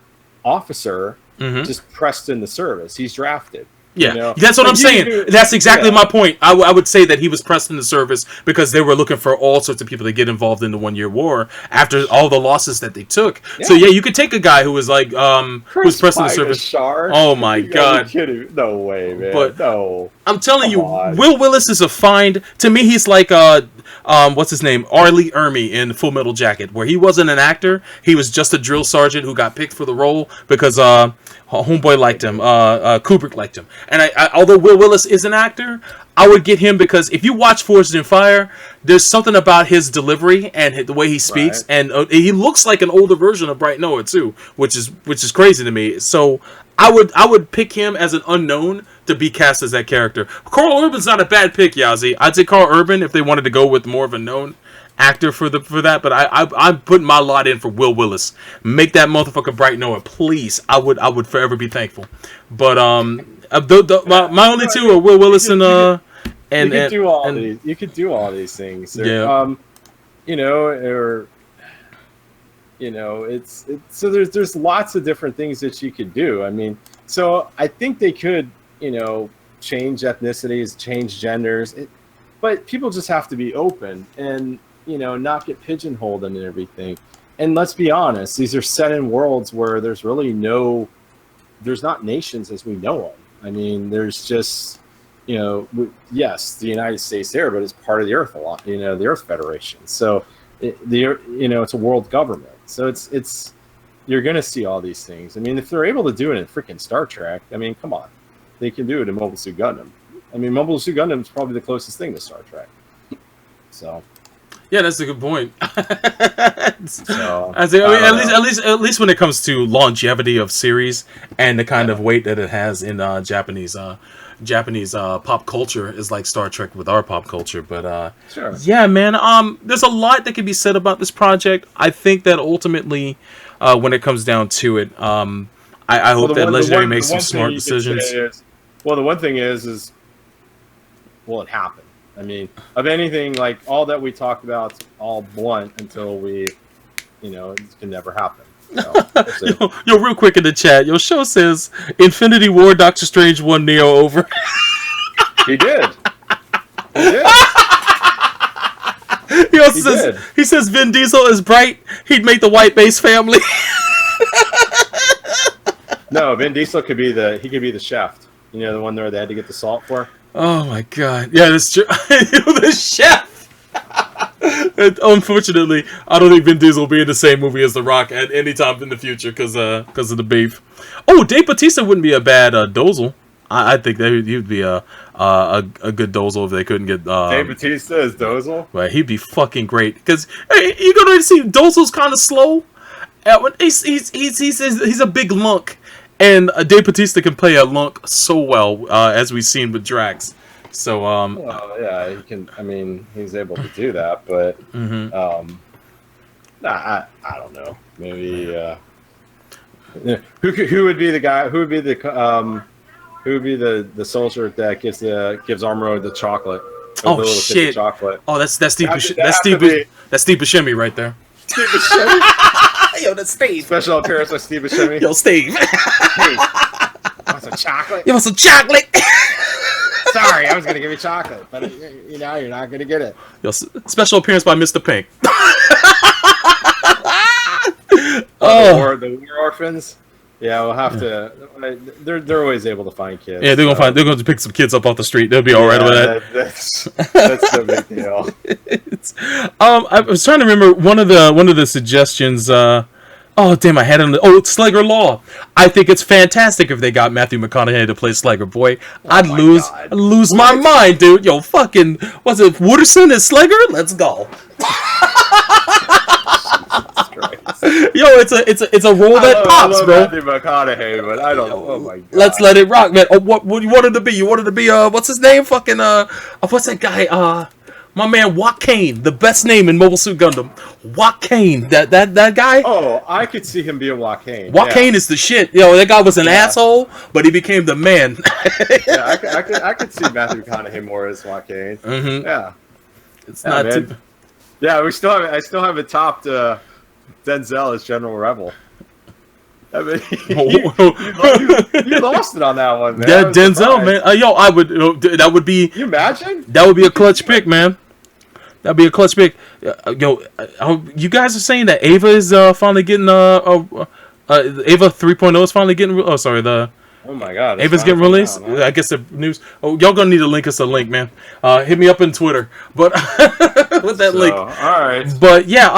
officer, just pressed in the service. He's drafted. Yeah, that's what I'm saying. That's exactly my point. I would say that he was pressed in the service because they were looking for all sorts of people to get involved in the 1 Year War after all the losses that they took. Yeah. So yeah, you could take a guy who was like who was pressed in the service. Char. Oh my God! No way, man. But no. I'm telling you, Will Willis is a find. To me, he's like what's his name, R. Lee Ermey in Full Metal Jacket, where he wasn't an actor, he was just a drill sergeant who got picked for the role because homeboy liked him, Kubrick liked him. And I although Will Willis is an actor, I would get him because if you watch Forged in Fire, there's something about his delivery and the way he speaks, and he looks like an older version of Bright Noah too, which is crazy to me. So I would pick him as an unknown to be cast as that character. Carl Urban's not a bad pick, Yazzie. I'd say Carl Urban if they wanted to go with more of a known actor for that, but I'm putting my lot in for Will Willis. Make that motherfucker Bright Noah, please. I would forever be thankful. But my only two are Will Willis and you could do all these. You could do all these things. Or, it's so there's lots of different things that you could do. I mean, so I think they could, change ethnicities, change genders, but people just have to be open and not get pigeonholed and everything. And let's be honest, these are set in worlds where there's not nations as we know them. I mean, there's just, yes, the United States there, but it's part of the Earth a lot, the Earth Federation. So, it's a world government. So it's you're going to see all these things. I mean, if they're able to do it in freaking Star Trek, I mean, come on. They can do it in Mobile Suit Gundam. I mean, Mobile Suit Gundam is probably the closest thing to Star Trek. So. Yeah, that's a good point. So, at least when it comes to longevity of series and the kind of weight that it has in Japanese pop culture is like Star Trek with our pop culture. But sure. Yeah, man. There's a lot that can be said about this project. I think that ultimately, when it comes down to it, I hope that Legendary makes some smart decisions. The one thing is, will it happen? I mean, of anything, like all that we talk about, it's all blunt until we, it can never happen. So, yo, real quick in the chat, your show says Infinity War, Doctor Strange won Neo over. He did. He says Vin Diesel is bright. He'd make the White Base family. No, Vin Diesel could be the chef. The one there they had to get the salt for. Oh my god! Yeah, that's true. The chef. Unfortunately, I don't think Vin Diesel will be in the same movie as The Rock at any time in the future because of the beef. Oh, Dave Bautista wouldn't be a bad Dozel. I think he would be a good Dozel if they couldn't get Dave Bautista as Dozel. Right, he'd be fucking great because you're gonna see Dozel's kind of slow. He's a big lunk. And Dave Bautista can play a lunk so well, as we've seen with Drax. So, well, yeah, he can. I mean, he's able to do that, but I don't know. Maybe who would be the guy? Who would be the soldier that gives Armoro the chocolate? Oh shit! Chocolate. Oh, that's Steve Buscemi right there. Steve Buscemi. Yo, that's Steve. Special appearance with Steve Buscemi. Yo, Steve. Hey, want some chocolate? You want some chocolate? Sorry, I was gonna give you chocolate, but you're not gonna get it. Yo, special appearance by Mr. Pink. The War Orphans. Yeah, we'll have to. They're always able to find kids. Yeah, they're gonna pick some kids up off the street. They'll be all right with that. That's no big deal. I was trying to remember one of the suggestions. Oh damn! I had it. Slugger Law. I think it's fantastic if they got Matthew McConaughey to play Slugger. Boy, I'd lose my mind, dude. Yo, fucking, was it Wooderson as Slugger? Let's go. Yo, it's a role that pops, bro. Matthew McConaughey, but I don't. Oh my god. Let's let it rock, man. Oh, what you wanted to be? You wanted to be what's his name? Fucking what's that guy? My man Joaquin, the best name in Mobile Suit Gundam. Joaquin, that guy. Oh, I could see him being Joaquin. Joaquin is the shit. Yo, that guy was an asshole, but he became the man. Yeah, I could see Matthew McConaughey more as Joaquin. Mm-hmm. Yeah, it's not man. too. Yeah, I still have it topped. Denzel as General Rebel. I mean, you lost it on that one, man. Yeah, Denzel, man. Yo, I would. That would be. You imagine? That would be a clutch pick, man. That'd be a clutch pick. Yo, you guys are saying that Ava is finally getting Ava 3.0 is finally getting. Oh, sorry, the Oh my god! Ava's getting released. I guess the news. Oh, y'all gonna need to link us a link, man. Hit me up on Twitter, but with that link. All right. But yeah,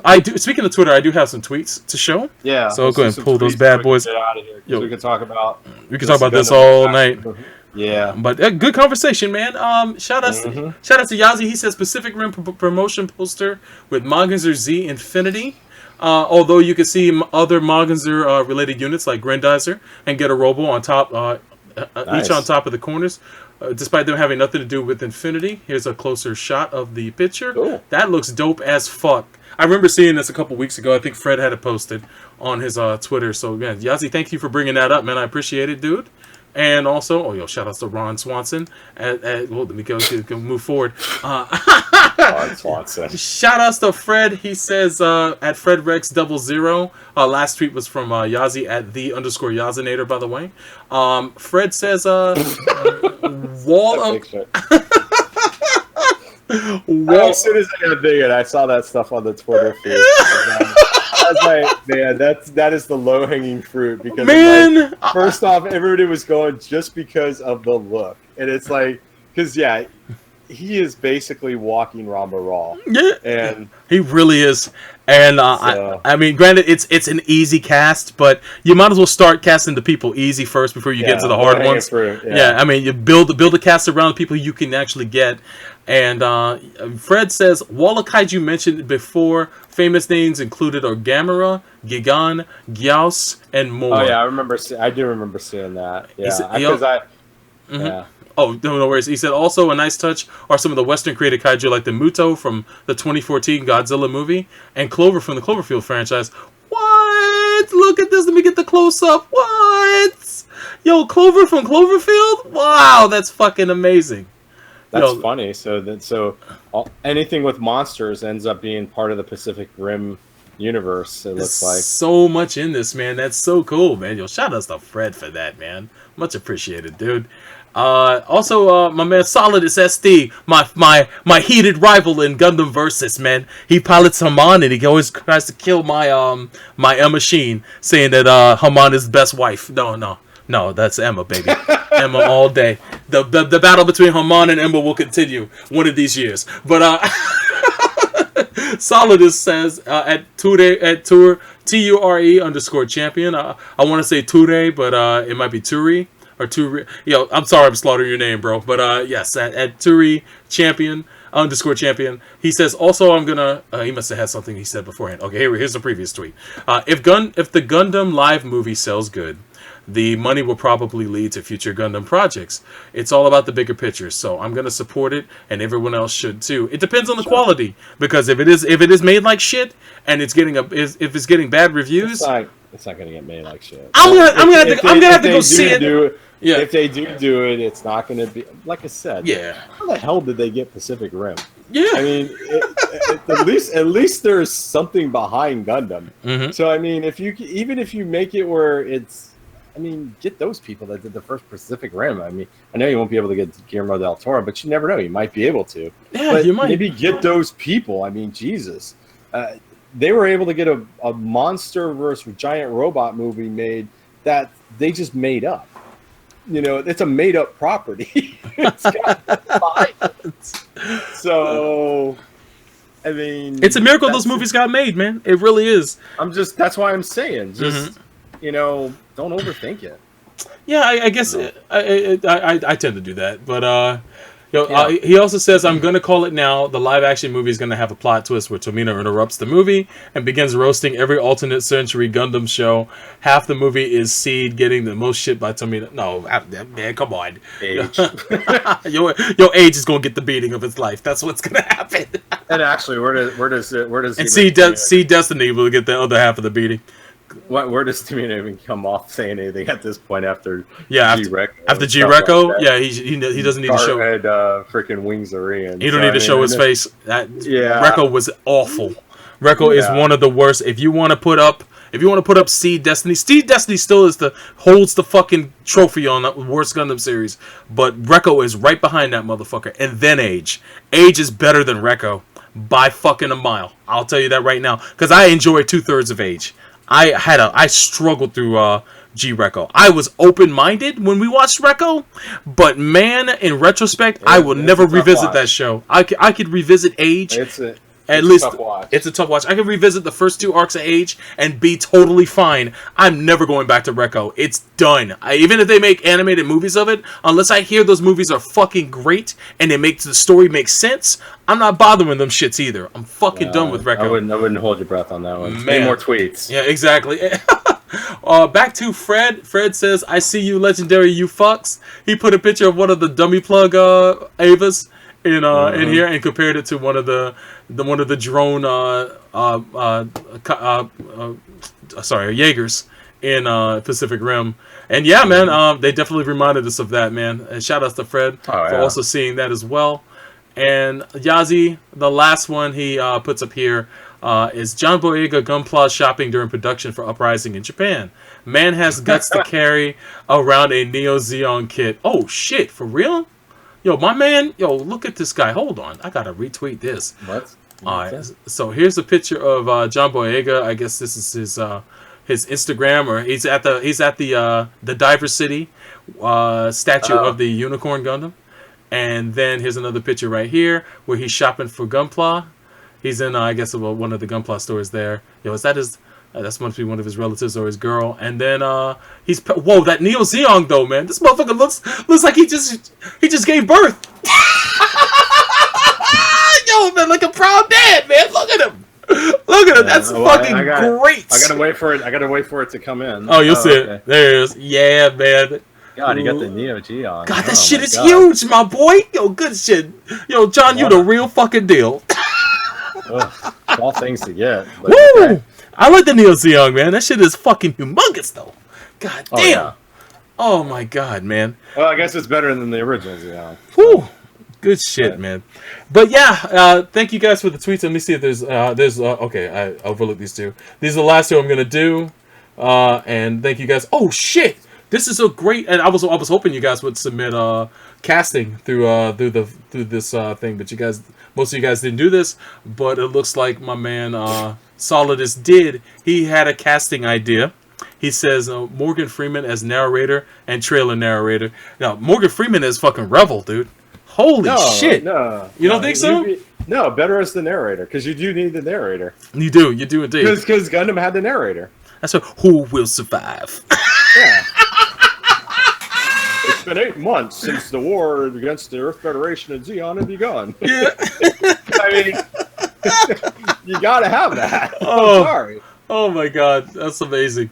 I do. Speaking of Twitter, I do have some tweets to show. Yeah. So go ahead and pull those bad boys. Get out of here. We can talk about. We can talk about this all night. Yeah. But good conversation, man. Shout out to Yazi. He says Pacific Rim promotion poster with Magenzer Z Infinity. Although you can see other Magenzer related units like Grendizer and Get a Robo on top, each on top of the corners. Despite them having nothing to do with Infinity, here's a closer shot of the picture. Cool. That looks dope as fuck. I remember seeing this a couple weeks ago. I think Fred had it posted on his Twitter. So, man, Yazi, thank you for bringing that up, man. I appreciate it, dude. And also, shout out to Ron Swanson. Let me go move forward. Ron Swanson. Shout outs to Fred. He says at FredRex00. Last tweet was from Yazi at _Yazinator, by the way. Fred says wall of. As soon as I got big and I saw that stuff on the Twitter feed. I was like, man, that is the low hanging fruit because like, first off, everybody was going just because of the look, and it's like, because he is basically walking Ramba Raw. Yeah, and he really is. And I mean, granted, it's an easy cast, but you might as well start casting the people easy first before you get to the hard ones. I mean, you build a cast around the people you can actually get. And Fred says, Wall of Kaiju mentioned before. Famous names included are Gamera, Gigan, Gyaos, and more. Oh yeah, I do remember seeing that. Yeah, yeah. Oh, no worries. He said, also a nice touch are some of the Western created kaiju like the Muto from the 2014 Godzilla movie and Clover from the Cloverfield franchise. What? Look at this. Let me get the close-up. What? Yo, Clover from Cloverfield? Wow, that's fucking amazing. That's funny. So anything with monsters ends up being part of the Pacific Rim universe, it looks like. So much in this, man. That's so cool, man. Yo, shout outs to Fred for that, man. Much appreciated, dude. Also, my man Solid is SD, my heated rival in Gundam Versus, man. He pilots Haman and he always tries to kill my my Emma Sheen, saying that Haman is the best wife. No, that's Emma, baby. Emma all day. The battle between Haman and Emma will continue one of these years. But Solidus says at Ture TURE_champion. I want to say Ture, but it might be Turi or Ture. Yo, I'm sorry I'm slaughtering your name, bro. But yes, at Ture champion _champion. He says also I'm gonna. He must have had something he said beforehand. Okay, here's the previous tweet. If the Gundam Live movie sells good, the money will probably lead to future Gundam projects. It's all about the bigger picture, so I'm gonna support it, and everyone else should too. It depends on the quality, because if it is made like shit and it's getting if it's getting bad reviews, it's not gonna get made like shit. I'm gonna have to go see it. Yeah. If they do it, it's not gonna be like I said. Yeah. How the hell did they get Pacific Rim? Yeah. I mean, at least there's something behind Gundam. Mm-hmm. So I mean, even if you make it where it's. I mean, get those people that did the first Pacific Rim. I mean, I know you won't be able to get Guillermo del Toro, but you never know. You might be able to. Yeah, but you might. Maybe get those people. I mean, Jesus. They were able to get a monster versus giant robot movie made that they just made up. You know, it's a made-up property. It's got so, I mean... It's a miracle those movies got made, man. It really is. That's why I'm saying. Just, you know... Don't overthink it. Yeah, I guess I tend to do that, but he also says I'm gonna call it now. The live-action movie is gonna have a plot twist where Tomino interrupts the movie and begins roasting every alternate century Gundam show. Half the movie is Seed getting the most shit by Tomino. No, man, come on. Age. your age is gonna get the beating of its life. That's what's gonna happen. And actually, where does and Seed Destiny will get the other half of the beating. Where does Tomino even come off saying anything at this point after G-Reco? After G-Reco, like he doesn't need to show. Had freaking wings Orion. He don't need to show his face. Reco was awful. Reco is one of the worst. If you want to put up Seed Destiny still holds the fucking trophy on the worst Gundam series. But Reco is right behind that motherfucker. And then Age. Age is better than Reco by fucking a mile. I'll tell you that right now, because I enjoy 2/3 of Age. I struggled through G-Reco. I was open-minded when we watched Reco, but man, in retrospect, I will never revisit that show. I could revisit Age. It's a tough watch. I can revisit the first 2 arcs of Age and be totally fine. I'm never going back to Reco. It's done. Even if they make animated movies of it, unless I hear those movies are fucking great and it makes the story make sense, I'm not bothering them shits either. I'm fucking done with Reco. I wouldn't hold your breath on that one. Any more tweets? Yeah, exactly. Back to Fred. Fred says, "I see you, legendary, you fucks." He put a picture of one of the dummy plug Avas in here and compared it to one of the drone Jaegers in Pacific Rim. And yeah, man, they definitely reminded us of that, man. And shout outs to Fred for also seeing that as well. And Yazi, the last one he puts up here is John Boyega Gunpla shopping during production for Uprising in Japan. Man has guts to carry around a Neo Zeon kit. Oh shit, for real? Yo, my man, look at this guy. Hold on, I gotta retweet this. What? Alright, so here's a picture of John Boyega. I guess this is his Instagram, or he's at the Diver City statue of the Unicorn Gundam. And then here's another picture right here where he's shopping for Gunpla. He's in, I guess, one of the Gunpla stores there. Is that his? That must be one of his relatives or his girl. And then whoa, that Neo Zeon though, man. This motherfucker looks like he just gave birth. Yo, man, like a proud dad, man. Look at him. Look at him. That's fucking great. I gotta wait for it to come in. Oh, you'll see it. There it is. Yeah, man. God, you got the Neo Geon. God, that shit is huge, my boy. Yo, good shit. Yo, John, you the real fucking deal. Ugh, all things to get. Woo! Okay. I like the Neo Zeon, man. That shit is fucking humongous, though. God damn. Yeah. Oh my god, man. Well, I guess it's better than the original Zeon. Whew. Good shit, man. But yeah, thank you guys for the tweets. Let me see if there's okay, I overlooked these two. These are the last two I'm gonna do. And thank you guys. Oh shit! This is a great, and I was hoping you guys would submit casting through this thing, but most of you guys didn't do this. But it looks like my man Solidus did. He had a casting idea. He says Morgan Freeman as narrator and trailer narrator. Now Morgan Freeman is fucking Revel, dude. Holy shit! No, you don't think so? No, better as the narrator, because you do need the narrator. You do indeed. Because Gundam had the narrator. That's what. Who will survive? Yeah. It's been 8 months since the war against the Earth Federation and Zeon had begun. Yeah. I mean, you gotta have that. Oh, I'm sorry. Oh my god, that's amazing.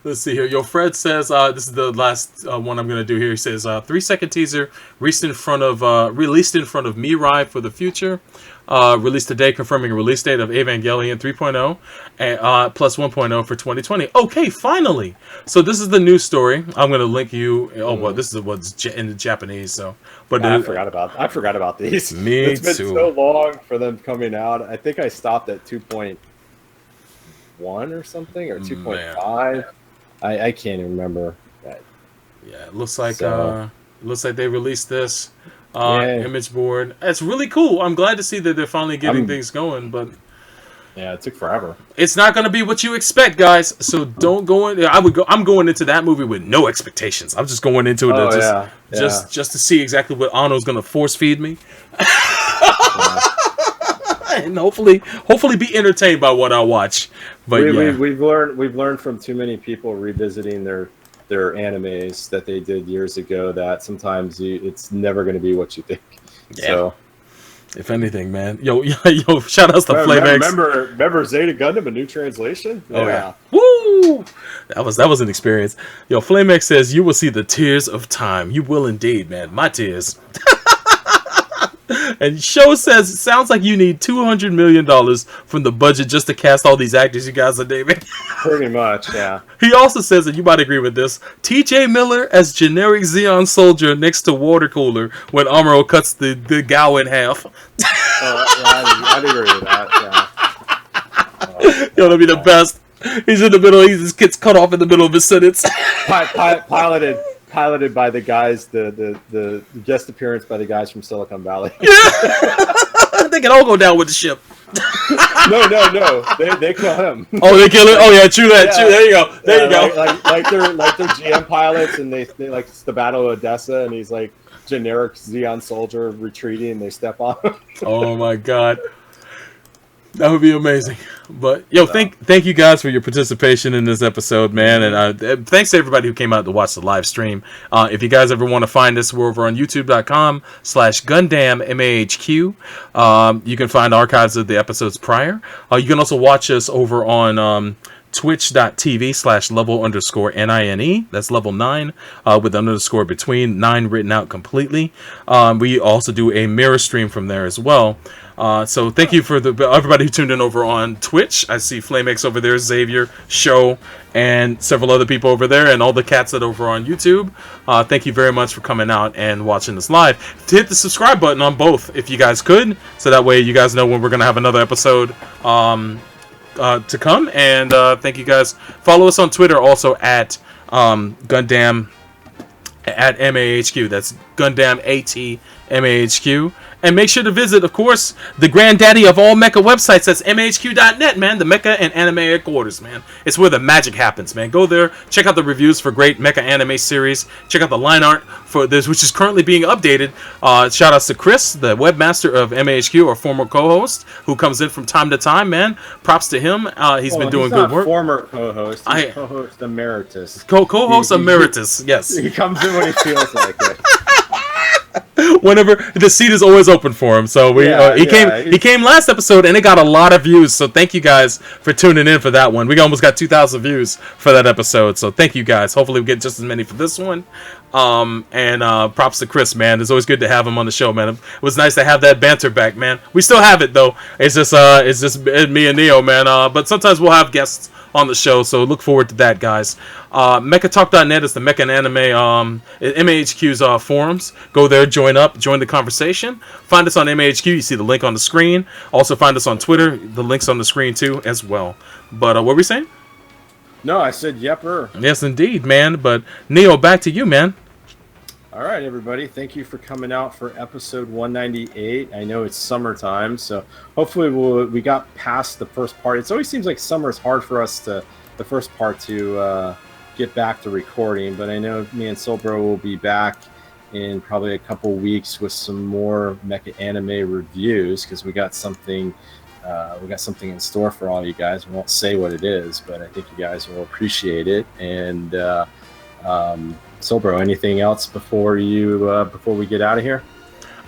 Let's see here. Yo, Fred says, this is the last one I'm going to do here. He says, 3-second teaser released in front of Mirai for the future. Released today, confirming a release date of Evangelion 3.0 and plus 1.0 for 2020. Okay, finally. So this is the news story. I'm going to link you. Oh, well, this is what's in the Japanese. So, but I forgot about these. It's been so long for them coming out. I think I stopped at 2.1 or something, or 2.5. I can't even remember. Yeah, it looks like they released this image board. It's really cool. I'm glad to see that they're finally getting things going, but yeah, it took forever. It's not going to be what you expect, guys. So don't go in. I'm going into that movie with no expectations. I'm just going into it just to see exactly what Anno's going to force feed me. And hopefully be entertained by what I watch. But we've learned from too many people revisiting their animes that they did years ago that sometimes it's never going to be what you think. Yeah. So, if anything, man, yo, shout outs to Flamex. Remember Zeta Gundam, a new translation? Oh yeah, woo! That was an experience. Yo, Flamex says you will see the tears of time. You will indeed, man. My tears. And Show says, it sounds like you need $200 million from the budget just to cast all these actors you guys are naming. Pretty much, yeah. He also says, and you might agree with this, T.J. Miller as generic Zeon soldier next to water cooler when Amuro cuts the Gao in half. I'd agree with that, Yo, that'd be the best. He's in the middle, he just gets cut off in the middle of his sentence. Piloted by the guys, the guest appearance by the guys from Silicon Valley. Yeah. They can all go down with the ship. No. They kill him. Oh, they kill it. Oh yeah, true that. True. There you go. There you go. Like they're GM pilots, and they like it's the Battle of Odessa, and he's like generic Xeon soldier retreating, and they step on him. Oh my god. That would be amazing. But yo, thank you guys for your participation in this episode, man, and thanks to everybody who came out to watch the live stream. If you guys ever want to find us, we're over on youtube.com/Gundam MAHQ. You can find archives of the episodes prior. You can also watch us over on twitch.tv/level_NINE. That's level 9 with underscore between 9 written out completely. We also do a mirror stream from there as well. So thank you for everybody who tuned in over on Twitch. I see FlameX over there, Xavier, Show, and several other people over there, and all the cats that are over on YouTube. Thank you very much for coming out and watching this live. Hit the subscribe button on both if you guys could, so that way you guys know when we're going to have another episode to come. And thank you guys. Follow us on Twitter also at Gundam at MAHQ. That's Gundam AT MAHQ. And make sure to visit, of course, the granddaddy of all mecha websites. That's MAHQ.net, man. The mecha and anime headquarters, man. It's where the magic happens, man. Go there. Check out the reviews for great mecha anime series. Check out the line art for this, which is currently being updated. Shout outs to Chris, the webmaster of MAHQ, our former co-host, who comes in from time to time, man. Props to him. He's been doing good work. Former co-host. He's co-host emeritus. Co-host emeritus, yes. He comes in when he feels like it. Whenever the seat is always open for him, so he came last episode and it got a lot of views. So thank you guys for tuning in for that one. We almost got 2,000 views for that episode. So thank you guys. Hopefully we get just as many for this one. And props to Chris, man. It's always good to have him on the show, man. It was nice to have that banter back, man. We still have it though. It's just me and Neo, man. But sometimes we'll have guests on the show, so look forward to that, guys. MechaTalk.net is the Mecha and Anime MAHQ's forums. Go there, join the conversation. Find us on MAHQ. You see the link on the screen. Also find us on Twitter. The link's on the screen too, as well. But what were we saying? No, I said yepper. Yes, indeed, man. But Neo, back to you, man. All right, everybody. Thank you for coming out for episode 198. I know it's summertime, so hopefully we got past the first part. It always seems like summer is hard for us the first part to get back to recording, but I know me and Solbro will be back in probably a couple weeks with some more mecha anime reviews because we got something in store for all you guys. We won't say what it is, but I think you guys will appreciate it. And Solbro, anything else before we get out of here?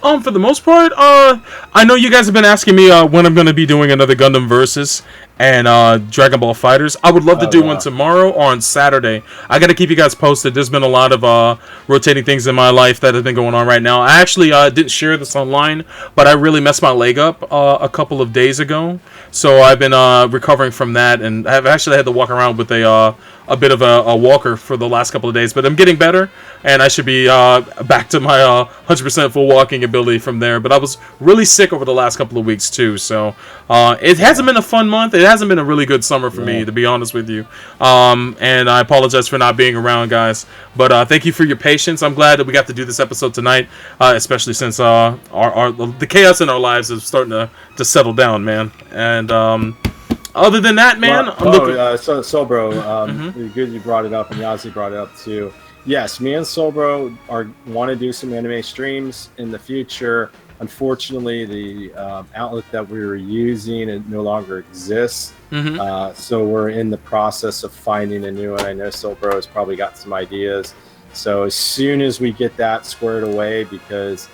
For the most part, I know you guys have been asking me when I'm going to be doing another Gundam Versus and Dragon Ball Fighters. I would love to do one tomorrow or on Saturday. I got to keep you guys posted. There's been a lot of rotating things in my life that have been going on right now. I actually didn't share this online, but I really messed my leg up a couple of days ago. So I've been recovering from that, and I've actually had to walk around with a bit of a walker for the last couple of days. But I'm getting better, and I should be back to my 100% full walking ability from there. But I was really sick over the last couple of weeks too, so it hasn't been a fun month. It hasn't been a really good summer for me, to be honest with you. And I apologize for not being around, guys. But thank you for your patience. I'm glad that we got to do this episode tonight, especially since the chaos in our lives is starting to settle down, man. And other than that, man, Solbro, good you brought it up, and Yazi brought it up too. Yes, me and Solbro want to do some anime streams in the future. Unfortunately, the outlet that we were using it no longer exists. So we're in the process of finding a new one. I know Solbro has probably got some ideas. So as soon as we get that squared away, because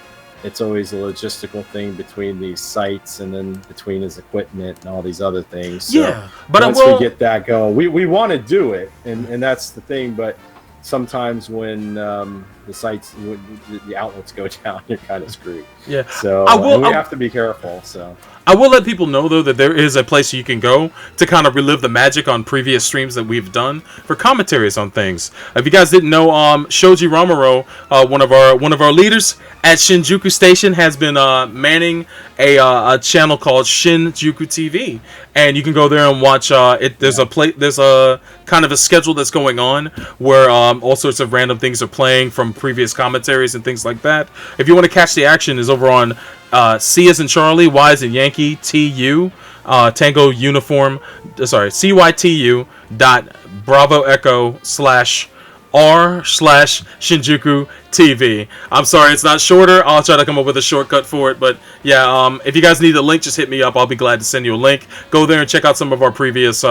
it's always a logistical thing between these sites and then between his equipment and all these other things. So yeah, but once we get that going, we want to do it, and that's the thing. But sometimes when the sites, the outlets go down, you're kind of screwed. Yeah. So we have to be careful. So I will let people know, though, that there is a place you can go to kind of relive the magic on previous streams that we've done for commentaries on things. If you guys didn't know, Shoji Romero, one of our leaders at Shinjuku Station, has been manning a channel called Shinjuku TV, and you can go there and watch it. There's a kind of a schedule that's going on where all sorts of random things are playing, from previous commentaries and things like that. If you want to catch the action, is over on C as in Charlie, Y as in Yankee, TU, Tango Uniform, CYTU .Bravo Echo /R/Shinjuku TV. I'm sorry, it's not shorter. I'll try to come up with a shortcut for it. But yeah, if you guys need a link, just hit me up. I'll be glad to send you a link. Go there and check out some of our previous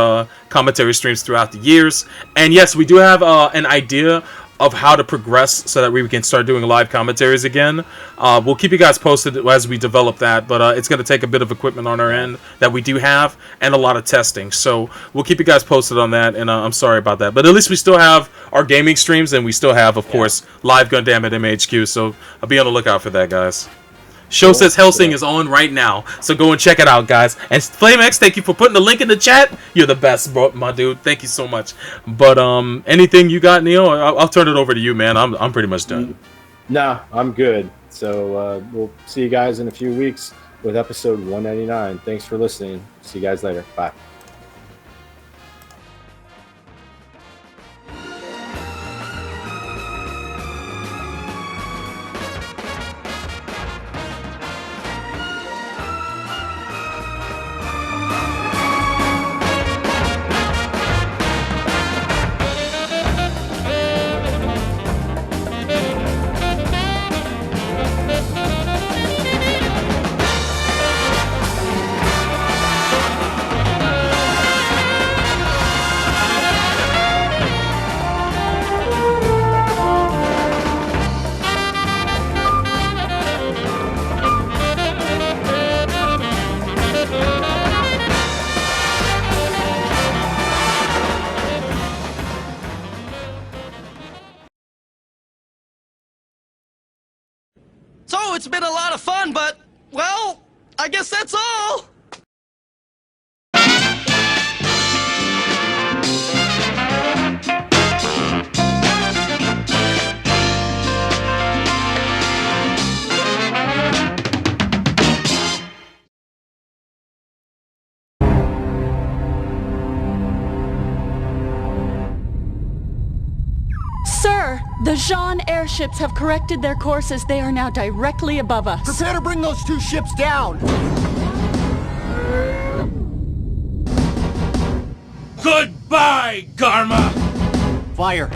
commentary streams throughout the years. And yes, we do have an idea of how to progress so that we can start doing live commentaries again. We'll keep you guys posted as we develop that, but it's going to take a bit of equipment on our end that we do have and a lot of testing. So we'll keep you guys posted on that, and I'm sorry about that. But at least we still have our gaming streams, and we still have, of course, live Gundam at MAHQ, so I'll be on the lookout for that, guys. Show says Helsing is on right now, so go and check it out, guys. And FlameX, thank you for putting the link in the chat. You're the best, bro, my dude. Thank you so much. But anything you got, Neil? I'll turn it over to you, man. I'm pretty much done. Nah, I'm good. So we'll see you guys in a few weeks with episode 199. Thanks for listening. See you guys later. Bye. So it's been a lot of fun, but, well, I guess that's all. Sir, the Jean airships have corrected their courses. They are now directly above us. Prepare to bring those two ships down! Goodbye, Garma! Fire.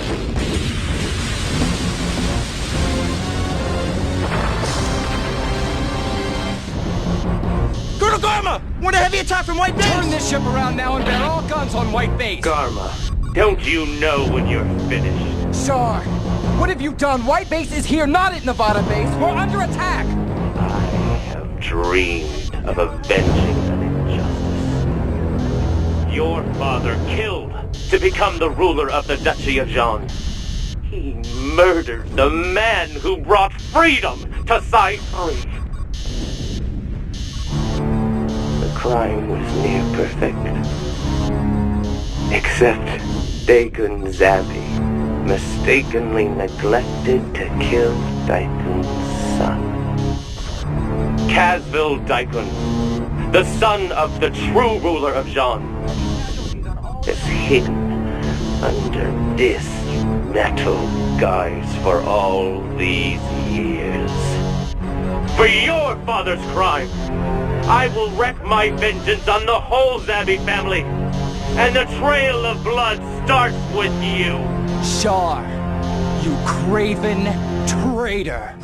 Colonel Garma! Want a heavy attack from White Base! Turn this ship around now and bear all guns on White Base! Garma, don't you know when you're finished? Char, what have you done? White Base is here, not at Nevada Base. We're under attack! I have dreamed of avenging an injustice. Your father killed to become the ruler of the Duchy of Jean. He murdered the man who brought freedom to Side 3. The crime was near perfect. Except Daikun Zabi mistakenly neglected to kill Daikun's son. Casville Daikun, the son of the true ruler of Jean, is hidden under this metal guise for all these years. For your father's crime, I will wreak my vengeance on the whole Zabi family, and the trail of blood starts with you. Char, you craven traitor!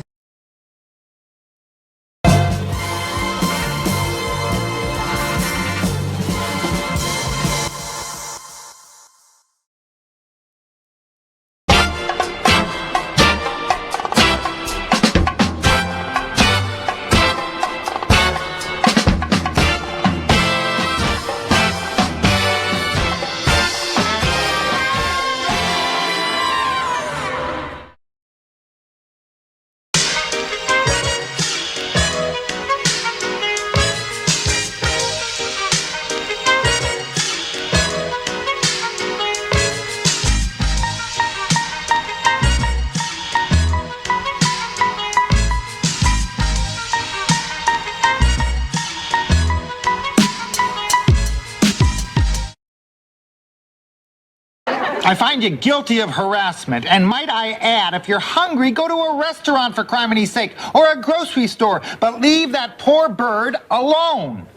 I find you guilty of harassment. And might I add, if you're hungry, go to a restaurant for crimini's sake, or a grocery store, but leave that poor bird alone.